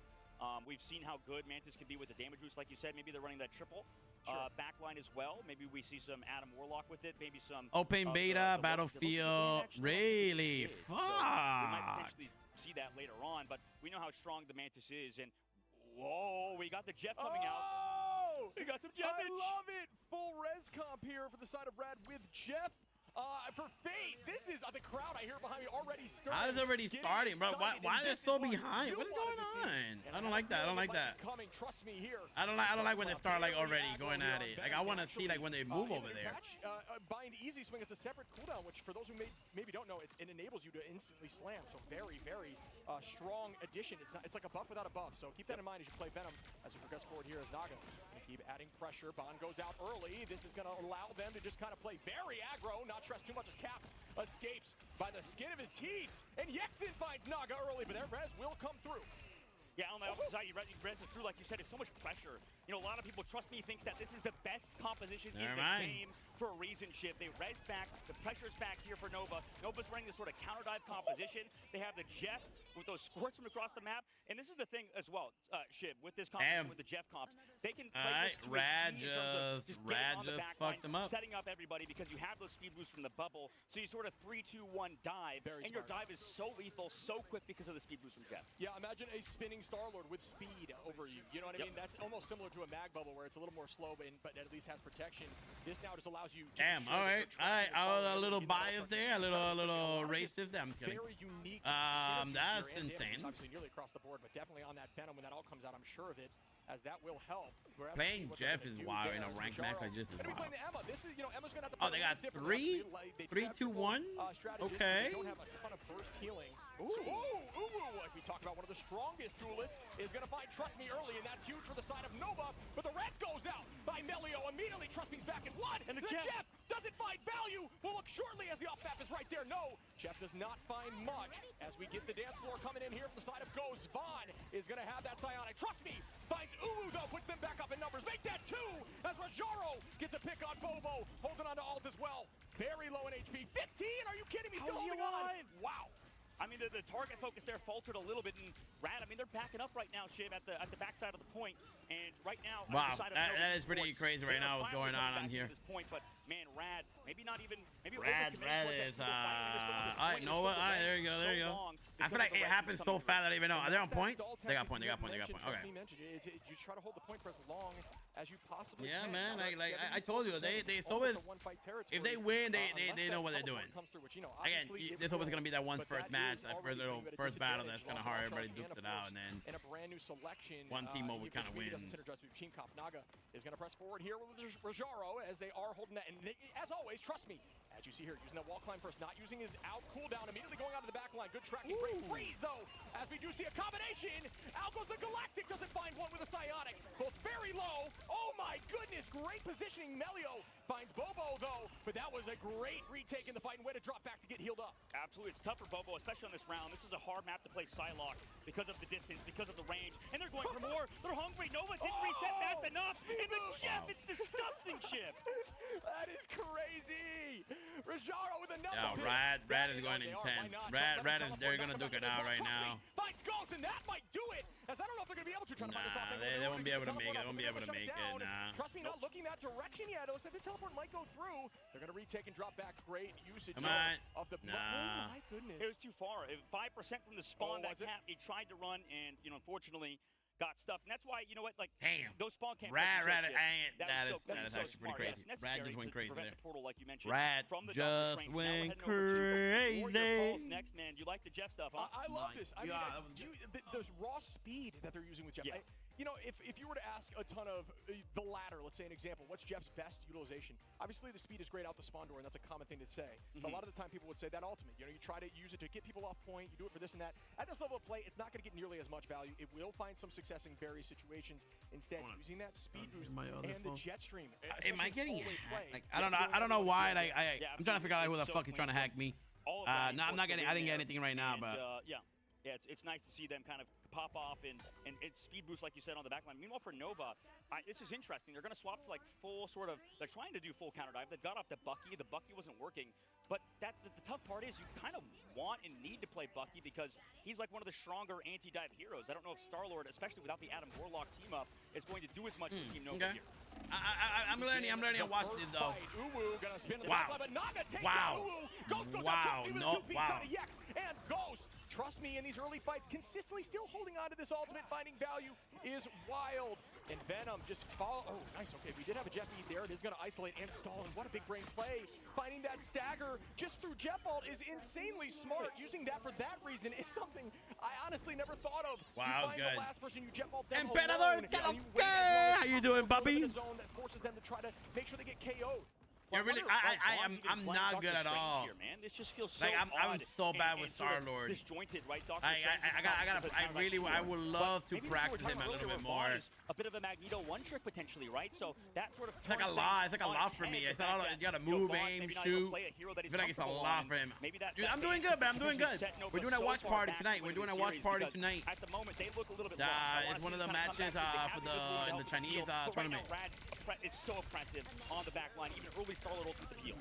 We've seen how good Mantis can be with the damage boost, like you said. Maybe they're running that triple backline as well. Maybe we see some Adam Warlock with it. Maybe some open beta Battlefield. Really? Fuck. So we might potentially see that later on, but we know how strong the Mantis is. And whoa, we got the Jeff coming out. We got some Jeff. I love it. Full res comp here for the side of Rad with Jeff. For Fate, this is the crowd I hear behind me already starting. How's already starting, bro? Why are they so behind? What is going on? I don't like that. I don't like that. Coming, trust me here. I don't like when they start like already going at it. Like I want to see like when they move over there. Bind Easy Swing is a separate cooldown, which for those who maybe don't know, it enables you to instantly slam. So very, very strong addition. It's like a buff without a buff. So keep that in mind as you play Venom as we progress forward here as Naga. Keep adding pressure. Bond goes out early. This is going to allow them to just kind of play very aggro, not stress too much as Cap escapes by the skin of his teeth. And Yexin finds Naga early, but their res will come through. Yeah, on the opposite side, you res is through, like you said, it's so much pressure. A lot of people, trust me, thinks that this is the best composition in the game for a reason, Shiv. They res back, the pressure's back here for Nova. Nova's running this sort of counter dive composition. They have the Jeff with those squirts from across the map. And this is the thing as well, Shiv, with this composition with the Jeff comps. They can play this to Rad in terms of just getting on the back line, fucked them up. setting up everybody because you have those speed boosts from the bubble. So you sort of 3-2-1 dive, your dive is so lethal, so quick because of the speed boost from Jeff. Yeah, imagine a spinning Star-Lord with speed over you. You know what I mean? That's almost similar to a mag bubble where it's a little more slow, but at least has protection. This now just allows you to all right. I was a little biased there, a little racist. I'm kidding. Very unique. That's insane. Obviously nearly across the board, but definitely on that Venom when that all comes out, I'm sure of it, as that will help. Playing Jeff is wild in a ranked match like this is wild. Playing the Emma. This is, Emma's gonna have to they got 3, 2, 1. Okay. They don't have a ton of burst healing. Uwu, like we talked about, one of the strongest duelists is gonna find Trust Me early, and that's huge for the side of Nova. But the Reds goes out by Melio immediately. Trust Me's back in blood, and the Jeff doesn't find value. We'll look shortly as the off map is right there. No, Jeff does not find much as we get the dance floor coming in here from the side of Ghost. Vaughn is gonna have that psionic. Trust Me finds Uwu though, puts them back up in numbers. Make that 2 as Rajaro gets a pick on Bobo, holding on to Alt as well. Very low in HP. 15, are you kidding me? Still holding on. Wow. I mean, the target focus there faltered a little bit, and Rad, I mean, they're backing up right now, Shiv, at the backside of the point, and right now, wow, that is pretty crazy right now. What's going on here? This point, but man, Rad, maybe Rad is all right, Nova. All right, there you go, there you go. I feel like it happens so fast that I don't even know. Are they on point? They got point. They got point. They got point. Okay. You try to hold the point for as long as you possibly can. Yeah, man. I told you, they always, if they win, they know what they're doing. Again, this always gonna be that one first match, first battle that's kind of hard. Everybody dukes it out, and then one team will kind of win. Team Kopnaga is going to press forward here with Rajaro as they are holding that. And as always, trust me, as you see here, using that wall climb first, not using his out cooldown, immediately going out of the back line. Good tracking, great freeze though, as we do see a combination. Out goes the Galactic, doesn't find one with a Psionic. Both very low. Oh my goodness, great positioning. Melio finds Bobo though, but that was a great retake in the fight and way to drop back to get healed up. Absolutely, it's tough for Bobo, especially on this round. This is a hard map to play Psylocke because of the distance, because of the range, and they're going for more. They're hungry. Nova didn't reset fast enough, and the Jeff, it's disgusting, Chip. That is crazy. Rajaro with another. Yeah, Rad is going intense. Rad is, they're gonna duke it out right now. Finds Ghost, and that might do it. As I don't know if they're gonna be able to try to find this off. They won't be able to make it. They won't be able to make it. Nah. Trust me, not looking that direction yet. It looks like the teleport might go through. They're gonna retake and drop back. Great usage of the. Nah. Oh my goodness. It was too far. 5% from the spawn. That cap, he tried to run, and unfortunately got stuffed. And that's why, you know what, like, damn, those spawn camps. Rad, that's actually pretty crazy. Rad just went crazy there. The portal, like you mentioned. Rad just went crazy. Next, man. You like the Jeff stuff, huh? I love this. I mean, the raw speed that they're using with Jeff. You know, if you were to ask a ton of the ladder, let's say an example, what's Jeff's best utilization? Obviously, the speed is great out the spawn door, and that's a common thing to say. But a lot of the time, people would say that ultimate. You know, you try to use it to get people off point. You do it for this and that. At this level of play, it's not going to get nearly as much value. It will find some success in various situations. Instead, using that speed boost and the jet stream. Am I getting hacked? Like, I don't know. I don't know why. Like, I'm trying to figure out who the fuck is trying to hack me. No, I'm not getting. I didn't get anything right now, but yeah, it's nice to see them kind of pop off and speed boost, like you said, on the back line. Meanwhile, for Nova, this is interesting. They're going to swap to like full sort of. They're trying to do full counter dive. They got off to Bucky. The Bucky wasn't working. But the tough part is you kind of want and need to play Bucky because he's like one of the stronger anti-dive heroes. I don't know if Star-Lord, especially without the Adam Warlock team up, is going to do as much for Team Nova here. I'm learning to watch this though. Uwu gonna spin the wow. but Naga takes out Uwu. Ghost goes down, with a two-piece out of Yex, and Ghost, trust me, in these early fights, consistently still holding on to this ultimate, finding value is wild. And Venom just follow. Oh, nice. Okay, we did have a Jeff E there. It is going to isolate and stall. And what a big brain play. Finding that stagger just through Jeff Ult is insanely smart. Using that for that reason is something I honestly never thought of. Wow, you find good. The last person you Jeff Ult them Emperador, how you doing, puppy? Zone that forces them to try to make sure they get KO'd. Yeah, really, I'm not good at all. Here, man. This just feels so I'm so bad with Star-Lord. Disjointed, right, Dr. I would love to practice him a little bit more. A bit of a Magneto one trick potentially, right? So that sort of. It's like a lot. It's like a lot for me. It's not. You gotta move, aim, shoot. I feel like it's a lot for him. Dude, I'm doing good, man. I'm doing good. We're doing a watch party tonight. We're doing a watch party tonight. At the moment, they look a little bit. It's one of the matches for in the Chinese tournament. It's so oppressive on the back line, even early Star-Lord ultimate the peel.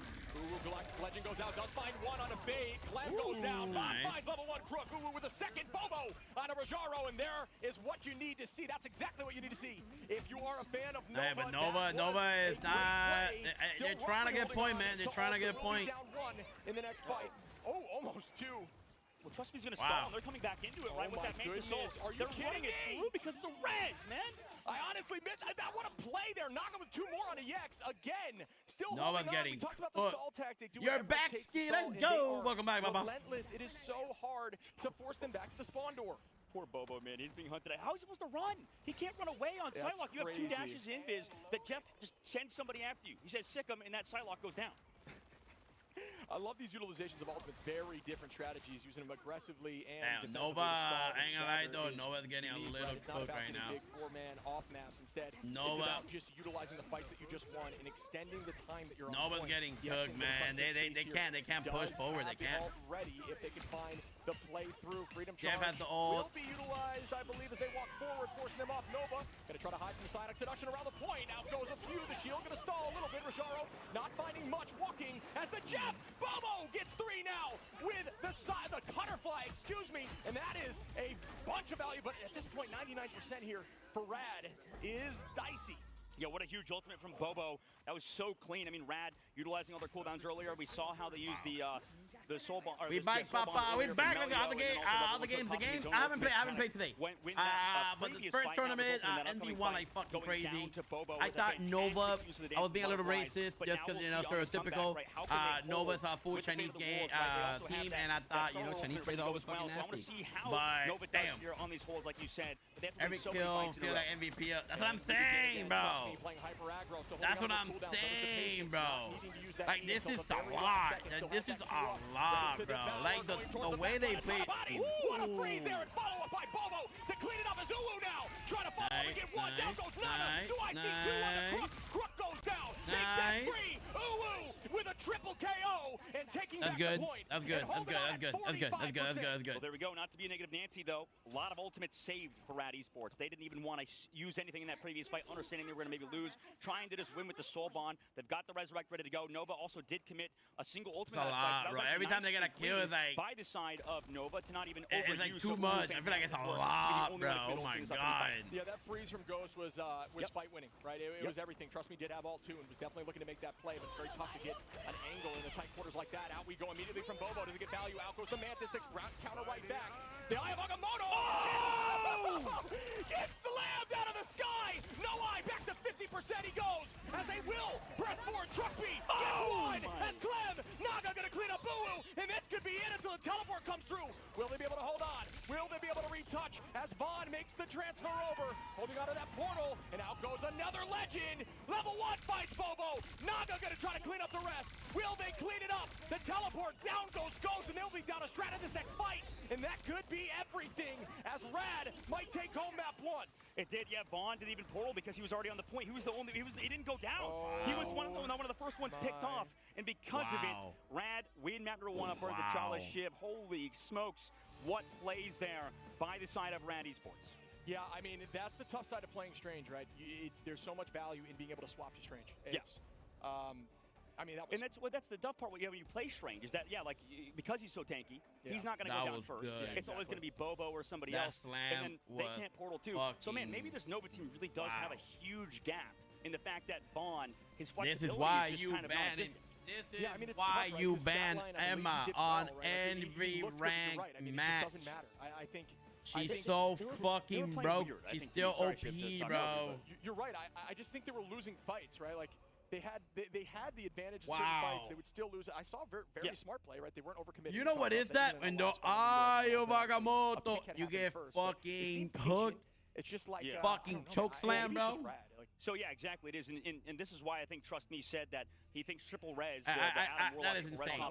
Galactic Legend goes out, does find one on a bait. Clem goes down, finds level 1 Crook. Uwu with a second Bobo on a Rajaro, and there is what you need to see. That's exactly what you need to see. If you are a fan of Nova, but Nova is not. They're trying to get point, man. They're trying to get point. Down 1 in the next fight. Oh, almost 2. Well, trust me, he's going to stall. They're coming back into it, right? With that Mantis Soul. Are you kidding me? It through because of the res, man. I honestly missed. What a play there. Naga with 2 more on a Yex again. Still Nova's getting. We talked about the stall tactic. You're back, Ski. Let's go. Welcome back, Baba. Relentless. It is so hard to force them back to the spawn door. Poor Bobo, man. He's being hunted. How is he supposed to run? He can't run away on Psylocke. You have 2 dashes in Viz that Jeff just sends somebody after you. He says, sick him, and that Psylocke goes down. I love these utilizations of ultimates. Very different strategies, using them aggressively and defensively. Nova, I ain't gonna lie though, Nova's getting a little cooked right now. Big 4-man off maps. Instead, Nova, it's about just utilizing the fights that you just won and extending the time that you're on. Nova's getting cooked, man. They can't push forward. They can't. Ready if they can find the play through. Freedom Jeff charge has the ult. will be utilized, I believe, as they walk forward, forcing them off Nova. Gonna try to hide from the side. Seduction around the point. Out goes a few. The shield gonna stall a little bit. Rajaro not finding much. Walking as the Jeff. Bobo gets 3 now with the side, the Cutterfly, excuse me. And that is a bunch of value. But at this point, 99% here for Rad is dicey. Yeah, what a huge ultimate from Bobo. That was so clean. I mean, Rad utilizing all their cooldowns earlier. We saw how they used the soul bomb. We back, Papa. We back. Look at the games. I haven't played today. But the first tournament, NV won like fucking crazy. I thought Nova. I was being a little racist just because stereotypical. Nova's a full Chinese game team, and I thought Chinese players are always fucking nasty. But damn, on these holes, like you said, every kill feel like MVP. That's what I'm saying, bro. That's what I'm saying, bro. Like, this is a lot. This is a lot, bro. Like, the way they play. What a freeze there and follow up by Bobo to clean it up as Uwu now. Trying to follow up and get one. Down goes Nana. Do I see 2 on the Crook? Crook goes down. Make that 3. Uwu with a triple KO and taking back the point. That's good. Well, there we go. Not to be a negative Nancy, though. A lot of ultimates saved for Rad Esports. They didn't even want to use anything in that previous fight, understanding they were going to maybe lose, trying to just win with the Soul Bond. They've got the Resurrect ready to go. Nova also did commit a single ultimate. It's a lot, bro. Every time they get a kill, it's like by the side of Nova to not even it's like too much. I feel like it's a lot, bro. Oh my god. Yeah, that freeze from Ghost was fight winning, right? It was everything. Trust me, did have all 2 and was definitely looking to make that play, but it's very tough to get an angle in the tight quarters like that. Out we go immediately from Bobo. Doesn't get value. Out goes the Mantis to counter right back. The Eye of Agamotto! Oh! Gets slammed out of the sky! No eye, back to 50% he goes, as they will press forward, trust me! Gets 1 as Clem! Naga gonna clean up Boo, and this could be it until the teleport comes through. Will they be able to hold on? Will they be able to retouch as Vaughn makes the transfer over? Holding on to that portal, and out goes another legend! Level 1 fights Bobo! Naga gonna try to clean up the rest. Will they clean it up? The teleport, down goes Ghost, and they'll be down a strat in this next fight, and that could be everything, as Rad might take home map 1. It did, yeah. Vaughn didn't even portal because he was already on the point. He was the only. He didn't go down. He was one of the first ones picked off, and because of it, Rad win map number 1 up board the Chala ship. Holy smokes! What plays there by the side of Rad Esports? Yeah, I mean that's the tough side of playing Strange, right? There's so much value in being able to swap to Strange. Yes. I mean, that was... And that's the tough part when you play Strange, is that, like, because he's so tanky, he's not going to go down first. It's always going to be Bobo or somebody else, and then they can't portal too. So, man, maybe this Nova team really does have a huge gap in the fact that Vaughn, his flexibility is just kind of non-existent. This is why you ban Emma on every ranked match. It just doesn't matter. I think... She's so fucking broke. She's still OP, bro. You're right. I just think they were losing fights, right? Like, they had the advantage in certain fights. They would still lose. I saw very smart play, right? They weren't overcommitting. You know what is that? When the Eye of Agamotto, you get fucking hooked. It's just like fucking choke slam, bro. So yeah, exactly. It is, and this is why I think Trust Me said that he thinks Triple Res, that is insane.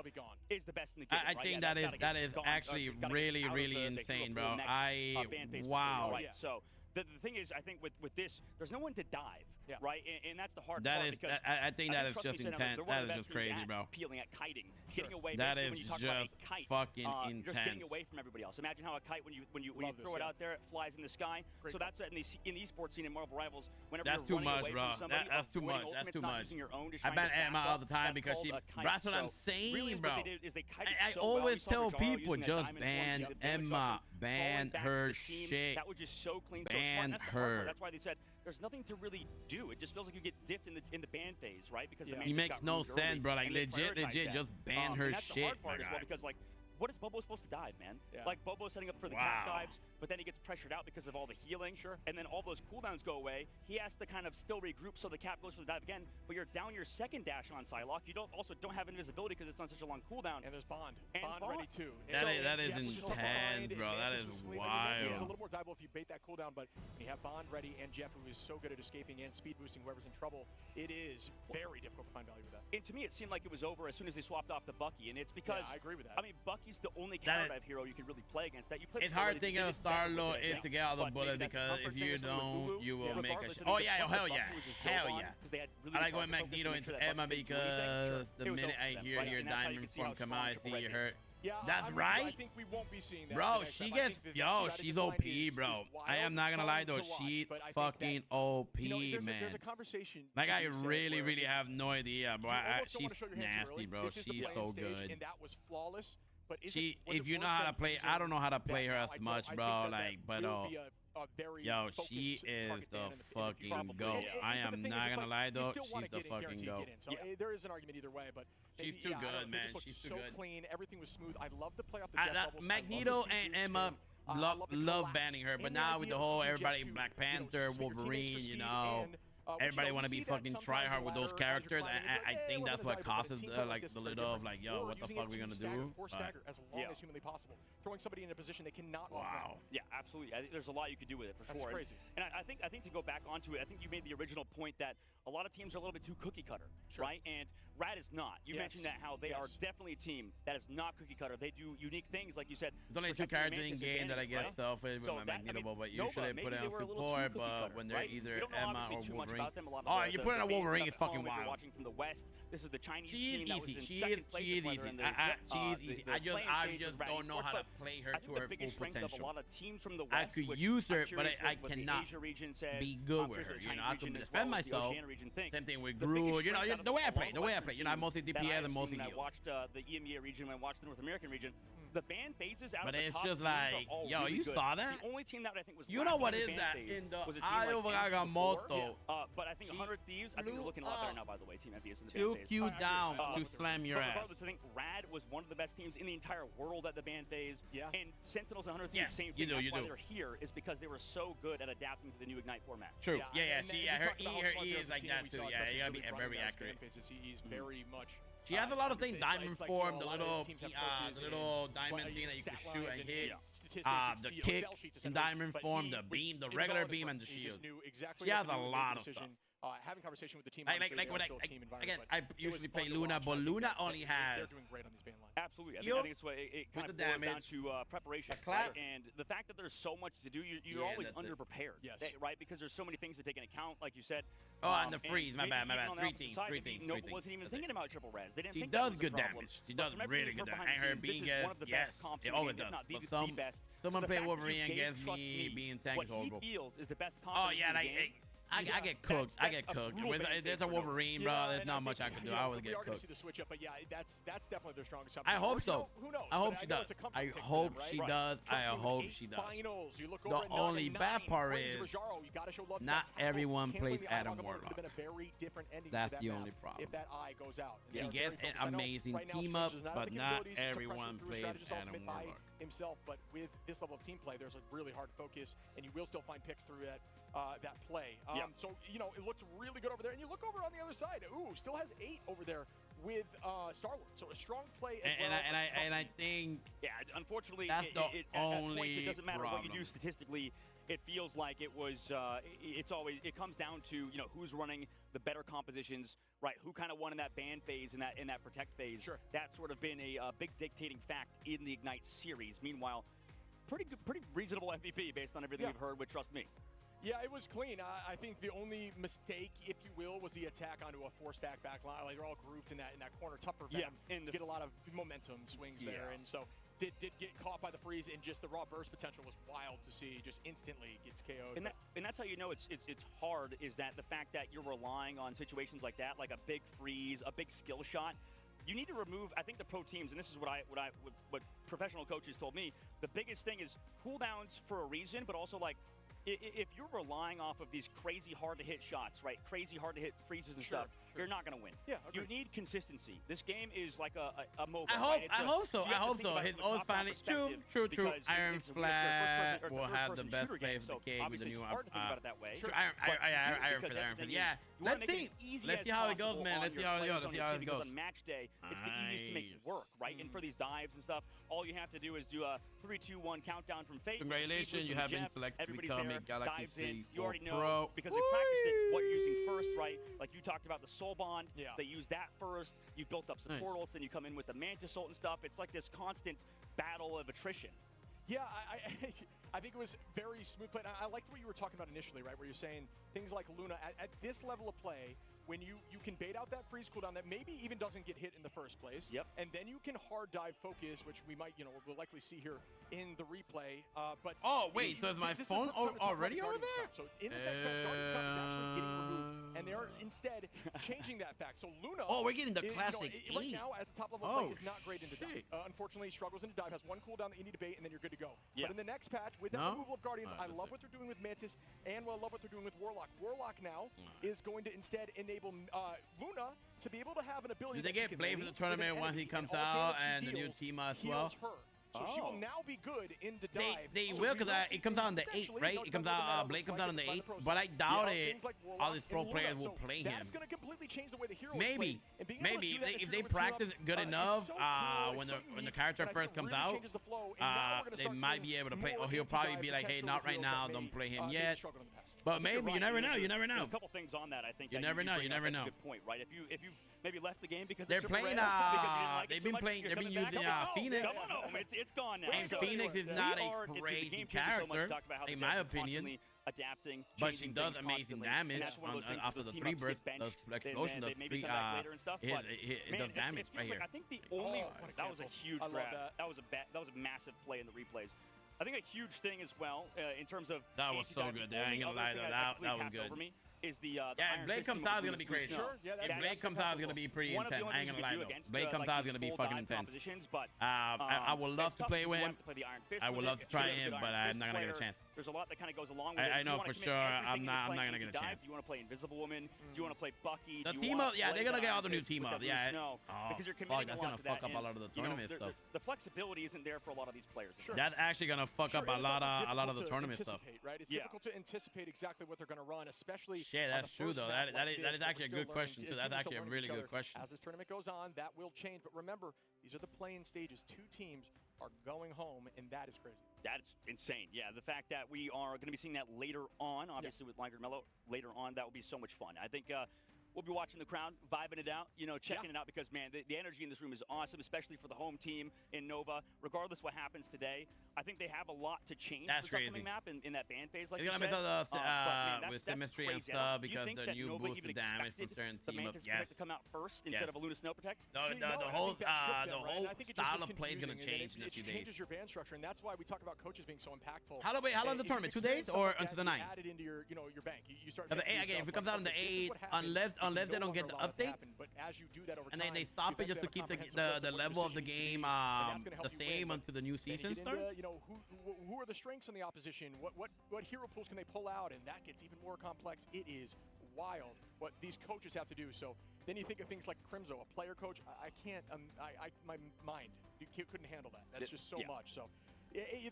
Is the best in the game. I think that is actually really insane, bro. Wow. Right. So the thing is, I think with this, there's no one to dive. Yeah. Right, and that's the hard part. Because I think that is just intense. That is just crazy, bro. Peeling at kiting, getting away. That is when you talk just about a kite, fucking you're just getting away from everybody else. Imagine how a kite, when you throw it out there, it flies in the sky. So that's in the esports scene in Marvel Rivals. Whenever that's you're too running much, away bro. From somebody, That's too much. That's too much. I ban Emma all the time because she. That's what I'm saying, bro. I always tell people just ban Emma, ban her shit. That was just so clean. Ban her. That's why they said there's nothing to really do. It just feels like you get diffed in the ban phase, right? Because the he makes no sense, bro. Like legit, just ban her that's shit. The hard part as well, because like, what is Bobo supposed to dive, man? Like Bobo's setting up for the cap dives, but then he gets pressured out because of all the healing. And then all those cooldowns go away. He has to kind of still regroup so the cap goes for the dive again. But you're down your second dash on Psylocke. You don't have invisibility because it's on such a long cooldown. And there's Bond. Bond ready too. That is intense, bro. That is wild. It's a little more diveable if you bait that cooldown, but when you have Bond ready and Jeff, who is so good at escaping and speed boosting whoever's in trouble, it is very difficult to find value with that. And to me, it seemed like it was over as soon as they swapped off the Bucky, and it's because I agree with that. I mean, Bucky's the only counter dive hero you can really play against. That you play. It's hard thinking of Star-Lord is to get out of the bullet because if you don't, you will make a. Oh yeah, hell yeah, hell yeah. I like going Magneto into Emma because the minute I hear your diamond form come out, I see you hurt. Yeah, that's right. I think we won't be seeing that. Bro, she gets she's OP, bro. I am not gonna lie though, she's fucking OP, man. There's a conversation. Like I really have no idea, bro. She's nasty, bro. She's so good. And that was flawless. But if you know how to play, I don't know how to play her as much, bro. Like, but yo, she is the fucking goat. I am not gonna lie though, she's the fucking goat. There is an argument either way, but she's too good, man. She's too good. So clean, everything was smooth. I love the play off the jet bubbles. Magneto and Emma love banning her, but now with the whole everybody Black Panther, Wolverine, you know. Everybody want to be fucking try hard with those characters. I think that's what causes like the little of like, yo, what the fuck we gonna do? As long as humanly possible, throwing somebody in a position they cannot. Wow. Yeah, absolutely. There's a lot you could do with it for sure. That's crazy. And I think to go back onto it, I think you made the original point that a lot of teams are a little bit too cookie cutter, right? And Rad is not. You mentioned that how they are definitely a team that is not cookie cutter. They do unique things, like you said. There's only 2 characters in game that I guess self-with my Magneto, but usually put it on support. But when they're either Emma or Wolverine, oh, you put in a Wolverine, it's fucking wild. Watching from the West, this is the Chinese team that was in second place. She is easy. I just don't know how to play her to her full potential. I could use her, but I cannot be good with her. You know, I have to defend myself. Same thing with Gru. You know, the way I play. You know, I mostly DPS and mostly heal. I watched the EMEA region. I watched the North American region. The ban phases out of the top teams like, yo, you saw that? The only team that I think was you know what is that in the Eye of Agamotto? But I think 100 Thieves, I think they're looking a lot better now, by the way, Team FBS in the ban phase. You down to slam your ass. I think Rad was one of the best teams in the entire world at the ban phase. Yeah. And Sentinels and 100 Thieves, same thing. That's why they're here, is because they were so good at adapting to the new Ignite format. True. Yeah. Her E is like that too. Yeah, you gotta be very accurate. He's very much. She has a lot of things. Diamond form, the little diamond thing that you can shoot and hit. The kick in diamond form, the beam, the regular beam, and the shield. She has a lot of stuff. Having conversation with the team. Again, I usually play Luna, but Luna only has. They're doing great on these ban lines. Absolutely. I think it's what it kind of boils down to preparation. And the fact that there's so much to do, you're always underprepared. Yes. Right? Because there's so many things to take into account, like you said. Oh, and the freeze. My bad. Three things. No, wasn't even thinking about triple res. They didn't she think does that was good damage. She does really good damage. And her being yes, it always does. But someone play Wolverine against me being tank is horrible. What he feels is the best oh yeah, like. I get cooked. I get cooked. There's a Wolverine, bro. There's not much I can do. I always get cooked. See the switch up, but yeah, that's definitely their strongest. I hope so. Who knows? I hope she does. I hope she does. I hope she does. The only bad part is not everyone plays Adam Warlock. That's the only problem. If that eye goes out, she gets an amazing team up, but not everyone plays Adam Warlock. Himself, but with this level of team play, there's a really hard focus, and you will still find picks through that play. So, you know, it looked really good over there. And you look over on the other side. Ooh, still has 8 over there with Star-Lord. So a strong play as well. And I think... Yeah, unfortunately, that's the only it doesn't matter problem. What you do statistically. It feels like it was, it comes down to, you know, who's running the better compositions, right? Who kind of won in that ban phase and in that protect phase. Sure. That's sort of been a big dictating fact in the Ignite series. Meanwhile, pretty reasonable MVP based on everything we've heard with Trust Me. Yeah, it was clean. I think the only mistake, if you will, was the attack onto a 4-stack backline. Like they're all grouped in that corner. Tough for them to get a lot of momentum swings there, and so did get caught by the freeze, and just the raw burst potential was wild to see. Just instantly gets KO'd. And that's how you know it's hard. Is that the fact that you're relying on situations like that, like a big freeze, a big skill shot. You need to remove. I think the pro teams, and this is what professional coaches told me. The biggest thing is cooldowns for a reason, but also like. If you're relying off of these crazy hard-to-hit shots, right, crazy hard-to-hit freezes and stuff, you're not going to win. Yeah, you need consistency. This game is like a MOBA. I hope so. His old finally true. Iron Flag will have the best play for the cake with the new Iron Flag. Yeah, let's see. Let's see how it goes, man. Let's see how it goes. On match day, it's the easiest to make it work, right? And for these dives and stuff, all you have to do is do a 3, 2, 1 countdown from Fate. Congratulations, you have been selected to become a Galaxy State You already know because they practiced it, what you're using first, right? Like you talked about the Soul Bond. Yeah. They use that first. You've built up some portals, then you come in with the Mantis ult and stuff. It's like this constant battle of attrition. Yeah, I think it was very smooth play. I liked what you were talking about initially, right? Where you're saying things like Luna at this level of play, when you can bait out that freeze cooldown that maybe even doesn't get hit in the first place. Yep. And then you can hard dive focus, which we might, we'll likely see here in the replay. But oh wait, so is my phone already over there? So in this next match, Guardian's Cup is actually getting removed, and they are instead changing that fact. So Luna, we're getting the classic right now at the top level play is not great into dive. Unfortunately, struggles into dive, has one cooldown that you need to bait, and then you're good to go. But in the next patch, with that removal of Guardians, I love what they're doing with Mantis, and I love what they're doing with Warlock. Warlock now is going to instead enable Luna to be able to have an ability. Do they get Blade for the tournament when he comes out and the new team as well? So she will now be good in the dive. They will, because it comes out on the 8th, right? It comes out, Blade comes out on the 8th, but I doubt it. All these pro players will play him. That's going to completely change the way the hero maybe if they practice good enough when the character first comes out, they might be able to play. Or he'll probably be like, hey, not right now, don't play him yet. But maybe, you never know. You never know. A couple things on that, I think. You never know. You never know. Good point, right? If you've maybe left the game because they're playing. They've been playing. They've been using Phoenix. Come on home. It's gone now. And Phoenix is not a crazy character, in my opinion. Adapting, but she does amazing damage after the 3 burst, the explosion does it does damage right here. I think the only that was a huge grab. That was a massive play in the replays. I think a huge thing as well in terms of that was so good. I ain't gonna lie, that was good. Is the if Blade comes out, it's gonna be crazy. If Blade comes out, it's gonna be pretty intense. I ain't gonna lie though. Blade comes out, it's gonna be fucking intense. I would love to play with him. I would love to try him, but I'm not gonna get a chance. There's a lot that kind of goes along with it. I know for sure. I'm not gonna get a chance. Do you want to play Invisible Woman? Do you want to play Bucky? The team up, yeah, they're gonna get all the new team up. Yeah. Because you're committing that's gonna fuck up a lot of the tournament stuff. The flexibility isn't there for a lot of these players. That's actually gonna fuck up a lot of the tournament stuff. Right? It's difficult to anticipate exactly what they're gonna run, especially. Yeah, that's true though. That is actually a good question too. That's actually a really good question. As this tournament goes on, that will change. But remember, these are the play-in stages. 2 teams are going home, and that is crazy. That's insane. Yeah, the fact that we are going to be seeing that later on, obviously with Liger Mello, later on, that will be so much fun. I think we'll be watching the crowd, vibing it out, checking it out because, man, the energy in this room is awesome, especially for the home team in Nova. Regardless what happens today, I think they have a lot to change that's for this upcoming map in that ban phase, like it's you said. With symmetry and stuff because the new boost of damage from certain team up. Yes. To come out first instead of a Luna Snow Protect? The whole style of play is going to change in a few days. It changes your ban structure, and that's why we talk about coaches being so impactful. How long is the tournament? 2 days or until the 9th? Add it into your bank. You start. Again, if it comes out on the 8th, unless they don't get the update, but as you do that over and then they stop it just to keep the level of the game the same until the new season starts. Who are the strengths in the opposition? What hero pools can they pull out? And that gets even more complex. It is wild what these coaches have to do. So then you think of things like Crimzo, a player coach. I can't. My mind couldn't handle that. That's just so much. So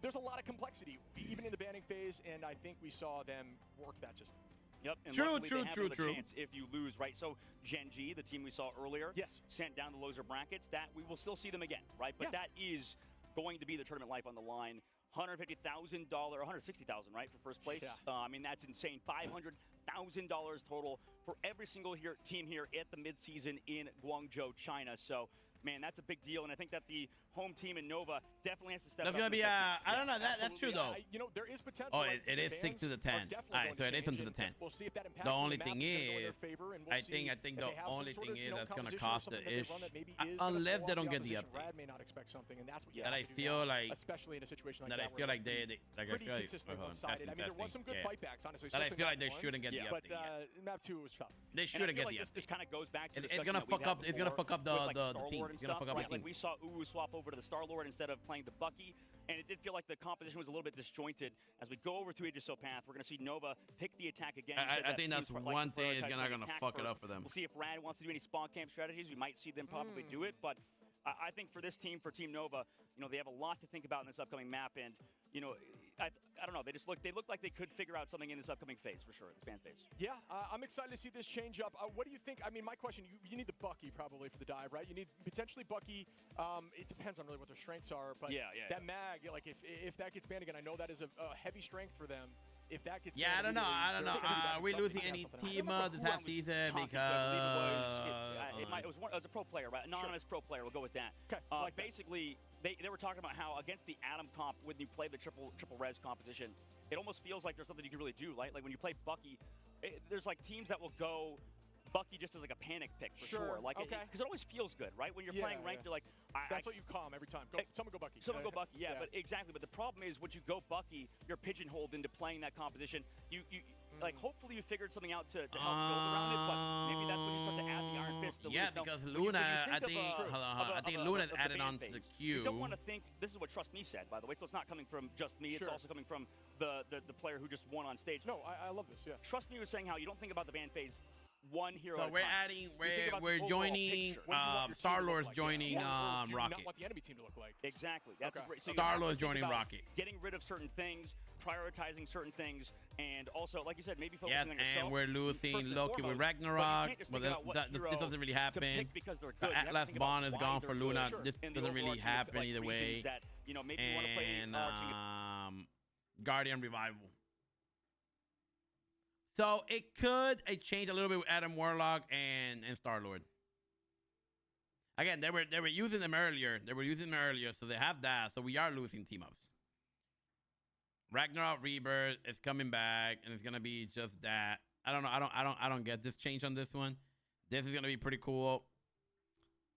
there's a lot of complexity even in the banning phase, and I think we saw them work that system. Yep. And true. Chance if you lose, right? So Gen G, the team we saw earlier, sent down the loser brackets. That we will still see them again, right? But that is going to be the tournament life on the line. $150,000, $160,000, right, for first place. Yeah. I mean, that's insane. $500,000 total for every single team here at the midseason in Guangzhou, China. So, man, that's a big deal, and I think that the home team in Nova definitely has to step up. That's gonna be I don't know. That's true though. There is potential. Oh, it is 6 to the 10. All right, so it is 10 to the 10. We'll see if that impacts the only thing is, I think the only thing is that's gonna cost the ish, unless they don't get the update. Rad may not expect something, and that's what you that I feel like, especially in a situation like that. I feel like they pretty consistent one-sided. I mean, there was some good fightbacks, honestly. That I feel like they shouldn't get the update. But map 2 was tough. They shouldn't get the update. This kind of goes back to it's gonna fuck up. It's gonna fuck up the team. It's gonna fuck up the team. We saw Uwu swap over to the Star-Lord instead of playing the Bucky, and it did feel like the composition was a little bit disjointed. As we go over to Aegis Path, we're going to see Nova pick the attack again. I think that's one thing is not going to fuck it up for them. We'll see if Rad wants to do any spawn camp strategies. We might see them probably do it, but I think for this team, for Team Nova, they have a lot to think about in this upcoming map, and I don't know. They look like they could figure out something in this upcoming phase for sure, this ban phase. Yeah, I'm excited to see this change up. What do you think? I mean, my question: you need the Bucky probably for the dive, right? You need potentially Bucky. It depends on really what their strengths are, but that mag, like if that gets banned again, I know that is a heavy strength for them. If that gets I don't know. Are we losing any team this half season because it was a pro player, right? Anonymous pro player. We'll go with that. Okay. Basically, they were talking about how against the Atom comp, when you play the triple res composition, it almost feels like there's something you can really do, right? Like when you play Bucky, there's like teams that will go Bucky just as like a panic pick for sure. Like, because it always feels good, right? When you're playing ranked, you're like, that's what you calm every time. Someone go Bucky. Someone go Bucky. Yeah, but exactly. But the problem is, once you go Bucky, you're pigeonholed into playing that composition. You like, hopefully you figured something out to help build around it, but maybe that's when you start to add the Iron Fist. Because Luna, I think Luna's added on to the queue. You don't want to think, this is what Trust Me said, by the way, so it's not coming from just me, it's also coming from the player who just won on stage. No, I love this, yeah. Trust Me was saying how you don't think about the ban phase one hero so at a time. We're joining Star-Lord's joining Rocket. Not what the enemy team to look like. Exactly. That's a great. So Star-Lord's joining Rocket. Getting rid of certain things, prioritizing certain things, and also, like you said, maybe focusing on yourself. And we're losing Loki with Ragnarok. This doesn't really happen. Atlas Bond is gone for Luna. This doesn't really happen either way. And Guardian Revival. So it could change a little bit with Adam Warlock and Star-Lord. Again, they were using them earlier. So they have that. So we are losing team-ups. Ragnarok Rebirth is coming back, and it's gonna be just that. I don't know. I don't get this change on this one. This is gonna be pretty cool.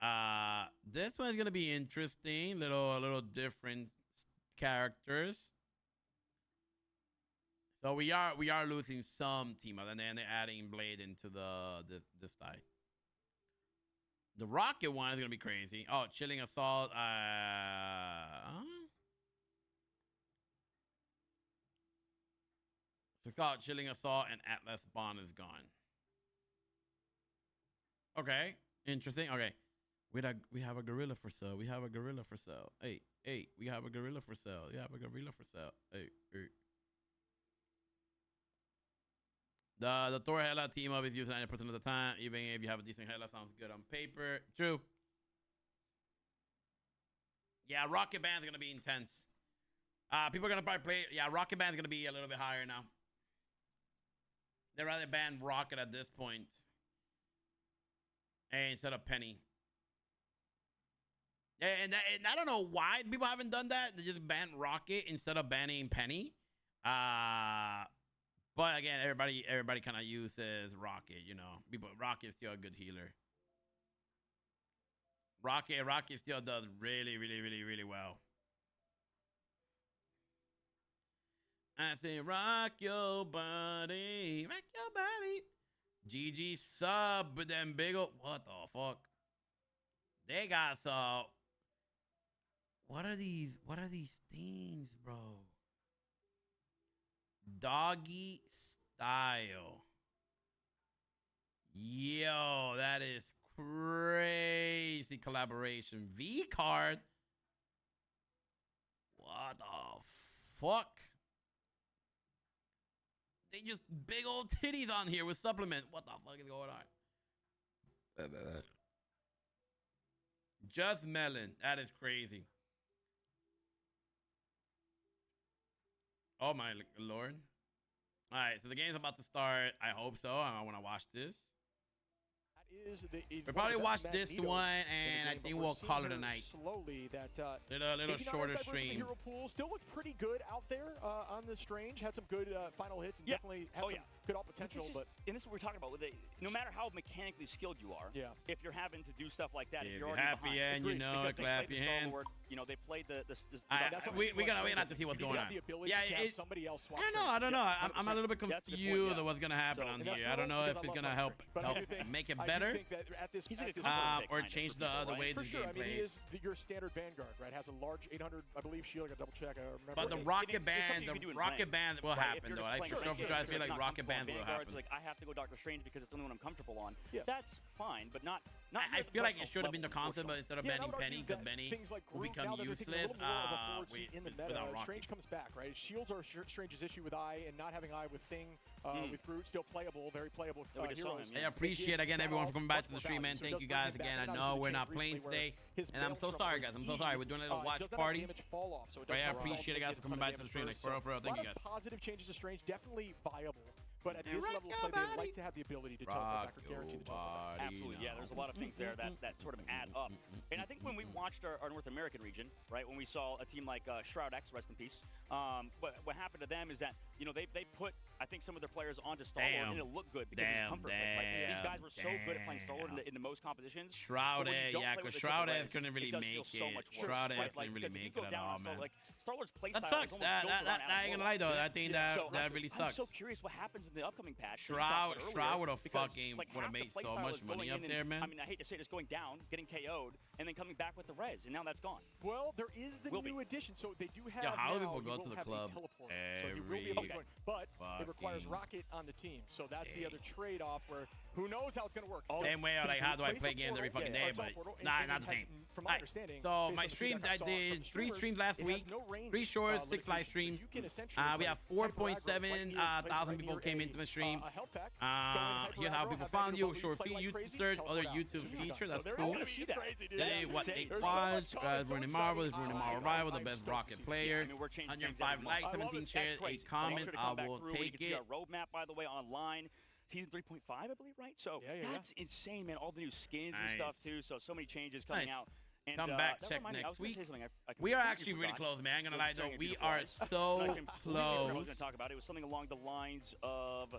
This one is gonna be interesting. Little different characters. So we are losing some team-ups, and then they're adding Blade into this side. The Rocket one is gonna be crazy. Oh, Chilling Assault. So it's called Chilling Assault, and Atlas Bond is gone. Okay, interesting. Okay, we have a gorilla for sale. We have a gorilla for sale. Hey, we have a gorilla for sale. You have a gorilla for sale. Hey. The Thor Hela team up is used 90% of the time. Even if you have a decent Hela, sounds good on paper. True. Yeah, Rocket Band's gonna be intense. People are gonna probably play. Yeah, Rocket Band's gonna be a little bit higher now. They'd rather ban Rocket at this point, instead of Penny. And I don't know why people haven't done that. They just banned Rocket instead of banning Penny. But again, everybody kind of uses Rocket, you know. Rocket's still a good healer. Rocket still does really, really, really, really well. I say, rock your body. GG sub with them big old. What the fuck? They got some. What are these things, bro? Doggy style. Yo, that is crazy collaboration. V card. What the fuck? They just big old titties on here with supplement. What the fuck is going on? Just melon. That is crazy. Oh my lord. All right, so the game's about to start. I hope so. I want to watch this. We'll probably watch this one, and I think we'll call it a night. Slowly, that little shorter stream. Hero pool still looked pretty good out there on the Strange. Had some good final hits, and definitely had some good all potential. And this is what we're talking about. No matter how mechanically skilled you are, if you're having to do stuff like that, if you're already happy behind, and you know it, clap your hands. You know, they played the we're gonna wait to see what's going on. Yeah, I don't know. I'm a little bit confused of what's gonna happen on here. I don't know if it's gonna help make it better. Or change the way the game plays. He is your standard Vanguard, right? Has a large 800, I believe, shield. I got double check. I remember. But the Rocket Band will happen, though. I feel like Rocket Band will happen. Like, I have to go Doctor Strange because it's the only one I'm comfortable on. That's fine, but not. I feel like it should have been the concept, but instead of banning Penny, because Penny will become useless without Rocket. Strange comes back, right? Shields are Strange's issue with Eye, and not having Eye with Thing, with Groot, still playable, very playable heroes. I appreciate again everyone for coming back to the stream, man. Thank you guys again. I know we're not playing today, and I'm so sorry, guys. I'm so sorry. We're doing a little watch party. But I appreciate it, guys, for coming back to the stream. Like, for real, thank you guys. Positive changes to Strange, definitely viable. But at this level of play, they like to have the ability to teleport back or guarantee the teleport back. Absolutely, yeah. There's a lot of things there that sort of add up. And I think when we watched our North American region, right, when we saw a team like Shroud X, rest in peace, what happened to them is that you know, they put, I think, some of their players onto Star-Lord, and it looked good because of his comfort. Right? These guys were so good at playing Star-Lord in the most compositions. Shroud, yeah, because Shroud couldn't really make it. Shroud couldn't really make it at all, man. Star-Lord's play that sucks. I ain't gonna lie, though. I think that really sucks. I'm so curious what happens in the upcoming patch. Shroud would have made so much money up there, man. I mean, I hate to say it, just going down, getting KO'd, and then coming back with the res, and now that's gone. Well, there is the new addition, so they do have how do now, people go to the club? So he will be able to join, but it requires Rocket on the team, so that's the other trade-off where who knows how it's going to work. Same way, like, how do I play games every fucking day, but not the same. From my understanding, so my streams, I did 3 streams last week, 3 shorts, 6 live streams. We have 4.7 thousand people came into the stream. Here's how people found you: short feed, YouTube search, other YouTube feature. That's cool. Today, what 8 watch? Running Marvel is Running Marvel Rival, the best Rocket player. 105 likes, 17 shares, 8 comments. I will take it. Roadmap, by the way, online. Season 3.5, I believe, right? So that's insane, man. All the new skins and stuff too. So many changes coming out. And, come back, check next week. We are actually really close, man. I'm gonna lie though, we are so close. I was gonna talk about it was something along the lines of.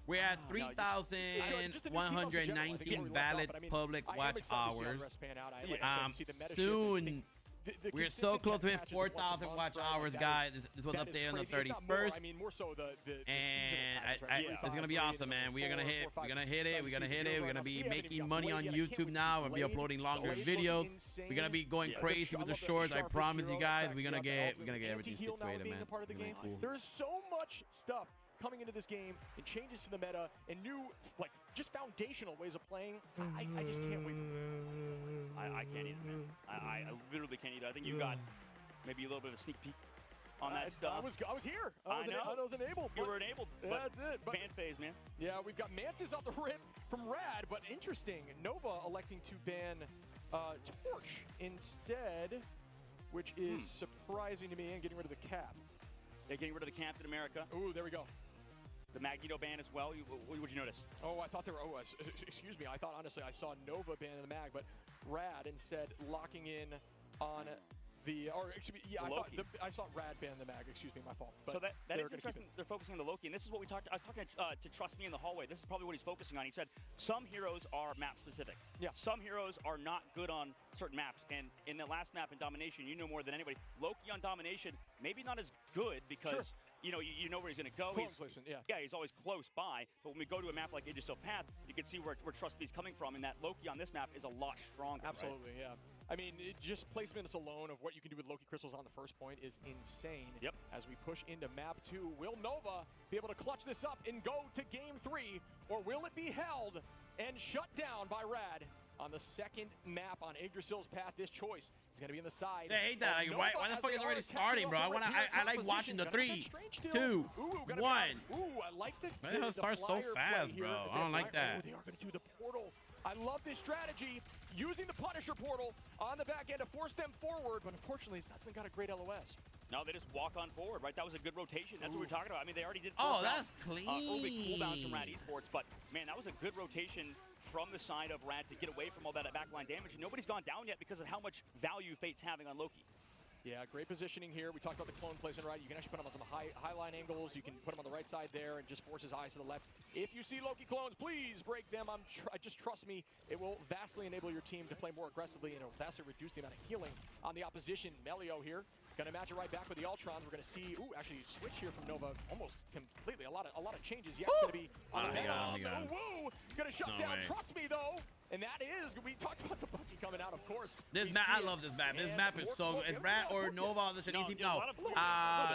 We're at 3,119 valid public watch hours. Soon. We're so close to 4,000 watch hours, guys. This was updated on the 31st. And it's going to be awesome, man. We're going to hit it. We're going to hit it. We're going to be making money on YouTube now. We'll be uploading longer videos. We're going to be going crazy with the shorts. I promise you guys, we're going to get everything situated, man. Cool. There is so much stuff coming into this game and changes to the meta and new, like, just foundational ways of playing. I just can't wait for it. I can't either, man. I literally can't either. I think you got maybe a little bit of a sneak peek on that stuff. I was here. I was enabled. You were enabled. That's it. Fan phase, man. Yeah, we've got Mantis off the rip from Rad, but interesting. Nova electing to ban Torch instead, which is surprising to me, and getting rid of the cap. They're getting rid of the Captain America. Ooh, there we go. The Magneto ban as well. What would you notice? Oh, I thought they were. Oh, excuse me. I thought honestly I saw Nova banning the Mag, but Rad instead locking in on the. Or excuse me. Yeah, I saw Rad ban the Mag. Excuse me, my fault. But so that is interesting. They're focusing on the Loki, and this is what we talked. I was talking to Trust Me in the hallway. This is probably what he's focusing on. He said some heroes are map specific. Yeah. Some heroes are not good on certain maps, and in the last map in Domination, you know more than anybody. Loki on Domination, maybe not as good because. Sure. You know where he's going to go. He's always close by. But when we go to a map like Aegis of Path, you can see where Trust Me's coming from, and that Loki on this map is a lot stronger. Absolutely, right? Yeah. I mean, just placements alone of what you can do with Loki crystals on the first point is insane. Yep. As we push into map 2, will Nova be able to clutch this up and go to game 3, or will it be held and shut down by Rad? On the second map on Yggdrasil's path, this choice is going to be on the side. I hate that. Like, why the fuck is it already starting, bro? I like watching the 3, 2, 1. Ooh, I like the it starts so fast, bro. I don't like that. They are going to do the portal. I love this strategy. Using the Punisher portal on the back end to force them forward, but unfortunately, Stetson got a great LOS. No, they just walk on forward, right? That was a good rotation. That's what we're talking about. I mean, they already did. That's clean. Early cooldowns from Rad Esports, but man, that was a good rotation from the side of Rad to get away from all that backline damage. And nobody's gone down yet because of how much value Fate's having on Loki. Yeah, great positioning here. We talked about the clone placement, right? You can actually put him on some high line angles. You can put him on the right side there and just force his eyes to the left. If you see Loki clones, please break them. Just trust me, it will vastly enable your team to play more aggressively, and it will vastly reduce the amount of healing on the opposition. Melio here, gonna match it right back with the Ultrons. We're gonna see, actually switch here from Nova almost completely. A lot of changes. Yes, gonna be on the Woo! Gonna shut down. Way. Trust me though. And that is, we talked about the Bucky coming out, of course. This map, I love this map. This map is so good. Is Rad or Nova on the Chinese team? No.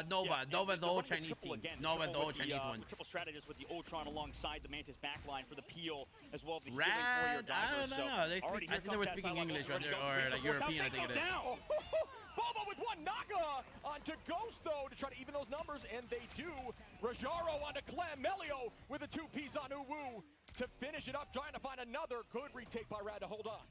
Nova. Nova's the old Chinese team. Nova's the old Chinese one. The triple strategist with the Ultron alongside the Mantis backline for the peel, as well as the Rad, I don't know. I think they were speaking English or like European, I think it is. Bobo with one Naga onto Ghost, though, to try to even those numbers, and they do. Rajaro onto Clem. Melio with a 2-piece on Uwu to finish it up, trying to find another good retake by Rad to hold on.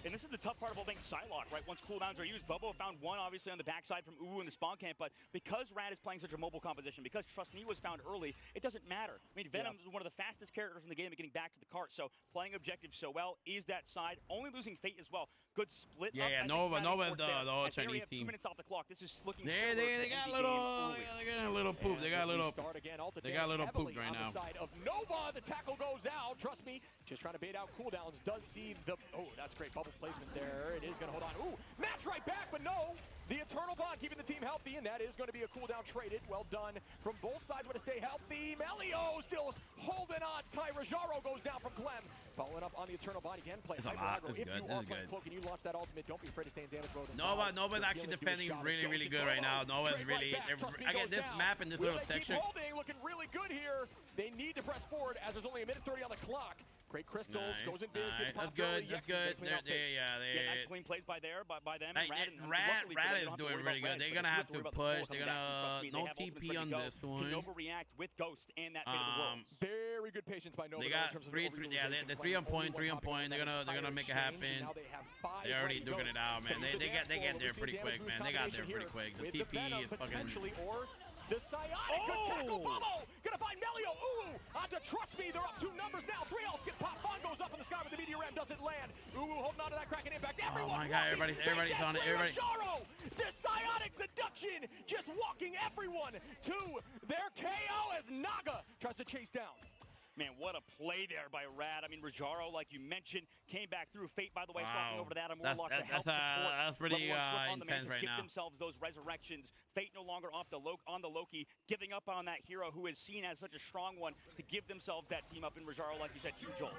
And this is the tough part of playing Psylocke, right? Once cooldowns are used, Bobo found one, obviously, on the backside from Uwu in the spawn camp, but because Rad is playing such a mobile composition, because Trust Me was found early, it doesn't matter. I mean, Venom is one of the fastest characters in the game at getting back to the cart, so playing objectives so well is that side. Only losing Fate as well. Good split up. Yeah, Nova's the whole Chinese team. 2 minutes off the clock. This is looking they got a little poop. They got a little poop right now. The side of Nova, the tackle goes out. Trust Me, just trying to bait out cooldowns. Does see the that's great bubble placement there. It is going to hold on. Ooh, match right back, but no. The Eternal Bond keeping the team healthy, and that is going to be a cooldown traded. Well done from both sides, but to stay healthy. Melio still holding on. Rajaro goes down from Clem. Following up on the Eternal Bond again. Play hyper aggro. If you are playing Cloak and you launch that ultimate, don't be afraid to stay in damage mode. Nova's actually defending really good right now. Nova's really. Again, this map and this little section. Looking really good here. They need to press forward as there's only a minute 30 on the clock. Great crystals, goes in biz, gets popped early. That's good. Nice clean plays by them. Rad is doing really good. They're gonna have to push. They're gonna no TP on this one. Nova react with Ghost and that fate of the world. Very good patience by Nova. They got they're 3 on point. They're gonna make it happen. They're already duking it out, man. They get there pretty quick, man. They got there pretty quick. The TP is fucking. The Psionic could tackle Bubble. Gonna find Melio. Uwu onto Trust Me. They're up 2 numbers now. 3 ults get popped. Bond goes up in the sky, but the meteor ram doesn't land. Uwu holding on to that Kraken impact. Everyone's oh my God! Everybody's on it. Everybody. The Psionic seduction, just walking everyone to their KO as Naga tries to chase down. Man, what a play there by Rad. I mean, Rajaro, like you mentioned, came back through. Fate, by the way, swapping over to that Warlock to help support. That's pretty intense right now. Give themselves those resurrections. Fate no longer on the Loki, giving up on that hero who is seen as such a strong one to give themselves that team up in Rajaro, like you said, huge ult.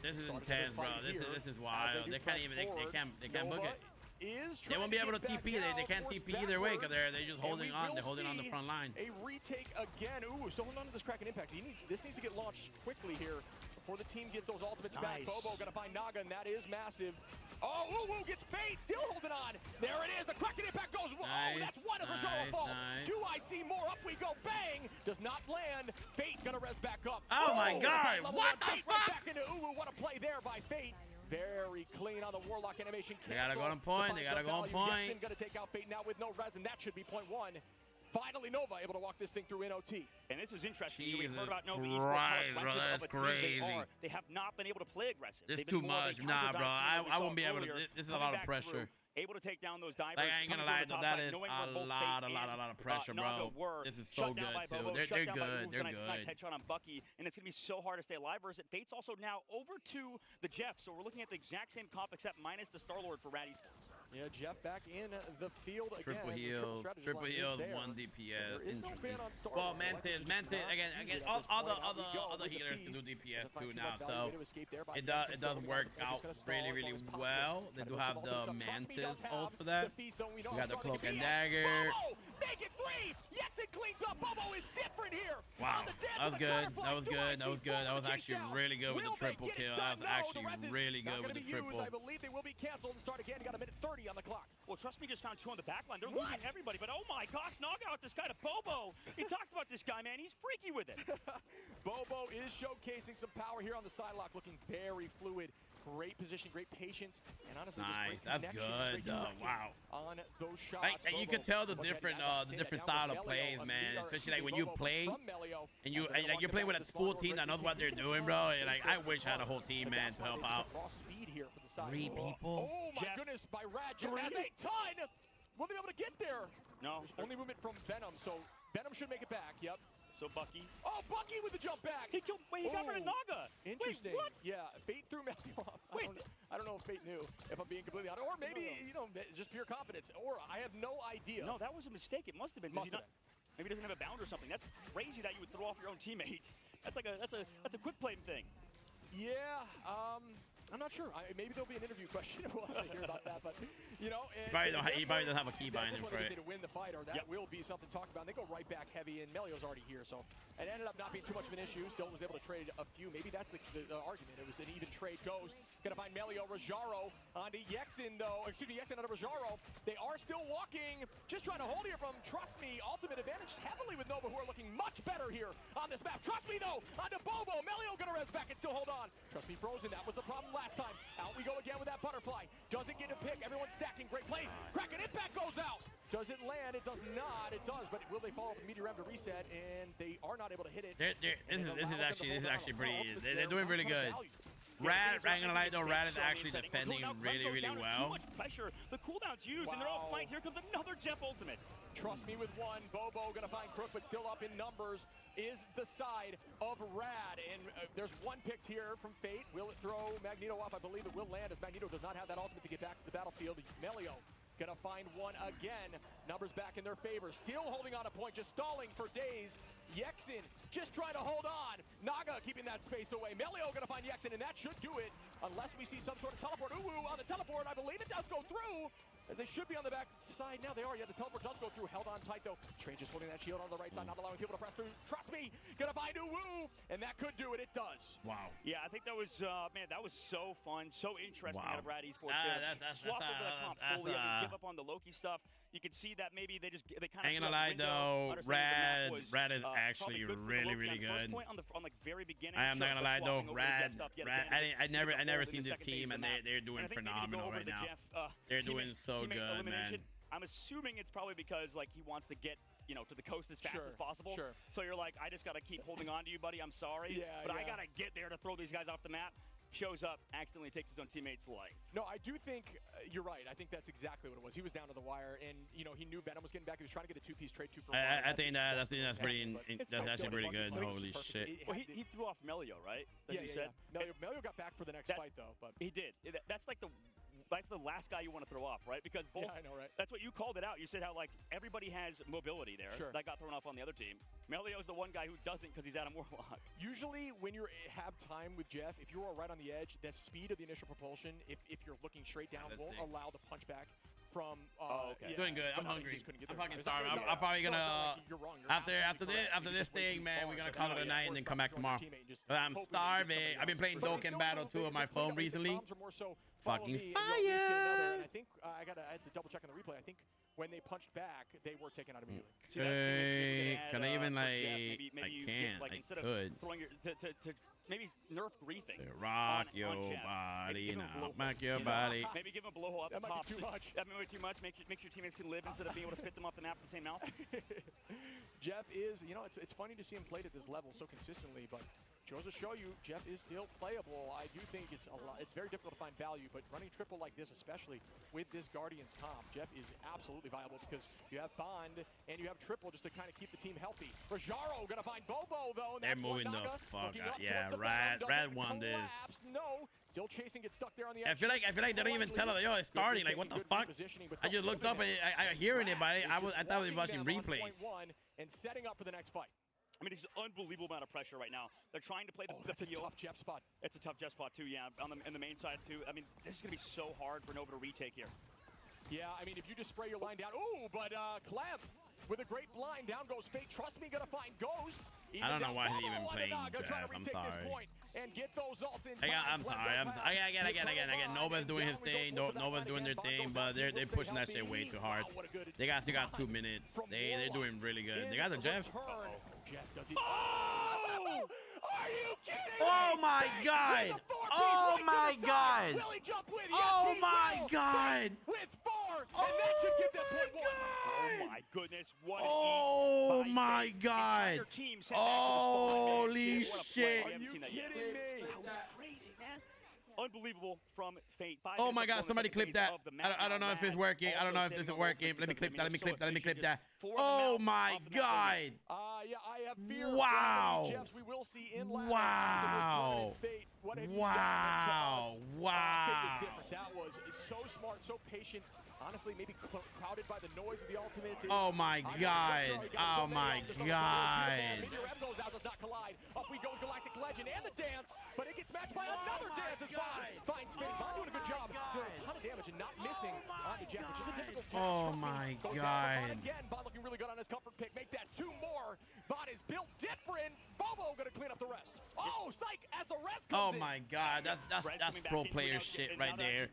This is intense, bro. This is wild. They can't even. They can't book it. They won't be able to TP. They can't TP either way because they're just holding on. They're holding on the front line. A retake again. Ooh, still holding on to this Kraken impact. This needs to get launched quickly here before the team gets those ultimates back. Bobo gonna find Naga, and that is massive. Oh, Uwu gets Fate, still holding on. There it is. The Kraken impact goes. Oh, that's one as Rajaro falls. Do I see more? Up we go. Bang! Does not land. Fate gonna res back up. Oh my God! What the fuck? Right back into Uwu. What a play there by Fate. Very clean on the Warlock animation. They gotta go on point. They gotta go on point. Yexin gonna take out Fate now with no res, and that should be point 1. Finally, Nova able to walk this thing through in OT. And this is interesting. We've heard about Nova Esports, how aggressive of a team they are. They have not been able to play aggressive. It's too much. Nah, bro. I won't be able to. This is a lot of pressure. Able to take down those divers. Like, I ain't gonna lie, that is a lot of pressure, bro. This is so good, too. They're good. They're good. Nice headshot on Bucky, and it's gonna be so hard to stay alive. Versus Fate's also now over to the Jeff, so we're looking at the exact same comp except minus the Star-Lord for Rad Esports. Yeah, Jeff back in the field again. Triple heals, 1 DPS. Interesting. Well, Mantis, again, all the healers can do DPS too now, so it does work out really well. They do have the Mantis ult for that. We got the Cloak and Dagger. Make it 3! Yexin cleans up. Bobo is different here. Wow, that was good. That was actually really good with the triple kill. That was actually really good with the triple. I believe they will be canceled and start again. You got a minute 30 on the clock. Well, Trust Me just found 2 on the backline. They're losing everybody, but oh my gosh, Naga out this guy to Bobo. He talked about this guy, man. He's freaky with it. Bobo is showcasing some power here on the sidelock, looking very fluid. Great position, great patience, and honestly, just great connection. That's good. Wow. On those shots, you can tell the different style of plays, man. Especially like when you play and you're playing with a full team that knows what they're doing, bro. And, like, I wish I had a whole team, man, to help out. 3 people. Oh my goodness, by Rad. Jeff has a ton. Will they be able to get there? No. Only movement from Venom, so Venom should make it back. Yep. So Bucky. Oh, Bucky with the jump back. He killed. Wait, he got rid of Naga. Interesting. Wait, what? Yeah, Fate threw Melio off. I don't know if Fate knew, if I'm being completely honest. Or maybe, just pure confidence. Or I have no idea. No, that was a mistake. It must have been. Maybe he doesn't have a bound or something. That's crazy that you would throw off your own teammates. That's a quick play thing. Yeah, I'm not sure. Maybe there'll be an interview question. We'll have to hear about that. But, he probably doesn't have a key bind for it. To win the fight, or that will be something talked about. And they go right back heavy, and Melio's already here. So it ended up not being too much of an issue. Still was able to trade a few. Maybe that's the argument. It was an even trade. Ghost going to find Melio. Rajaro onto Yexin, though. Excuse me, Yexin onto Rajaro. They are still walking. Just trying to hold here from Trust Me. Ultimate advantage heavily with Nova, who are looking much better here on this map. Trust Me, though, onto Bobo. Melio going to res back and still hold on. Trust Me frozen. That was the problem last time. Out we go again with that butterfly. Doesn't get a pick. Everyone's stacking. Great play. Kraken impact goes out. Does it land? It does not. It does, but will they follow up with Meteor M to reset? And they are not able to hit it. This is actually pretty. They're doing really good. Rad, I'm gonna lie though, Rad is actually defending really, really well. Too much pressure. The cooldown's used, and they're all flanked. Here comes another Jeff ultimate. Trust me with one. Bobo gonna find Crook, but still up in numbers is the side of Rad. And there's one picked here from Fate. Will it throw Magneto off? I believe it will land, as Magneto does not have that ultimate to get back to the battlefield. Melio gonna find one again. Numbers back in their favor. Still holding on a point, just stalling for days. Yexin just trying to hold on. Naga keeping that space away. Melio gonna find Yexin, and that should do it. Unless we see some sort of teleport. Ooh, on the teleport, I believe it does go through. As they should be on the back side. Now they are. Yeah, the teleport does go through. Held on tight, though. Train just holding that shield on the right side, not allowing people to press through. Trust me, gonna find Uwu, and that could do it. It does. Wow. Yeah, I think that was, man, that was so fun, so interesting out of Rad Esports. Swap over that comp fully. Give up on the Loki stuff. You can see that maybe they kind of. Ain't gonna lie though, Rad is actually really, really good. First point on the very beginning. I am not gonna lie though, Rad. I never seen this team, and they're doing phenomenal right now. They're doing so good, man. I'm assuming it's probably because like he wants to get, you know, to the coast as fast as possible. So you're like, I just gotta keep holding on to you, buddy. I'm sorry, but I gotta get there to throw these guys off the map. Shows up, accidentally takes his own teammate's life. No, I do think you're right. I think that's exactly what it was. He was down to the wire, and you know he knew Venom was getting back. He was trying to get a two-piece trade for. I think that's pretty. That's actually pretty good. Holy shit! Well, he threw off Melio, right? Melio got back for the next fight though, but he did. That's like the last guy you want to throw off, right? Because both. Yeah, I know, right? That's what you called it out. You said how like everybody has mobility there. That got thrown off on the other team. Melio's the one guy who doesn't because he's Adam Warlock. Usually, when you have time with Jeff, if you are right on the edge, that speed of the initial propulsion, if you're looking straight down, won't allow the punchback from. You're doing good. I'm hungry. I'm fucking starving. I'm probably gonna. After this thing, man, we're gonna call it a night and then come back tomorrow. But I'm starving. I've been playing Dokkan Battle 2 on my phone recently. Fucking fire! I think I had to double check on the replay. I think when they punched back, they were taken out immediately. Hey, can I even like? I can't. I could. Maybe nerf griefing. Rock your body now. Rock your body. Maybe give him a blow up that top. Might be too much. That might be too much. Make sure your teammates can live instead of being able to spit them off the map with the same mouth. Jeff is, you know, it's funny to see him played at this level so consistently, but goes to show you, Jeff is still playable. I do think it's very difficult to find value, but running triple like this, especially with this Guardians comp, Jeff is absolutely viable because you have Bond and you have triple just to kind of keep the team healthy. Rajaro gonna find Bobo though, and they're moving the fuck out. Yeah, Rad won this. No, still chasing, gets stuck there on the edge. I feel like they don't even tell her, yo, it's starting. Like, what the fuck? I just looked up and I hearing it, but I thought they were watching replays. And setting up for the next fight. I mean, it's an unbelievable amount of pressure right now. They're trying to play the that's a tough Jeff spot. It's a tough Jeff spot too, yeah. In the main side too. I mean, this is gonna be so hard for Nova to retake here. Yeah, I mean, if you just spray your line down. Ooh, but Clem with a great blind. Down goes Fate. Trust me, gonna find Ghost. I don't know why he's even playing Jeff. I'm sorry. And get those ults in I'm sorry. Again. Nova's doing his thing. Nova's doing their thing, but they're pushing that shit way too hard. They got 2 minutes. They're doing really good. They got the Jeff. Jeff does he? Oh! Are you kidding me? Oh my God! Oh my God! Oh my God! With 4, and that should give them point 1. Oh my goodness! What? Oh my God! Holy shit! Are you kidding me? That was crazy, man. Unbelievable from Fate. Oh my God, somebody clip that. I don't know if it's working. I don't know if this is working. Let me clip that. Oh my God. Yeah, I have fear. Wow. We will see in last wow. Fate. What have you wow. Wow. That was so smart, so patient. Honestly, maybe crowded by the noise of the ultimates. Oh my God. Oh my God. Meteor M goes out, does not collide. Up we go, Galactic Legend and the dance, but it gets matched by another dance as Bond finds Fate. Bond doing a good job. Doing a ton of damage and not missing onto Jeff, which is a difficult task. Oh my God. Again, Bond looking really good on his comfort pick. Make that 2 more. Bond is built different. Bobo gonna clean up the rest. Oh, psych, as the rest comes in. Oh my God, that's pro player shit right there.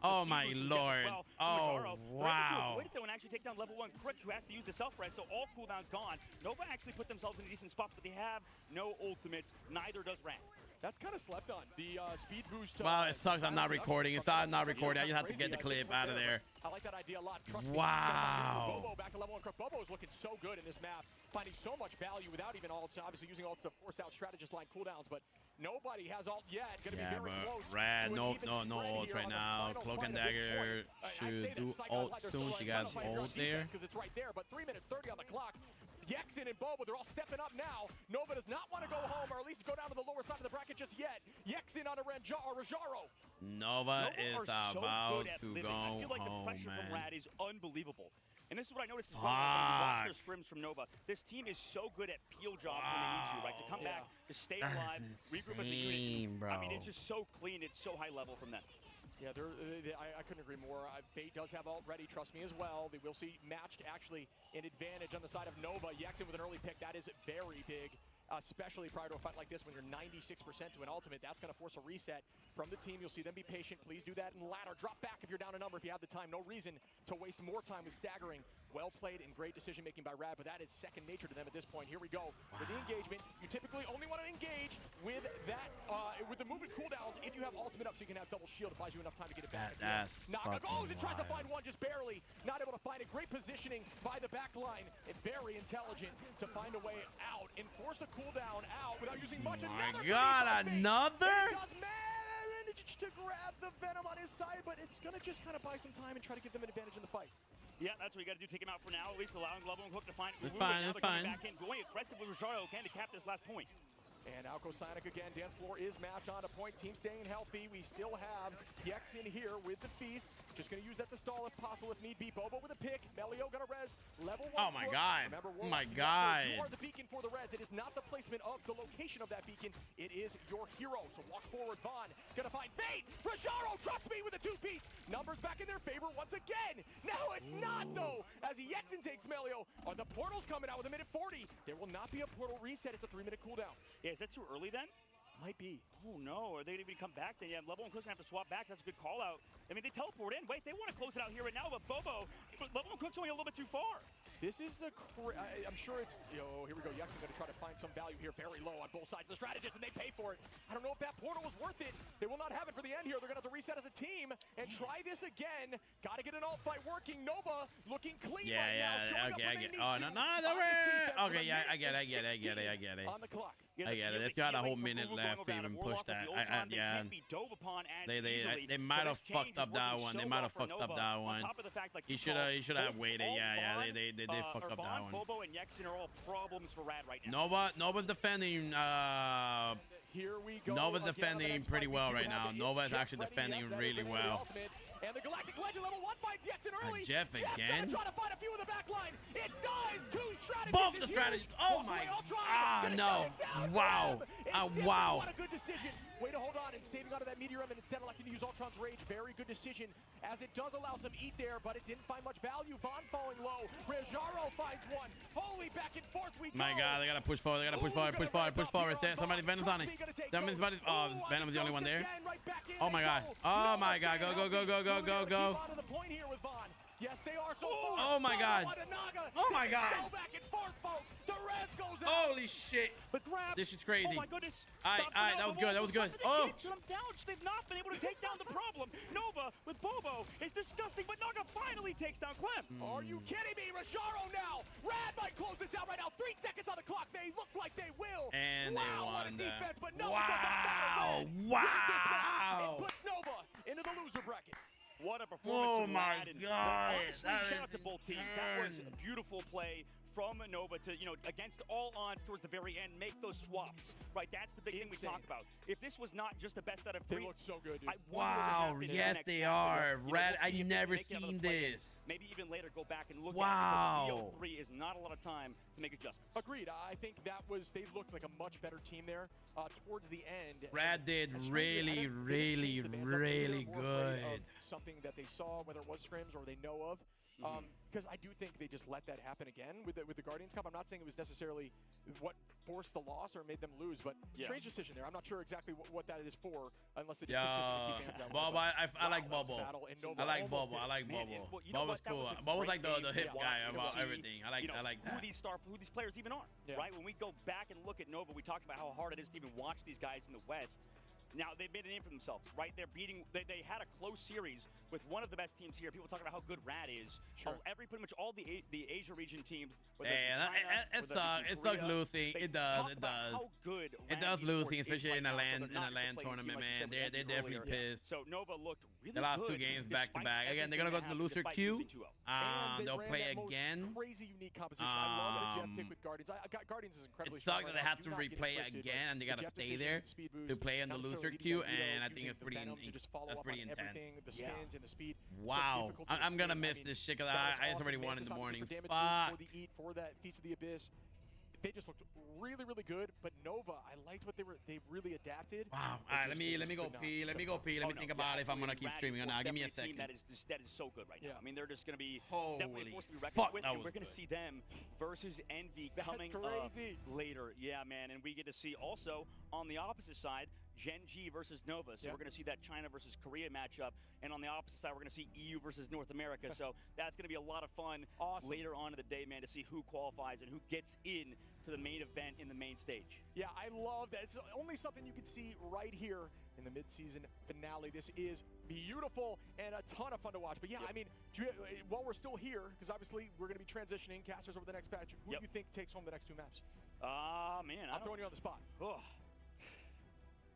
Oh my Lord. Oh wow. Wait till and actually take down level 1 Crook, who has to use the self-res, so all cooldowns gone. Nova actually put themselves in a decent spot, but they have no ultimates. Neither does Ran. That's kind of slept on. The speed boost. Well, it sucks I'm not recording. It's not recording. I just have to get the clip out of there. I like that idea a lot. Trust me. Wow. Bobo back to level 1 Crook. Bobo is looking so good in this map, finding so much value without even ults. Obviously using ults to force out strategist line cooldowns, but nobody has ult yet. Gonna be very close. Rad, no ult right now. Cloak and Dagger should do ult soon. She got ult there. Because it's right there, but 3 minutes 30 on the clock. Yexin and Bobo, they're all stepping up now. Nova does not want to go home, or at least go down to the lower side of the bracket just yet. Yexin on a Rajaro. Nova is about to go I feel like home, the pressure from man. Rad is unbelievable. And this is what I noticed as well. When we watch their scrims from Nova, this team is so good at peel jobs when they need to, right? To come back, to stay alive, regroup as a unit. Bro. I mean, it's just so clean. It's so high level from them. Yeah, I couldn't agree more. Fate does have ult ready, trust me as well. They will see matched actually an advantage on the side of Nova. Yexin with an early pick, that is very big. Especially prior to a fight like this when you're 96% to an ultimate. That's going to force a reset from the team. You'll see them be patient. Please do that in ladder. Drop back if you're down a number if you have the time. No reason to waste more time with staggering. Well played and great decision making by Rad, but that is second nature to them at this point. Here we go. With the engagement, you typically only want to engage with that, with the movement cooldowns if you have ultimate up so you can have double shield. It buys you enough time to get it back. Naga goes and tries to find one just barely. Not able to find it. Great positioning by the back line. And very intelligent to find a way out and force a cooldown out without using much. Oh my God, another? He does manage to grab the Venom on his side, but it's going to just kind of buy some time and try to give them an advantage in the fight. Yeah, that's what you got to do. Take him out for now. At least allowing Level and Cook to find it. It's fine, it's fine. Back in, going aggressive with Rajaro again to cap this last point. And Alco Sonic again, dance floor is matched on a point. Team staying healthy. We still have Yexin here with the feast. Just going to use that to stall if possible if need be. Bobo with a pick. Melio going to res. Level 1. Oh my God. Remember, Oh my God. You are the beacon for the res. It is not the placement of the location of that beacon. It is your hero. So walk forward, Vaughn. Going to find Fate. Rajaro, trust me, with a 2-piece. Numbers back in their favor once again. No, it's not, though. As Yexin takes Melio. Are the portals coming out with a minute 40? There will not be a portal reset. It's a 3-minute cooldown. Yeah, is that too early then? Might be. Oh no, are they going to come back then? Yeah, Level and Cook's going to have to swap back. That's a good call out. I mean, they teleport in. Wait, they want to close it out here right now, but Bobo, Level and Cook's going a little bit too far. This is a, I'm sure it's, here we go. Yexin going to try to find some value here. Very low on both sides of the strategist, and they pay for it. I don't know if that portal was worth it. They will not have it for the end here. They're going to have to reset as a team and try this again. Got to get an alt fight working. Nova looking clean right now. Okay, I get it. Oh, no, okay, yeah, I get it. On the clock. I get it. It's got a whole minute left to even push that. Yeah. They might have fucked up that one. They might have fucked up that one. He should have waited. Yeah. They fucked up that one. Bobo and Yexin are all problems for Rad right now. Nova's defending. Here we go. Nova's defending pretty well right now. Nova is actually defending really well. And the Galactic Legend level 1 fights Yexin early. Jeff again. Gonna try to find a few in the back line. It does. 2 strategies. Both the strategies. Oh my. No. Wow. Wow. What a good decision. Way to hold on and saving out of that Meteor and instead electing to use Ultron's Rage. Very good decision, as it does allow some eat there, but it didn't find much value. Vaughn falling low. Rajaro finds one. Holy, back and forth we go. My God, they gotta push forward. They gotta push forward. Push forward. Somebody, Venom's on it. Oh, Venom's the only one there. Oh my God. Oh my God. Go. Yes, they are so far. Oh my God. Oh my God. So back and forth, folks. The res goes out. Holy shit. The grab. This is crazy. Oh my goodness. All right, that was good. Oh. Shut them down. They've not been able to take down the problem. Nova with Bobo is disgusting, but Naga finally takes down Clem. Are you kidding me? Rajaro now. Rad might close this out right now. 3 seconds on the clock. They look like they will. And wow, they won what a defense, but no, wow. it does not matter. Wow. It puts Nova into the loser bracket. What a performance! Oh my God! Shout out to both teams. That was a beautiful play from Nova to, against all odds towards the very end, make those swaps. Right, that's the big thing we talk about. If this was not just the best out of 3, they look so good, dude. Wow, yes they are. Red, I never seen this. Maybe even later go back and look at it. BO3 is not a lot of time to make adjustments. Agreed. I think they looked like a much better team there towards the end. Rad did really good. Something that they saw, whether it was scrims or they know of. Because I do think they just let that happen again with the Guardians Cup. I'm not saying it was necessarily what forced the loss or made them lose, but strange decision there. I'm not sure exactly what that is for, unless they just consistently keep hands down. Bubble, I like Bubble. I like Bubble. I like Bubble. Bubble's cool. Bubble's like the hip guy about everything. I like that. Who these players even are, right? When we go back and look at Nova, we talked about how hard it is to even watch these guys in the West. Now, they've made a name for themselves, right? They're beating, they had a close series with one of the best teams here. People talking about how good Rad is. Sure. Pretty much all the Asia region teams. It sucks losing. It does. How good it does losing, especially in a LAN tournament, man. They're definitely pissed. So Nova looked really the last 2 games back to back. Again, they're gonna go to the loser queue. They'll play again. Crazy unique composition. I love the Jeff pick with Guardians. Guardians is incredibly strong. It sucks that they have to replay again, and they gotta stay there to play in the loser queue, and I think it's pretty intense. The spins and the speed. Wow, I'm gonna miss this shit because I just already won in the morning. For the eat for that Feast of the Abyss. They just looked really, really good, but Nova, I liked what they really adapted. Wow. All right, let me go pee. Let me think about if I'm gonna keep streaming or not. Give me a second. That is so good right now. I mean, they're just gonna be definitely a force to be reckoned with, and we're gonna see them versus Envy coming up later. Yeah, man, and we get to see also on the opposite side Gen G versus Nova. So we're going to see that China versus Korea matchup. And on the opposite side, we're going to see EU versus North America. So that's going to be a lot of fun later on in the day, man, to see who qualifies and who gets in to the main event in the main stage. Yeah, I love that. It's only something you can see right here in the mid-season finale. This is beautiful and a ton of fun to watch. But yeah, I mean, while we're still here, because obviously we're going to be transitioning casters over the next patch, who do you think takes home the next 2 maps? Man, I'm throwing you on the spot.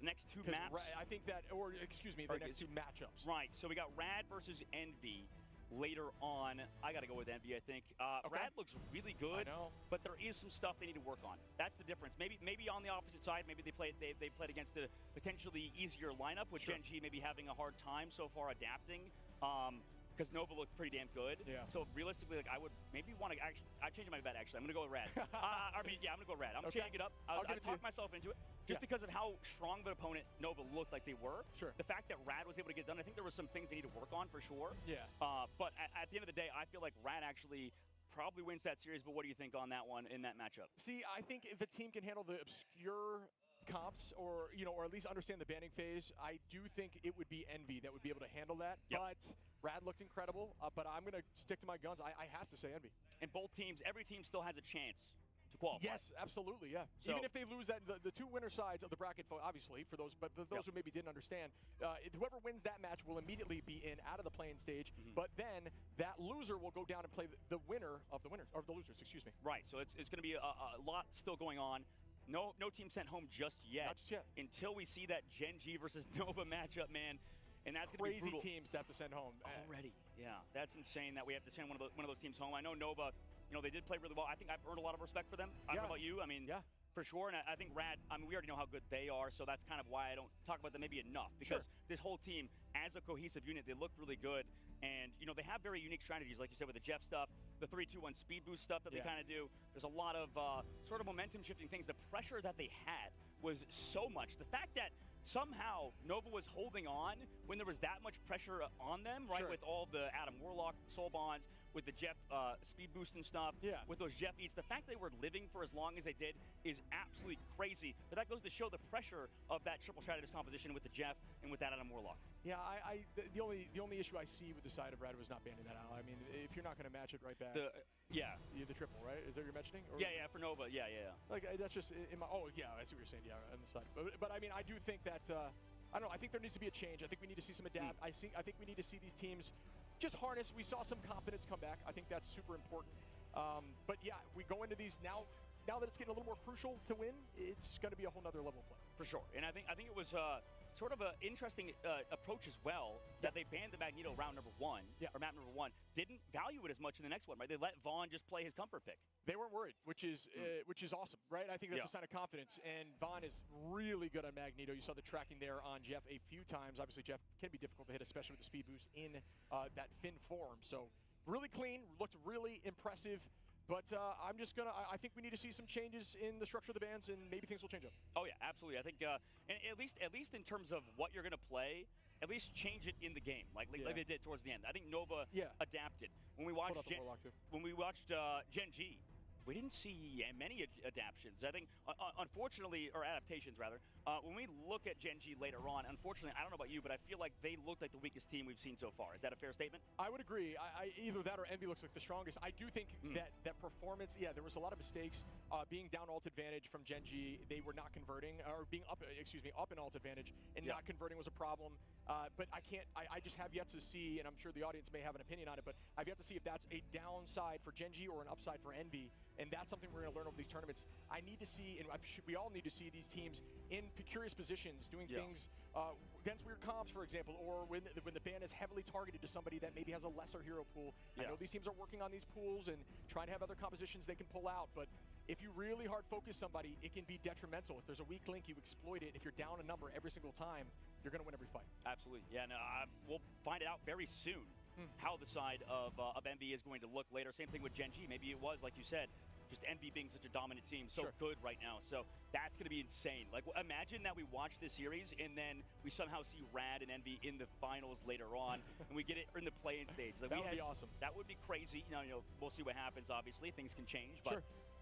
Next 2 maps. I think that, or excuse me, the next 2 matchups. Right. So we got Rad versus Envy later on. I got to go with Envy, I think. Rad looks really good, but there is some stuff they need to work on. That's the difference. Maybe on the opposite side, maybe they played against a potentially easier lineup with Gen G maybe having a hard time so far adapting. Because Nova looked pretty damn good. Yeah. So realistically, like I would maybe want to actually. I'm changing my bet. Actually, I'm gonna go with Rad. I'm gonna go Rad. I'm changing it up. I talked myself into it just because of how strong of an opponent Nova looked like they were. Sure. The fact that Rad was able to get done, I think there were some things they need to work on for sure. Yeah. But at the end of the day, I feel like Rad actually probably wins that series. But what do you think on that one in that matchup? See, I think if a team can handle the obscure comps or at least understand the banning phase, I do think it would be Envy that would be able to handle that. But Rad looked incredible, but I'm going to stick to my guns. I have to say Envy. And both teams, every team still has a chance to qualify. Yes, absolutely, yeah. So, even if they lose that, the 2 winner sides of the bracket, obviously, for those, but those who maybe didn't understand, whoever wins that match will immediately be out of the playing stage, but then that loser will go down and play the winner of the losers, excuse me. Right, so it's going to be a lot still going on. No team sent home just yet. Not just yet. Until we see that Gen G versus Nova matchup, man. And that's going to be crazy teams to have to send home. Already, yeah. That's insane that we have to send one of those teams home. I know Nova, they did play really well. I think I've earned a lot of respect for them. I don't know about you. I mean, for sure. And I think Rad, we already know how good they are, so that's kind of why I don't talk about them maybe enough. Because this whole team, as a cohesive unit, they look really good. And, they have very unique strategies, like you said, with the Jeff stuff, the 3-2-1 speed boost stuff that they kind of do. There's a lot of sort of momentum-shifting things. The pressure that they had was so much. The fact that somehow Nova was holding on when there was that much pressure on them, right? With all the Adam Warlock soul bonds, with the Jeff speed boost and stuff, with those Jeff eats. The fact they were living for as long as they did is absolutely crazy. But that goes to show the pressure of that triple strategist composition with the Jeff and with that Adam Warlock. Yeah, the only issue I see with the side of Rad was not banning that out. I mean, if you're not going to match it right back. The triple, right? Is that what you're mentioning? Or yeah, for Nova. Yeah. Like, that's just in my. Oh, yeah, I see what you're saying. Yeah, on the side. But I mean, I do think that. I don't know. I think there needs to be a change. I think we need to see some adapt. I think we need to see these teams just harness. We saw some confidence come back. I think that's super important. But yeah, we go into these now that it's getting a little more crucial to win. It's going to be a whole nother level of play. For sure. And I think it was sort of an interesting approach as well that they banned the Magneto round number 1 or map number 1. Didn't value it as much in the next one, right? They let Vaughn just play his comfort pick. They weren't worried, which is awesome, right? I think that's a sign of confidence. And Vaughn is really good on Magneto. You saw the tracking there on Jeff a few times. Obviously, Jeff can be difficult to hit, especially with the speed boost in that Finn form. So really clean, looked really impressive. But I think we need to see some changes in the structure of the bans, and maybe things will change up. Oh yeah, absolutely. I think, and at least in terms of what you're gonna play, at least change it in the game, like they did towards the end. I think Nova adapted when we watched Gen G. we didn't see many adaptations. I think, unfortunately, or adaptations rather, when we look at Gen G later on, unfortunately, I don't know about you, but I feel like they look like the weakest team we've seen so far. Is that a fair statement? I would agree. Either that or Envy looks like the strongest. I do think that performance, yeah, there was a lot of mistakes. Being down alt advantage from Gen G, they were not converting, or being up, up in alt advantage and not converting was a problem. But I just have yet to see, and I'm sure the audience may have an opinion on it, but I've yet to see if that's a downside for Gen G or an upside for Envy. And that's something we're going to learn over these tournaments. I need to see, and we all need to see these teams in precarious positions, doing things against weird comps, for example, or when the ban is heavily targeted to somebody that maybe has a lesser hero pool. I know these teams are working on these pools and trying to have other compositions they can pull out, but if you really hard focus somebody, it can be detrimental. If there's a weak link, you exploit it. If you're down a number every single time, you're going to win every fight. Absolutely. Yeah, no, we'll find it out very soon how the side of Envy is going to look later. Same thing with Gen G. Maybe it was, like you said, just Envy being such a dominant team, so good right now. So that's going to be insane. Like, imagine that we watch this series and then we somehow see Rad and Envy in the finals later on, and we get it in the play-in stage. Like, that would be awesome. That would be crazy. You know, we'll see what happens. Obviously, things can change, but.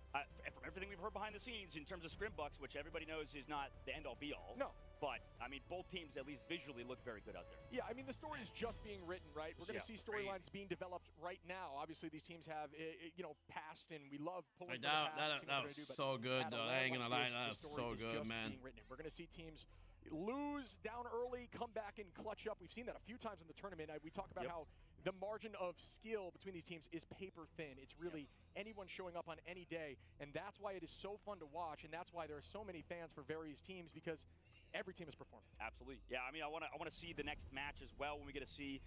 From everything we've heard behind the scenes in terms of Scrimbucks, which everybody knows is not the end-all be-all. No. But, I mean, both teams at least visually look very good out there. Yeah, I mean, the story is just being written, right? We're going to see storylines being developed right now. Obviously, these teams have, past, and we love pulling from the past. That was so good, though. I ain't going to lie. That's so good, man. We're going to see teams lose down early, come back and clutch up. We've seen that a few times in the tournament. We talk about how the margin of skill between these teams is paper thin. It's really anyone showing up on any day, and that's why it is so fun to watch, and that's why there are so many fans for various teams, because every team is performing. Absolutely. Yeah, I mean, I want to see the next match as well when we get to see.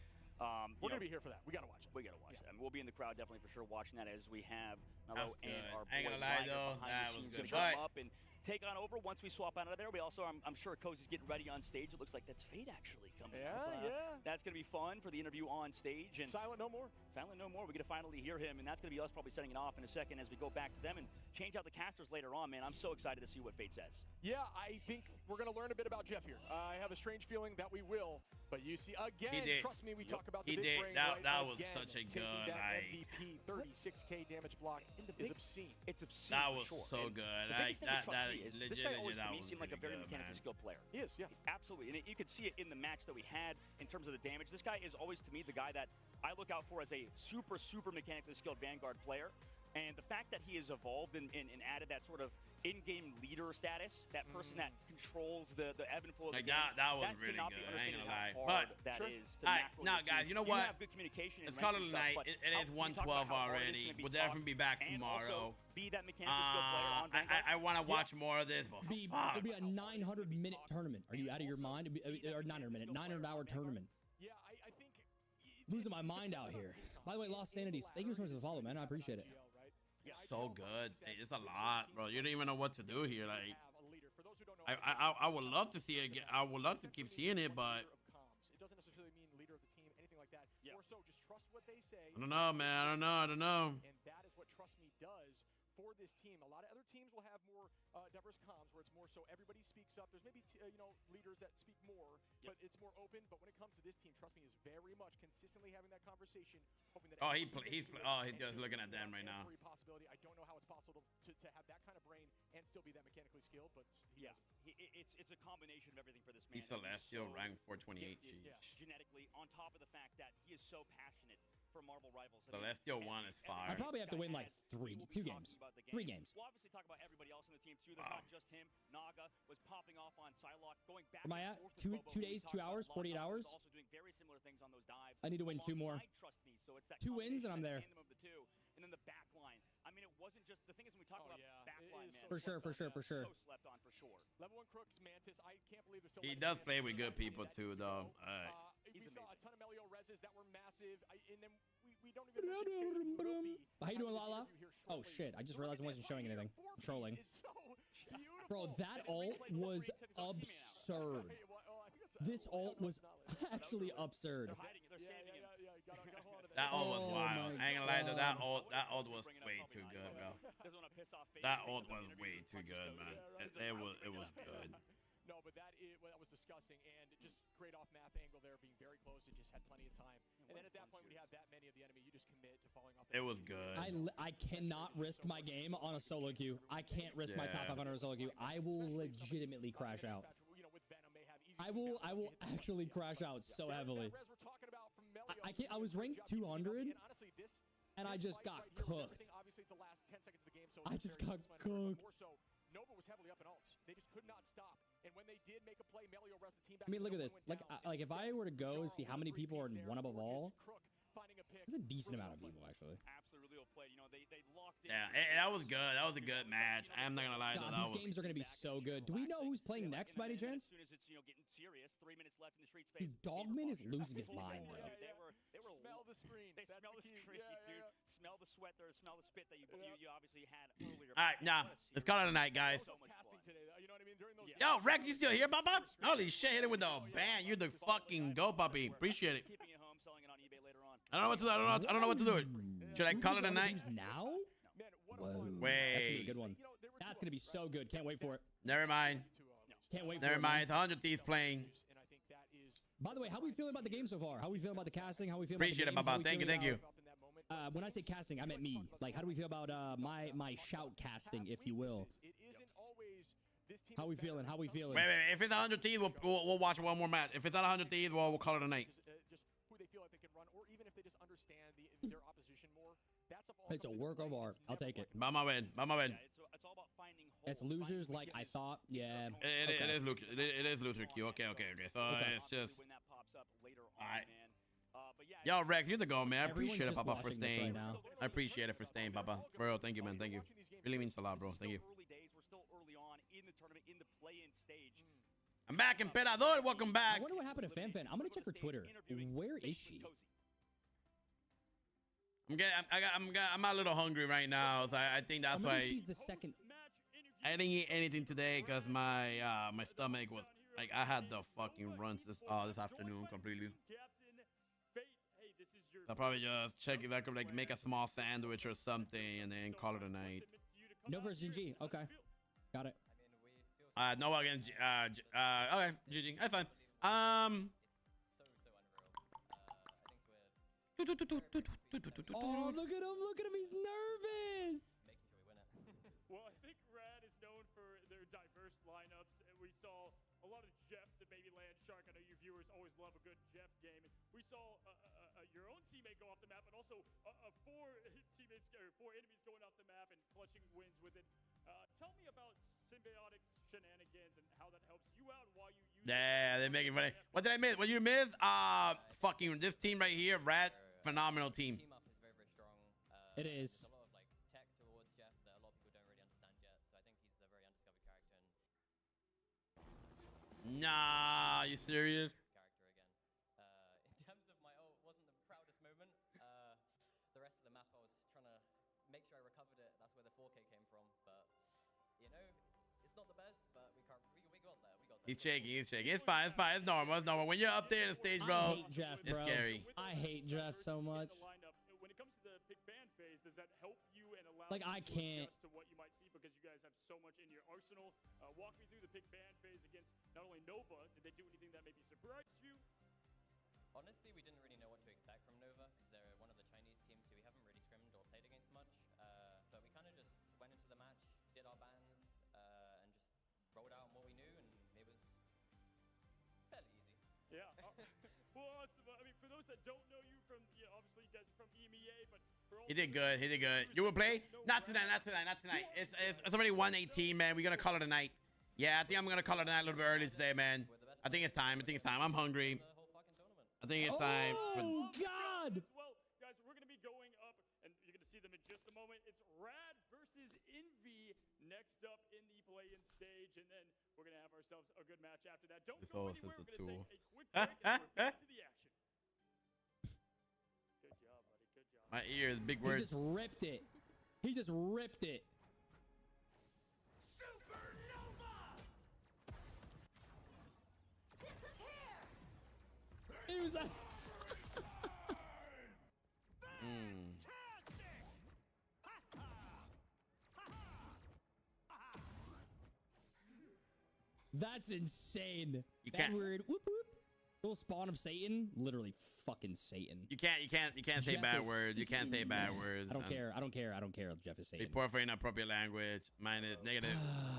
We're going to be here for that. We got to watch it. We got to watch it. I mean, we'll be in the crowd definitely for sure watching that as we have Mello and our boy I ain't gonna lie, though. That was good. Come up and take on over once we swap out of there. We also, I'm sure Cozy's getting ready on stage. It looks like that's Fate actually coming up. Yeah. That's going to be fun for the interview on stage. And Silent No More. Silent No More. We're going to finally hear him, and that's going to be us probably setting it off in a second as we go back to them and change out the casters later on, man. I'm so excited to see what Fate says. Yeah, I think we're going to learn a bit about Jeff here. I have a strange feeling that we will. But you see, again, trust me, we talk about the big brain that was such a good MVP, 36K damage block is obscene. It's obscene. That was sure. so And good. The biggest thing that trusts me is legit, this guy always to me was seemed like a very mechanically skilled player. He is, yeah. Absolutely. And you could see it in the match that we had in terms of the damage. This guy is always, to me, the guy that I look out for as a super, super mechanically skilled Vanguard player. And the fact that he has evolved and added that sort of in-game leader status, that person that controls the ebb and flow of the game, that was really cannot good. be understated how But hard that is to macro now, guys, you know what? have good communication. Let's call it a night. It is 1:12 already. We'll definitely be back tomorrow. Be that mechanical skill player on Vanguard. I want to watch more of this. It'll be a 900-minute tournament. Are you out of your mind? Or 900-minute, 900-hour tournament. Yeah, I think losing my mind out here. By the way, Lost Sanities, thank you so much for the follow, man. I appreciate it. So good. It's a lot, bro. You don't even know what to do here. Like, I would love to see it. I would love to keep seeing it, but it doesn't necessarily mean leader of the team, anything like that. More so, just trust what they say. I don't know, man. I don't know. And that is what Trust Me does for this team. A lot of other teams will have more diverse comms where it's more so everybody speaks up. There's maybe leaders that speak more, but it's more open. But when it comes to this team, Trust Me is very much consistently having that conversation, hoping that. He's just looking at them right now. Every possibility. I don't know how it's possible to have that kind of brain and still be that mechanically skilled, but it's a combination of everything for this man. He's Celestial, rank 428. Genetically, on top of the fact that he is so passionate for Marvel Rivals. Celestial 1 is fire. I probably have to win like 2 games. 3 games. We'll obviously talk about everybody else in the team too. There's not just him. Naga was popping off on Psylocke, going back. Am I at 2 days, 2 hours, 48 hours? Also doing very similar things on those dives. I need to win 2 more. Trust Me. So it's that 2 wins and I'm there. Of the two. And then the back line. I mean, it wasn't just the thing is when we talk about back line, man. For sure. So slept on for sure. Level 1 Crooks, Mantis. I can't believe there's so He does play with good people too, though. We saw a ton of Melio reses that were massive, and then we don't even. How you doing, Lala? Oh shit! I just realized I wasn't showing anything. I'm trolling. Bro, that ult was absurd. This ult was actually absurd. That ult was wild. I ain't gonna lie though, that ult was way too good, bro. That ult was way too good, man. It was good. No, but that was disgusting, and just great off-map angle there, being very close. It just had plenty of time. And then at that point, when you have that many of the enemy, you just commit to falling off. It was good. I cannot risk my game on a solo queue. I can't risk my top 500 on a solo queue. I will legitimately crash out. I will actually crash out so heavily. I can't. I was ranked 200, and I just got cooked. I just got cooked. Nova was heavily up in ults. They just could not stop. And when they did make a play, Melio rests the team back. I mean, look at this. Like if I were to go and see how many people are in one above all, it's a decent amount of people actually. Absolutely well played. You know, they locked in. Yeah, that was good. That was a good match. I'm not gonna lie. God, these games are gonna be so good. Do we know who's playing next by any chance? As soon as it's getting serious, 3 minutes left in the streets. Dude, Dogman is losing his mind, bro. They were smell the screen. They smell the screen, dude. Smell the sweat there. Smell the spit that you obviously had earlier. All right, nah. Let's call it a night, guys. Yo, Rex, you still here, Baba? Holy shit, hit it with the bang. You're the fucking go puppy. Appreciate it. I don't know what to do. I don't know what to do. Should I call it a night? Now? Whoa. Wait. That's gonna be a good one. That's gonna be so good. Can't wait for it. Never mind. Can't wait for Never it. mind. It's 100 Thieves playing. By the way, how are we feeling about the game so far? How are we feeling about the casting? How are we feeling Appreciate it, Baba. Thank you. When I say casting, I meant me. Like, how do we feel about my shout casting, if you will? How we feeling? How we feeling? Wait. If it's 100 Thieves, we'll watch one more match. If it's not 100 Thieves, we'll call it a night. Just who they feel like they can run, or even if they just understand their opposition more. It's a work of art. I'll take it. Vamos a ver. It's all about finding holes. It's losers like I thought. Yeah. It is loser queue. Okay. So it's just. All right. Yo, Rex, you're the go, man. I appreciate it, Papa, for staying. I appreciate it for staying, Papa. For real, thank you, man. Thank you. Really means a lot, bro. Thank you. We're still early on in the tournament, in the play-in stage. I'm back, Emperador. Welcome back. I wonder what happened to FanFan. I'm gonna check her Twitter. Where is she? I'm a little hungry right now, so I think that's why. She's the second. I didn't eat anything today because my stomach was like I had the fucking runs this afternoon completely. I'll probably just check if I could like make a small sandwich or something and then call it a night. No versus GG. Okay, got it. No against okay, GG. That's fine. Oh, look at him! Look at him! He's nervous. Well, I think Rad is known for their diverse lineups, and we saw a lot of Jeff, the Baby Land Shark. I know you viewers always love a good Jeff game. And we saw your own teammate go off the map, and also four enemies going off the map and clutching wins with it. Tell me about Symbiotic's shenanigans and how that helps you out and why you use. Yeah, they're making funny. What did I miss? What did you miss? Fucking this team right here, Rad, phenomenal team. Team up is very, very strong. It is. There's a lot of like tech towards Jeff that a lot of people don't really understand yet. So I think he's a very undiscovered character. Nah, you serious? Character again. In terms of my ult, wasn't the proudest moment. The rest of the map, I was trying to make sure I recovered it. That's where the 4K came from. But you know, it's not the best, but we got there. We got there. He's shaking. It's fine. It's normal. When you're up there in the stage, bro, I hate Jeff, it's scary. I hate Jeff so much. When it comes to the pick ban phase, does that help you and allow like I can't to what you might see because you guys have so much in your arsenal? Walk me through the pick ban phase against not only Nova. Did they do anything that maybe surprised you? Honestly, we didn't really know what to expect from Nova because they're one of the Chinese teams who we haven't really scrimmed or played against much. But we kind of just went into the match, did our bans, and just rolled out on what we knew, and it was fairly easy. Yeah. Well, awesome. I mean, for those that don't know you from, obviously you guys are from EMEA, but for all He did good. You will play? Not tonight. It's already 1:18, man. We're gonna call it a night. Yeah, I think I'm gonna call it a night a little bit early today, man. I think it's time. I'm hungry. I think it's time. Oh God! Well, guys, we're gonna be going up, and you're gonna see them in just a moment. It's Rad versus Envy next up in the play-in stage, and then we're gonna have ourselves a good match after that. Don't go anywhere. We're gonna take a quick break, and we're back to the action. Good job, buddy. Good job. My ears, big words. He just ripped it. He just ripped it. He was That's insane. You can't. That word, whoop, whoop. Little spawn of Satan, literally fucking Satan. You can't say bad words. You can't say bad words. I don't care. I don't care. I don't care. Jeff is Satan. Report for inappropriate language. Mine is negative.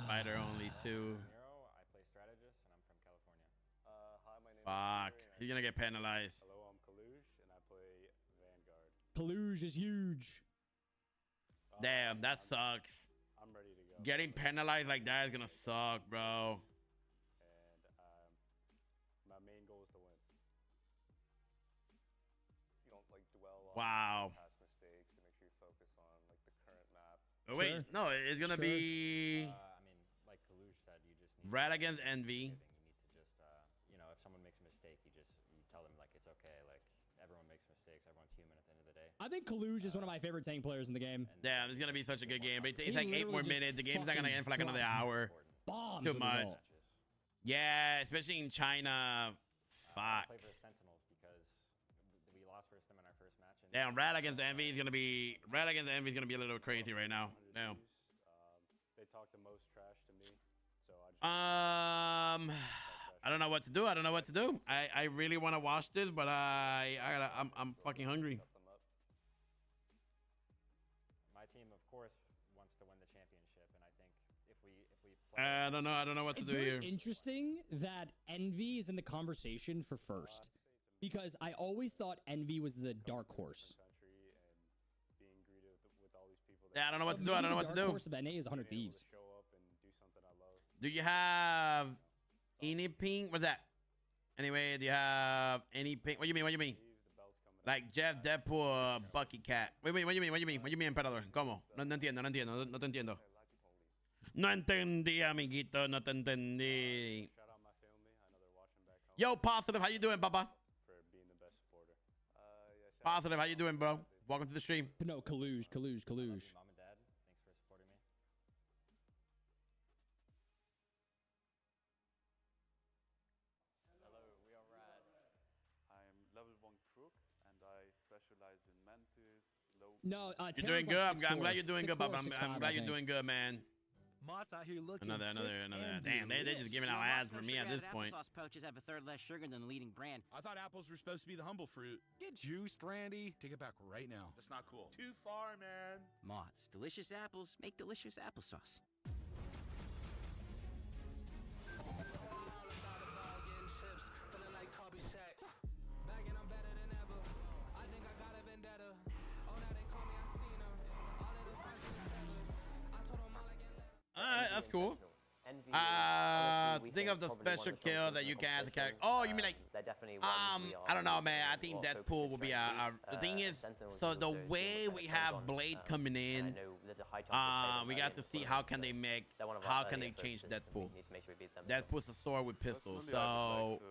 Fighter only 2. I play strategist and I'm from California. Hi, my name is Fuck. He's gonna get penalized. Hello, I'm Kaluj and I play Vanguard. Kaluj is huge. Damn, that sucks. I'm ready to go. Getting penalized like that is gonna suck, bro. My main goal is to win. You don't like dwell Wow. on past mistakes and make sure you focus on like the current map. Oh, wait, no, it's gonna be. I mean, like Kaluj said, you just need Red against Envy. You need to just, you know, if someone makes a mistake, you tell them like it's okay. Like everyone makes mistakes. Everyone's human at the end of the day. I think Kaluj is one of my favorite tank players in the game. Damn, it's gonna be such a good game. But it's like 8 more minutes. The game's not gonna end for like another hour. Bombs Too much. Yeah, especially in China. Fuck. Play for the Sentinels because we lost versus them in our first match. Damn, Red against Envy is gonna be a little crazy right now. Damn. They talk the most trash to me, so I don't know what to do. I really want to watch this, but I'm fucking hungry. My team, of course, wants to win the championship, and I think if we I don't know what to do here. It's very interesting that Envy is in the conversation for first, because I always thought Envy was the dark horse. Yeah, I don't know what to do. The dark horse of NA is 100 Thieves. Do you have any ping? What's that? Anyway, do you have any ping? What do you mean? Like Jeff, Deadpool, Bucky Cat. Wait, what do you mean, emperador? ¿Cómo? No te entiendo. No entendí, amiguito, no te entendí. Yo, Positive, how you doing, Papa? Positive, how you doing, bro? Welcome to the stream. No, Kaluj. Mom and Dad, thanks for supporting me. Hello, we are Rad. I'm level 1 crook and I specialize in Mantis, low. No, you're doing good. I'm glad you're doing good, Papa. I'm glad you're doing good, man. Mott's out here looking. Another. Damn, they're just giving out ads for me at this point. Applesauce pouches have a third less sugar than the leading brand. I thought apples were supposed to be the humble fruit. Get juiced, Randy. Take it back right now. That's not cool. Too far, man. Mott's. Delicious apples make delicious applesauce. Alright, that's cool. Think of the special kill that you can add to character. Oh, you mean like, I don't know, man. I think Deadpool will be the thing is, so the way we have Blade coming in, we got to see how can they change Deadpool. Deadpool's a sword with pistols, so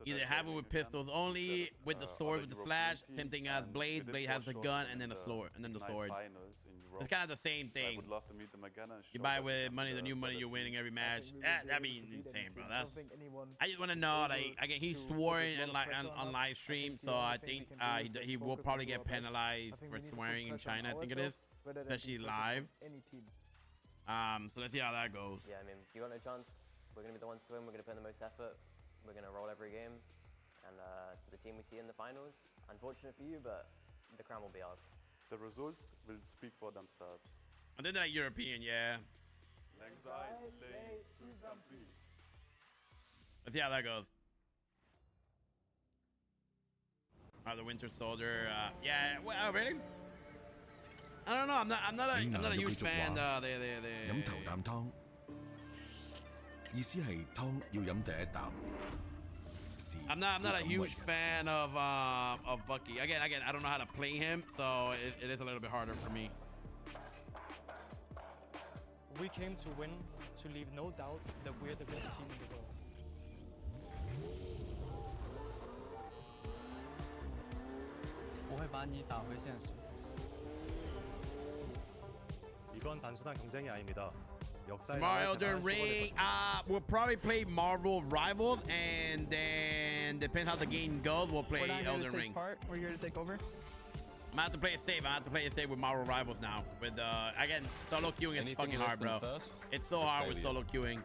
either have it with pistols only, with the sword with the slash, same thing as Blade. Blade has the gun and then the sword, It's kind of the same thing. You buy with money, the new money, you're winning every match. That'd be insane, bro. I just want to know, like, again, he swore on live stream, so I think he will probably get penalized for swearing in China. I think it is, especially live. So let's see how that goes. Yeah, I mean, you got no chance. We're gonna be the ones to win. We're gonna put in the most effort. We're gonna roll every game, and the team we see in the finals. Unfortunate for you, but the crown will be ours. The results will speak for themselves. I think they're like European, yeah. Let's see how that goes. The Winter Soldier. Yeah. Well, really? I don't know. I'm not a huge fan.飲頭啖湯，意思係湯要飲第一啖。I'm not a huge fan of Bucky. Again, I don't know how to play him, so it is a little bit harder for me. We came to win, to leave no doubt that we're the best team in the world. 이건 단순한 경쟁이 아닙니다. Tomorrow Elden Ring, we'll probably play Marvel Rivals, and then depends how the game goes, we'll play Elden Ring. We're here to take over. I'm gonna have to play it safe. I have to play it safe with Marvel Rivals now. With again, solo queuing is fucking hard, bro. It's so hard with solo queuing.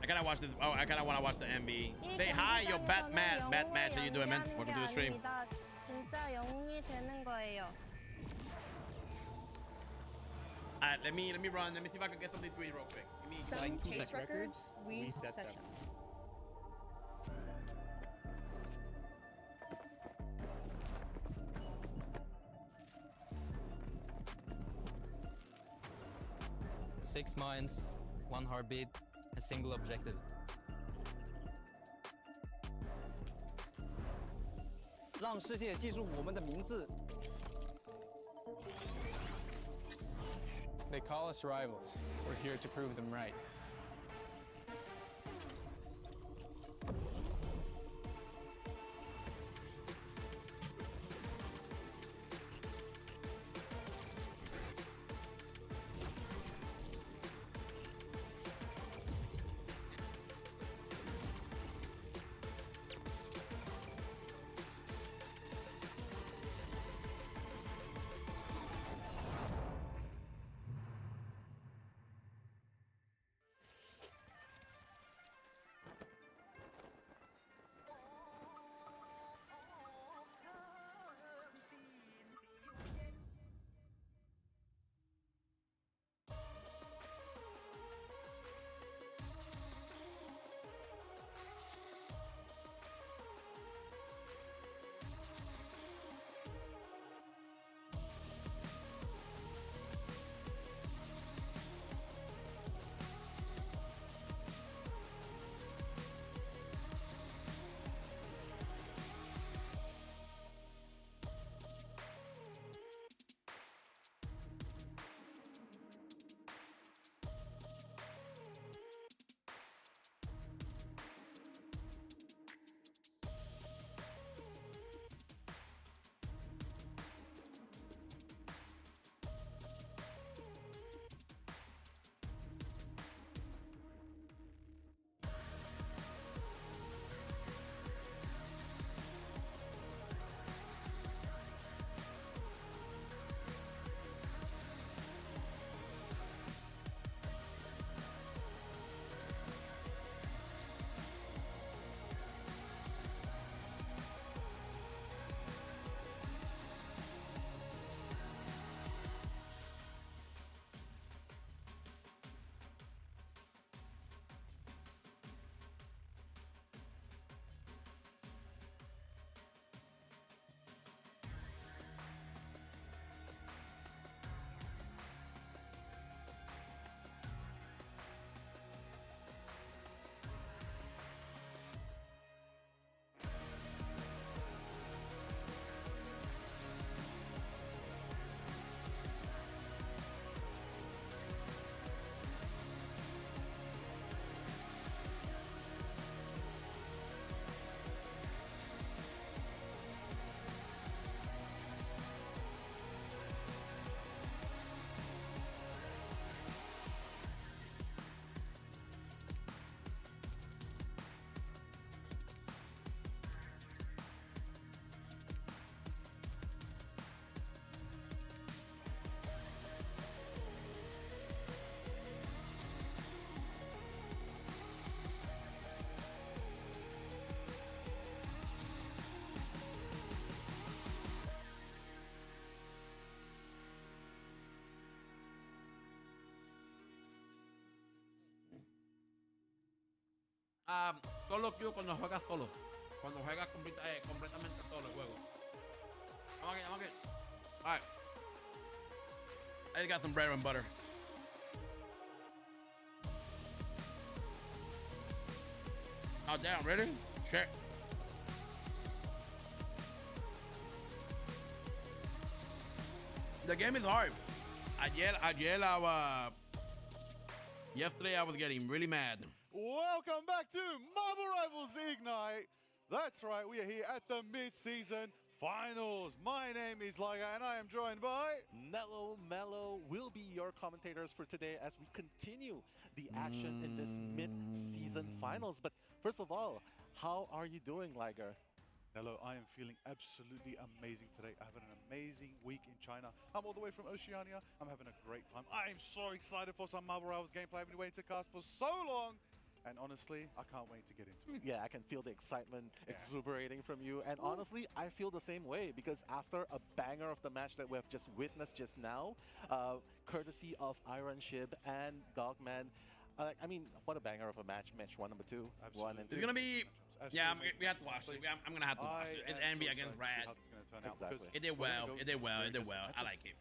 I gotta watch this. Oh, I kinda wanna watch the MV. Say hi, yo, Batman. Batman, how you doing, man? Welcome to the stream. 진짜 영웅이 되는 거예요. Alright, let me run. Let me see if I can get something to eat real quick. Give me Some chase records, we set them. Six minds, one heartbeat, a single objective. 让世界记住我们的名字。 They call us rivals. We're here to prove them right. Solo queue cuando juegas solo. Cuando juegas completamente solo el juego. I'm okay. Alright. I just got some bread and butter. Oh damn, really? Shit. The game is hard. Yesterday I was getting really mad. Welcome back to Marvel Rivals Ignite. That's right, we are here at the mid-season finals. My name is Liger and I am joined by Nello Mello will be your commentators for today as we continue the action in this mid-season finals. But first of all, how are you doing, Liger? Nello, I am feeling absolutely amazing today. I have an amazing week in China. I'm all the way from Oceania. I'm having a great time. I am so excited for some Marvel Rivals gameplay. I've been waiting to cast for so long. And honestly, I can't wait to get into it. Yeah, I can feel the excitement exuberating from you. And honestly, I feel the same way because after a banger of the match that we have just witnessed just now, courtesy of Iron Shib and Dogman, I mean, what a banger of a match. Match 1, number 2. Absolutely. 1 and 2. It's going to be... Yeah, we have to watch it. I'm going to have to watch it. It's Envy against Rad. Exactly. It did well. It did well. It did well. I like it.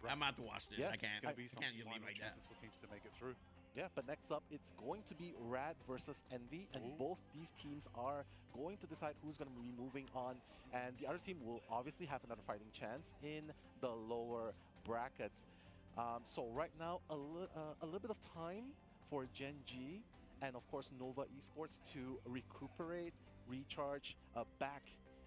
I'm about to watch this. Yeah, I can't. It's going to be I some can't just leave like that. chances for teams to make it through. Yeah, but next up, it's going to be Rad versus Envy, and both these teams are going to decide who's going to be moving on, and the other team will obviously have another fighting chance in the lower brackets. So right now, a little bit of time for Gen G and of course Nova Esports to recuperate, recharge back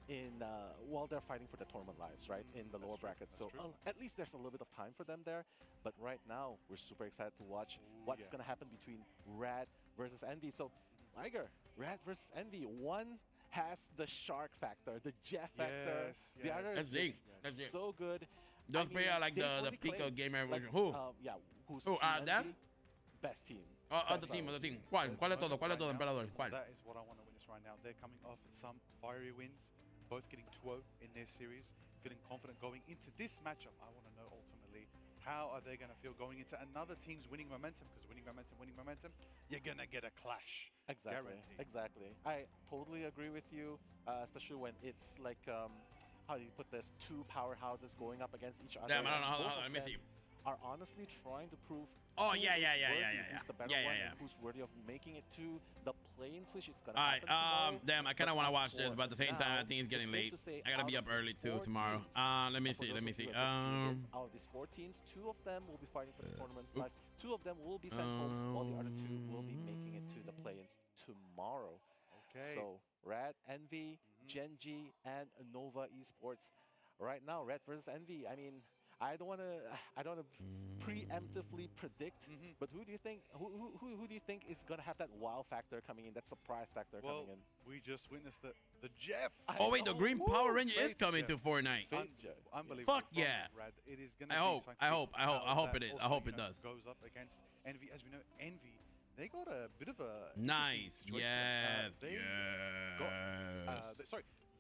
in while they're fighting for the tournament lives, right, in the lower brackets. So at least there's a little bit of time for them there. But right now, we're super excited to watch what's going to happen between Rad versus Envy. So, Liger, Rad versus Envy. One has the shark factor, the Jeff factor. The other is just so good. Those players are like the Pico gamer version. Who? Yeah, who's them? Best team. Other team. ¿Cuál de todo, emperador? ¿Cuál? That is what I want to witness right now. They're coming off some fiery wins, both getting 2-0 in their series, feeling confident going into this matchup. I want to know ultimately, how are they going to feel going into another team's winning momentum? Because winning momentum, you're going to get a clash. Exactly. Guaranteed. Exactly. I totally agree with you, especially when it's like, how do you put this, two powerhouses going up against each other. Damn, I don't know. Hold on, let me see. Are honestly trying to prove who's the better one and who's worthy of making it to the play-in, which is going to happen tomorrow. Damn, I kind of want to watch this, but at the same time, I think it's getting late. I got to be up early, too, tomorrow. Let me see. Out of these 4 teams, 2 of them will be fighting for the tournament's lives. 2 of them will be sent home, while the other 2 will be making it to the play-ins tomorrow. Okay. So, Rad, Envy, Gen G, and Nova Esports. Right now, Rad versus Envy. I mean, I don't want to preemptively predict, but who do you think is gonna have that wow factor coming in, that surprise factor coming in? We just witnessed the Jeff. Oh wait, the Green Power Ranger is coming to Fortnite. Unbelievable. Fuck yeah! It is I gonna hope it is. I hope it does. Goes up against Envy, as we know. Envy, they got a bit of a nice. Yes.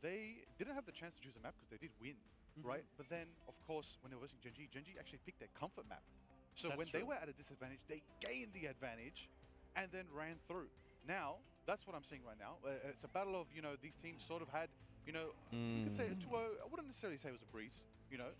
They didn't have the chance to choose a map because they did win. Right, but then of course when they were versing Gen G actually picked their comfort map. So when they were at a disadvantage, they gained the advantage, and then ran through. Now that's what I'm seeing right now. It's a battle of these teams sort of had you could say a 2-0. I wouldn't necessarily say it was a breeze.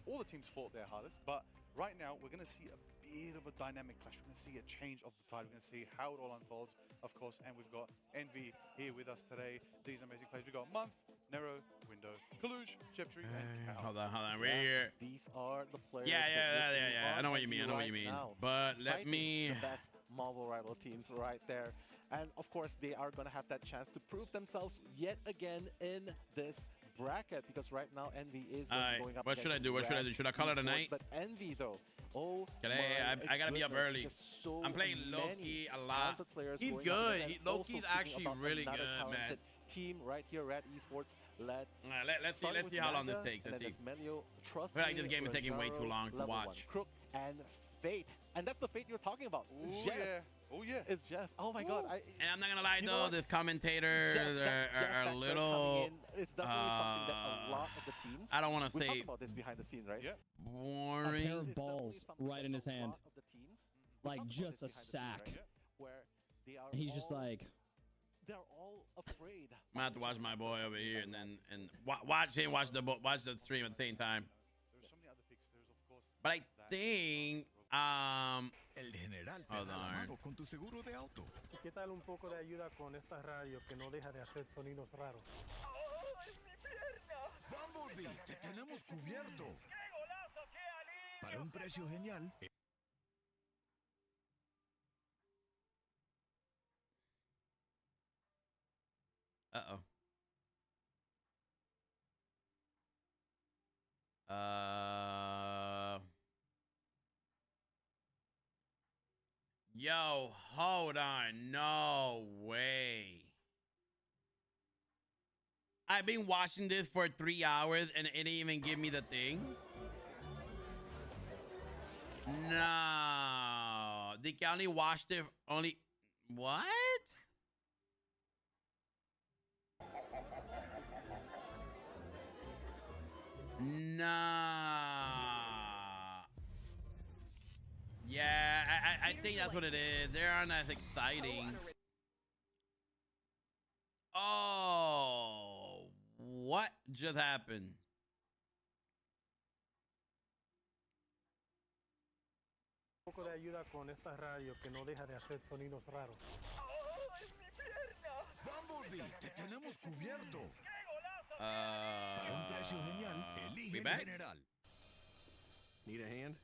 All the teams fought their hardest, but right now we're going to see a bit of a dynamic clash. We're going to see a change of the tide. We're going to see how it all unfolds, of course. And we've got Envy here with us today. These amazing players. We've got Month, Nero, Window, Kalush, Cheptree, and Cal. Hold on. We're here. These are the players. Yeah. I know what you mean. But let me. The best Marvel Rival teams right there. And of course, they are going to have that chance to prove themselves yet again in this bracket, because right now Envy is going up. What should I do? Should I call it a night? But Envy though. I gotta be up early. I'm playing Loki a lot. He's good. Loki's actually really good, man. Team right here, Rad Esports led. Let's see how long this takes. Let's see. Trust me, this game is taking way too long to watch. Crook and Fate, and that's the Fate you're talking about. Oh yeah. It's Jeff. Oh my God. And I'm not gonna lie though, this commentators are a little. It's definitely something that a lot of the teams. I don't want to say. We talked about this behind the scenes, right? Yeah. Boring. A pair of balls right in his hand, like just a sack. He's just like. They're all afraid. I'm gonna have to watch my boy over here and watch the stream at the same time. There's so many other picks. There's of course. But I think El general te da la mano con tu seguro de auto. ¿Y qué tal un poco de ayuda con esta radio que no deja de hacer sonidos raros? ¡Oh, es mi pierna! Bumblebee, te tenemos cubierto. ¡Qué golazo, qué alivio! Para un precio genial. Yo, hold on. No way. I've been watching this for 3 hours and it didn't even give me the thing. No. They only watched it What? Nah. Yeah, I think that's what it is. They aren't as exciting. Oh, what just happened? Un poco de ayuda con esta radio que no deja de hacer sonidos raros. Bumblebee, te tenemos cubierto. Para un precio genial, elige en general. Need a hand?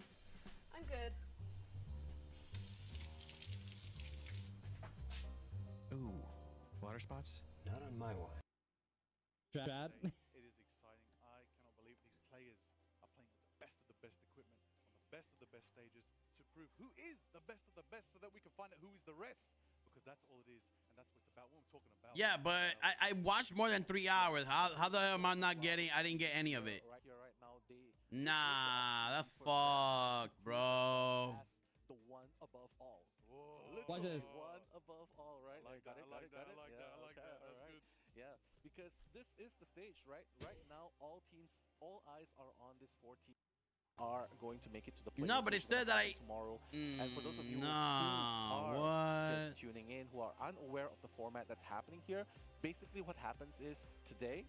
I'm good. Ooh, water spots? Not on my watch. Chad? It is exciting. I cannot believe these players are playing with the best of the best equipment on the best of the best stages to prove who is the best of the best so that we can find out who is the rest. Because that's all it is, and that's what it's about. What I'm talking about. Yeah, but I watched more than 3 hours. How the hell am I not getting? I didn't get any of it. Right here, right now, Nah, that's fucked, bro. The one above all. Watch this. One above all, right? I like that. I like that. That's good. Yeah, because this is the stage, right? Right now, all eyes are on this 4 teams are going to make it to the playoffs. No, but it said that tomorrow. And for those of you who are just tuning in, who are unaware of the format that's happening here, basically what happens is today,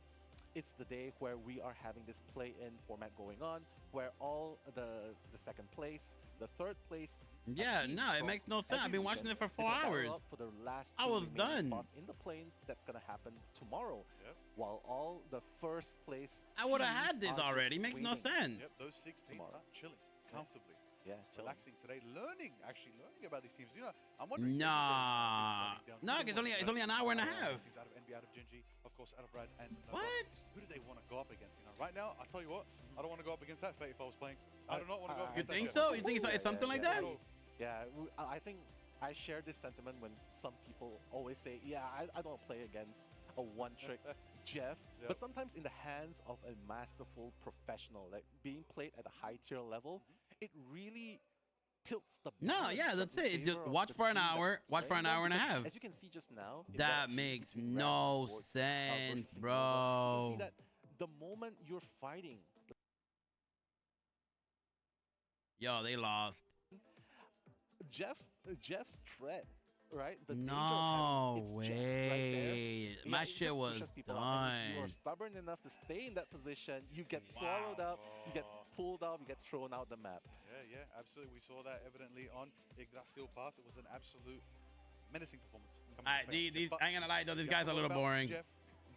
it's the day where we are having this play-in format going on, where all the second place, the third place. Yeah, no, it makes no sense. I've been watching it for 4 hours. For the last I was done. Spots in the plains, that's gonna happen tomorrow. Yep. While all the first place. I would have had this already. Makes no sense. Yep, those 6 teams are chilling comfortably. Yeah, relaxing today, learning about these teams. You know, I'm wondering. Nah, it's only an hour and a half. Teams out of NB, out of Genji, of course, out of Rad, and what? Who do they want to go up against? You know, right now, I tell you what, I don't want to go up against that Fate if I was playing. I do not want to go up against that. You think so? You think it's something like that? Yeah, I think I share this sentiment when some people always say, yeah, I don't play against a one-trick Jeff. But sometimes in the hands of a masterful professional, like being played at a high-tier level, it really tilts the that's it. It's just watch for an hour, watch for an hour and a half. As you can see just now, that makes no sense, bro. You can see that the moment you're fighting. Yo, they lost. Jeff's threat, right? The no it's way. Right my shit was done. If you are stubborn enough to stay in that position, you get swallowed up, you get pulled out, you get thrown out the map. Yeah, absolutely. We saw that evidently on Yggdrasil path. It was an absolute menacing performance. I ain't gonna lie though, this guy's a little boring. Jeff,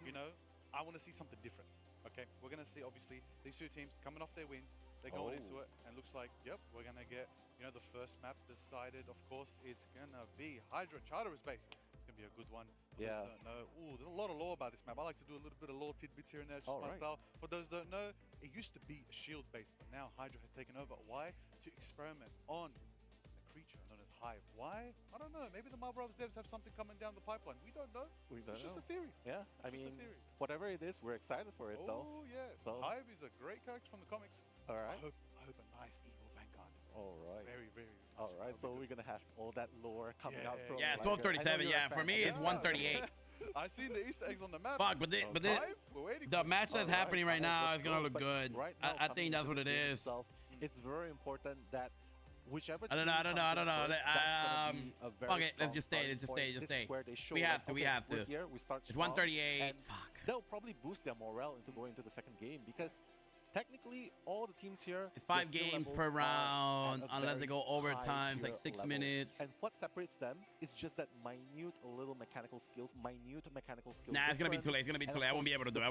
you know, I want to see something different. Okay, we're gonna see obviously these 2 teams coming off their wins. They're going into it, and looks like, yep, we're gonna get, you know, the first map decided. Of course, it's gonna be Hydra Charter's base. It's gonna be a good one. For those who don't know, there's a lot of lore about this map. I like to do a little bit of lore tidbits here and there, just my style. For those who don't know, it used to be a shield base, but now Hydra has taken over. Why? To experiment on a creature known as Hive. Why? I don't know. Maybe the Marvel Brothers devs have something coming down the pipeline. We don't know. It's just a theory. Yeah, I mean, whatever it is, we're excited for it, though. Oh, yeah. So Hive is a great character from the comics. All right. I hope a nice evil Vanguard. All right. Very, very nice. All right, so we're going to have all that lore coming out from... Yeah, it's 12:37. Yeah, for me, it's 1:38. I seen the Easter eggs on the map. But the match that's happening right now is going to look good. I think that's what it is. It's very important that whichever I don't know. Fuck it. Let's just stay. We have to. Here, we start it's 1:38. Fuck. They'll probably boost their morale into going into the second game because technically all the teams here. It's 5 games per round unless they go overtime. It's like 6 minutes. And what separates them is just that minute little mechanical skills. Nah, it's gonna be too late. I won't be able to do it.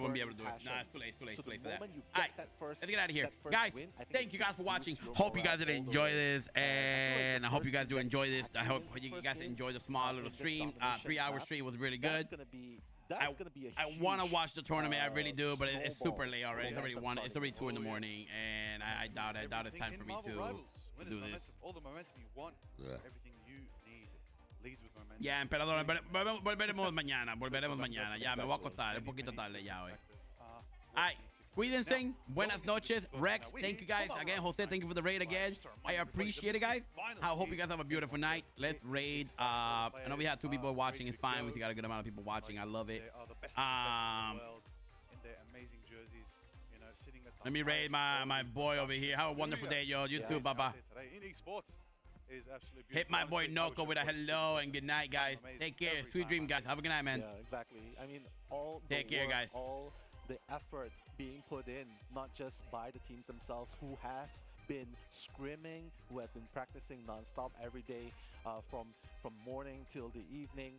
Nah, it's too late. It's too late for that. Alright, let's get out of here, guys. Thank you guys for watching. Hope you guys did enjoy this, and I hope you guys do enjoy this. I hope you guys enjoy the small little stream. 3-hour stream was really good. That's gonna be I want to watch the tournament. I really do, but it's super late already. It's already 2 in the morning, and I doubt it's time for me to do this. All the momentum you want, everything you need leads with momentum. Ya, emperador, volveremos mañana. Ya, me voy a acostar, es un poquito tarde ya hoy. Alright, cuídense. Buenas noches. Rex, thank you guys. Again, Jose, thank you for the raid again. I appreciate it, guys. I hope you guys have a beautiful night. Let's raid. I know we had 2 people watching. It's fine. We got a good amount of people watching. I love it. They are the best in the world in their amazing jerseys, you know, sitting at Let me raid my boy over here. Have a wonderful day, yo. You too, bye-bye. In esports is absolutely beautiful. Hit my boy Noko with a hello and good night, guys. Take care. Sweet dream, guys. Have a good night, man. Yeah, exactly. I mean, all Take care, guys. All the effort being put in, not just by the teams themselves, who has been scrimming, who has been practicing nonstop every day, from morning till the evening,